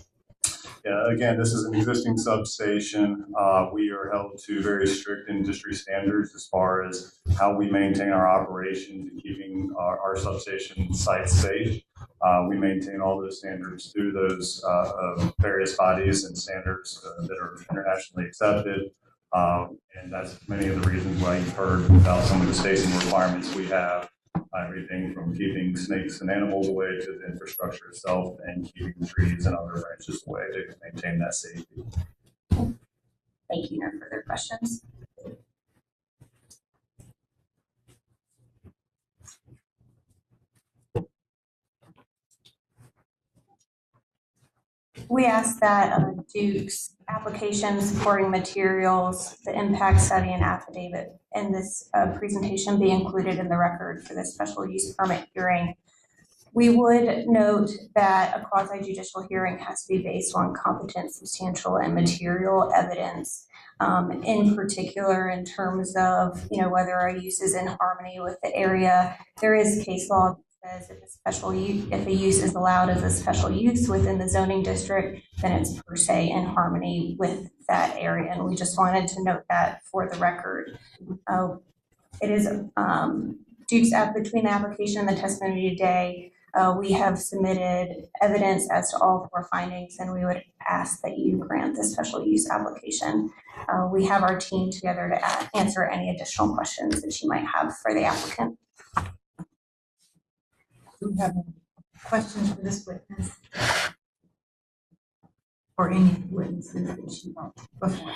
Speaker 15: Yeah, again, this is an existing substation. We are held to very strict industry standards as far as how we maintain our operations and keeping our substation sites safe. We maintain all those standards through those various bodies and standards that are internationally accepted. And that's many of the reasons why you've heard about some of the spacing requirements we have. Everything from keeping snakes and animals away to the infrastructure itself, and keeping trees and other branches away to maintain that safety.
Speaker 14: Thank you. No further questions. We ask that Duke's application, supporting materials, the impact study, and affidavit in this presentation be included in the record for the special use permit hearing. We would note that a quasi-judicial hearing has to be based on competent, substantial, and material evidence, in particular in terms of whether our use is in harmony with the area. There is case law says if a use is allowed as a special use within the zoning district, then it's per se in harmony with that area. And we just wanted to note that for the record. It is Duke's between the application and the testimony today, we have submitted evidence as to all 4 findings, and we would ask that you grant the special use application. We have our team together to answer any additional questions that you might have for the applicant.
Speaker 1: Do we have any questions for this witness? Or any witnesses that she brought before?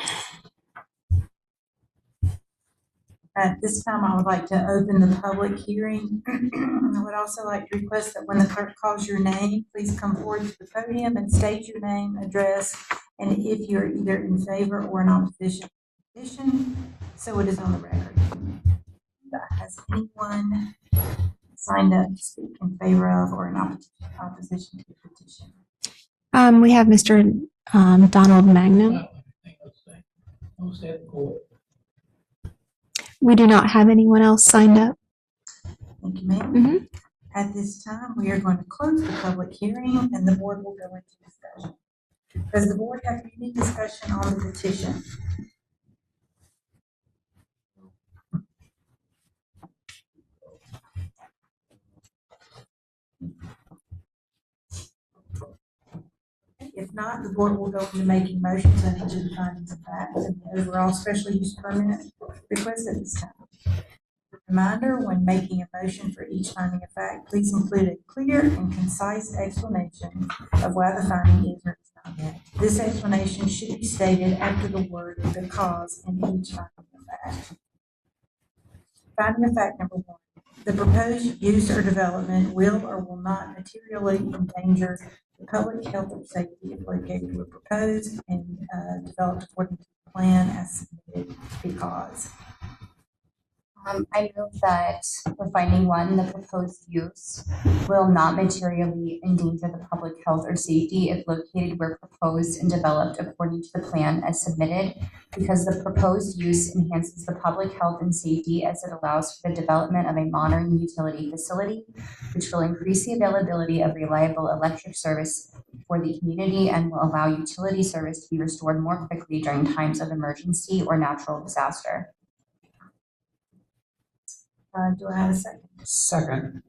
Speaker 1: At this time, I would like to open the public hearing. I would also like to request that when the clerk calls your name, please come forward to the podium and state your name, address, and if you're either in favor or in opposition, so it is on the record. Has anyone signed up to speak in favor of or in opposition to the petition?
Speaker 2: We have Mr. Donald Magnum. We do not have anyone else signed up.
Speaker 1: Thank you, ma'am. At this time, we are going to close the public hearing and the board will go into discussion. Does the board have any discussion on the petition? If not, the board will go into making motions on each of the findings of facts and the overall special use permit request at this time. Reminder, when making a motion for each finding of fact, please include a clear and concise explanation of why the finding is or is not met. This explanation should be stated after the word because in each finding of fact. Finding of fact number 1. The proposed use or development will or will not materially endanger the public health or safety if located where proposed and developed according to the plan as submitted because.
Speaker 7: I move that for finding 1, the proposed use will not materially endanger the public health or safety if located where proposed and developed according to the plan as submitted, because the proposed use enhances the public health and safety as it allows for the development of a modern utility facility, which will increase the availability of reliable electric service for the community and will allow utility service to be restored more quickly during times of emergency or natural disaster.
Speaker 1: Do I have a second?
Speaker 4: Second.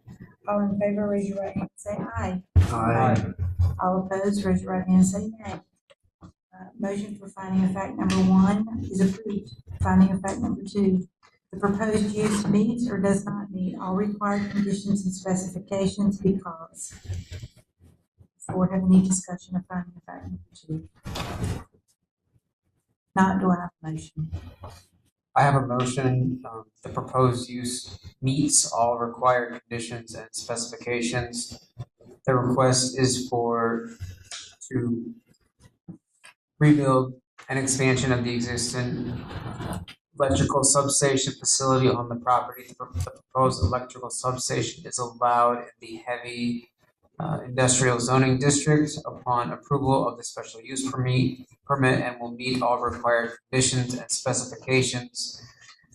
Speaker 1: All in favor, raise your right hand and say aye.
Speaker 9: Aye.
Speaker 1: All opposed, raise your right hand and say nay. Motion for finding of fact number 1 is approved. Finding of fact number 2, the proposed use meets or does not meet all required conditions and specifications because. Does the board have any discussion of finding of fact number 2? Not, do I have a motion?
Speaker 4: I have a motion, the proposed use meets all required conditions and specifications. The request is to rebuild an expansion of the existing electrical substation facility on the property. The proposed electrical substation is allowed in the heavy industrial zoning district upon approval of the special use permit and will meet all required conditions and specifications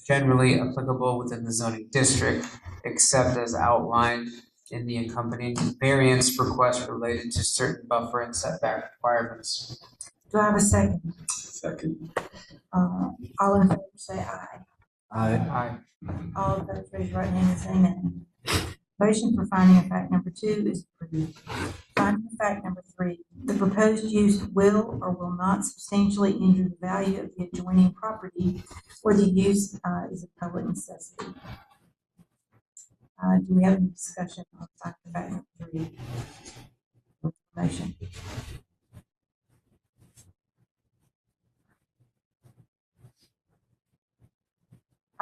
Speaker 4: generally applicable within the zoning district, except as outlined in the accompanying variance request related to certain buffer and setback requirements.
Speaker 1: Do I have a second?
Speaker 11: Second.
Speaker 1: All in favor say aye.
Speaker 9: Aye.
Speaker 1: All opposed, raise your right hand and say nay. Motion for finding of fact number 2 is approved. Finding of fact number 3, the proposed use will or will not substantially injure the value of the adjoining property or the use is a public necessity. Do we have any discussion on finding of fact number 3? Motion.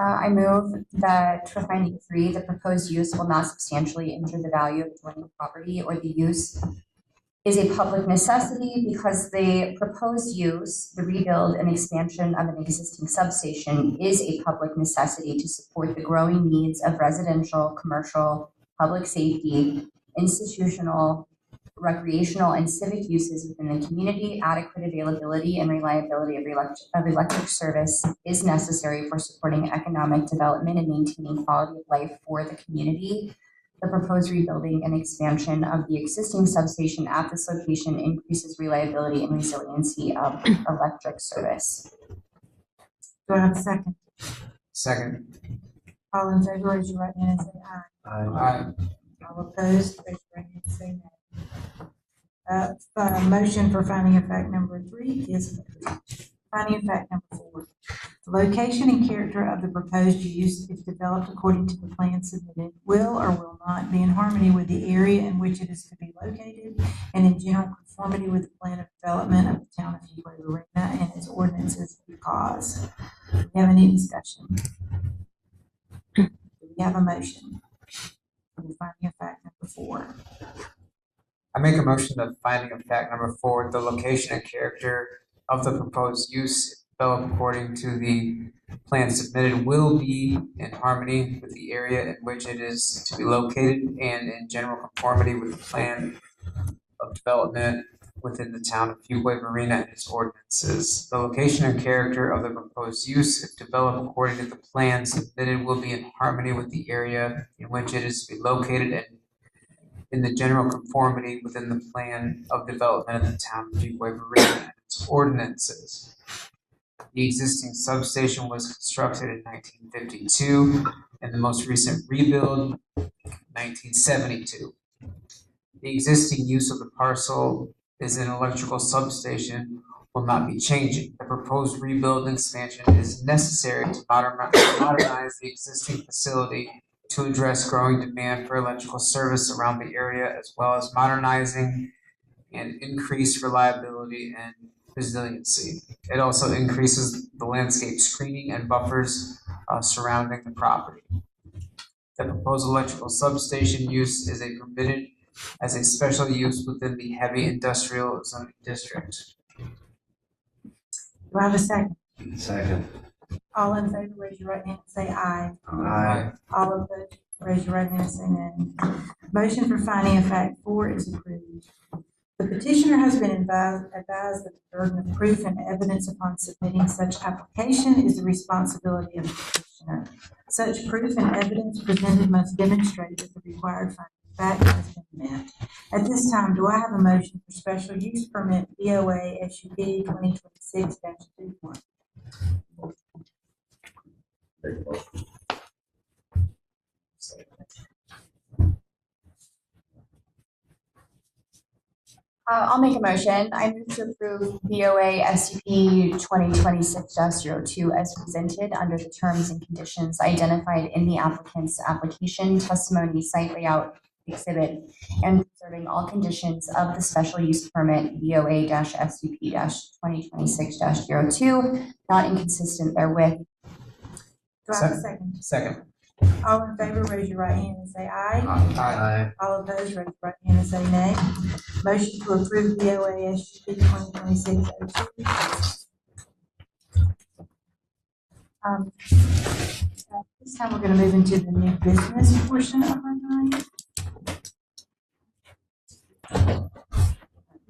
Speaker 7: I move that for finding 3, the proposed use will not substantially injure the value of adjoining property or the use is a public necessity because the proposed use, the rebuild and expansion of an existing substation is a public necessity to support the growing needs of residential, commercial, public safety, institutional, recreational, and civic uses within the community. Adequate availability and reliability of electric service is necessary for supporting economic development and maintaining quality of life for the community. The proposed rebuilding and expansion of the existing substation at this location increases reliability and resiliency of electric service.
Speaker 1: Do I have a second?
Speaker 4: Second.
Speaker 1: All in favor, raise your right hand and say aye.
Speaker 4: Aye.
Speaker 1: All opposed, raise your right hand and say nay. Motion for finding of fact number 3 is approved. Finding of fact number 4. The location and character of the proposed use, if developed according to the plan submitted, will or will not be in harmony with the area in which it is to be located and in general conformity with the plan of development of the town of Fuquay-Varina and its ordinances because. Do we have any discussion? Do we have a motion? For finding of fact number 4.
Speaker 4: I make a motion that finding of fact number 4, the location and character of the proposed use developed according to the plan submitted will be in harmony with the area in which it is to be located and in general conformity with the plan of development within the town of Fuquay-Varina and its ordinances. The location and character of the proposed use, if developed according to the plan submitted, will be in harmony with the area in which it is to be located and in the general conformity within the plan of development of the town of Fuquay-Varina and its ordinances. The existing substation was constructed in 1952 and the most recent rebuild 1972. The existing use of the parcel is an electrical substation will not be changing. The proposed rebuild and expansion is necessary to modernize the existing facility to address growing demand for electrical service around the area, as well as modernizing and increase reliability and resiliency. It also increases the landscape screening and buffers surrounding the property. The proposed electrical substation use is permitted as a special use within the heavy industrial zoning district.
Speaker 1: Do I have a second?
Speaker 9: Second.
Speaker 1: All in favor, raise your right hand and say aye.
Speaker 9: Aye.
Speaker 1: All opposed, raise your right hand and say nay. Motion for finding of fact 4 is approved. The petitioner has been advised that the burden of proof and evidence upon submitting such application is the responsibility of the petitioner. Such proof and evidence presented must demonstrate that the required finding of fact has been met. At this time, do I have a motion for special use permit BOA SUP 2026-21?
Speaker 7: I'll make a motion. I move to approve BOA SUP 2026-02 as presented under the terms and conditions identified in the applicant's application, testimony, site layout, exhibit, and preserving all conditions of the special use permit BOA-SUP 2026-02, not inconsistent therewith.
Speaker 1: Do I have a second?
Speaker 4: Second.
Speaker 1: All in favor, raise your right hand and say aye.
Speaker 9: Aye.
Speaker 1: All opposed, raise your right hand and say nay. Motion to approve BOA SUP 2026-02. This time we're going to move into the new business portion of our night.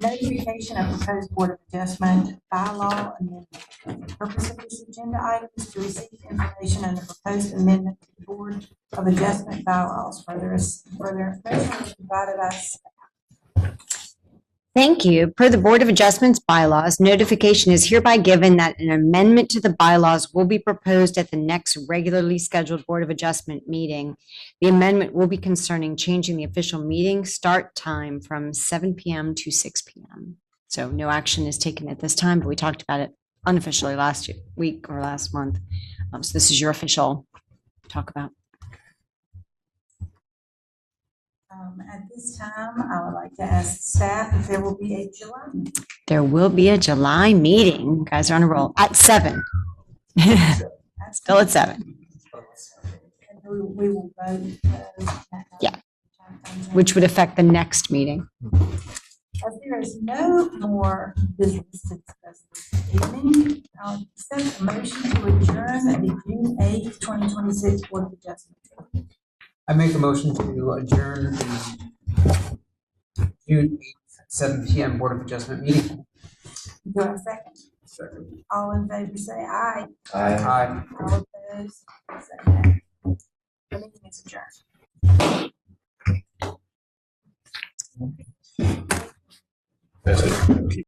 Speaker 1: Notification of proposed Board of Adjustment bylaw amendment. The purpose of this agenda item is to receive information on the proposed amendment to the Board of Adjustment bylaws. Further information is provided by staff.
Speaker 3: Thank you. Per the Board of Adjustments bylaws, notification is hereby given that an amendment to the bylaws will be proposed at the next regularly scheduled Board of Adjustment meeting. The amendment will be concerning changing the official meeting start time from 7 p.m. to 6 p.m. So no action is taken at this time, but we talked about it unofficially last week or last month. So this is your official talk about.
Speaker 1: At this time, I would like to ask staff if there will be a July meeting.
Speaker 3: There will be a July meeting. You guys are on a roll at 7. Still at 7.
Speaker 1: And we will vote.
Speaker 3: Yeah. Which would affect the next meeting.
Speaker 1: As there is no more business to discuss this evening, I'll accept a motion to adjourn the June 8th, 2026 Board of Adjustment.
Speaker 4: I make a motion to adjourn the June 8th, 7 p.m. Board of Adjustment meeting.
Speaker 1: Do I have a second?
Speaker 11: Second.
Speaker 1: All in favor say aye.
Speaker 9: Aye.
Speaker 4: Aye.
Speaker 1: All opposed, say nay. The meeting is adjourned.
Speaker 20: That's it.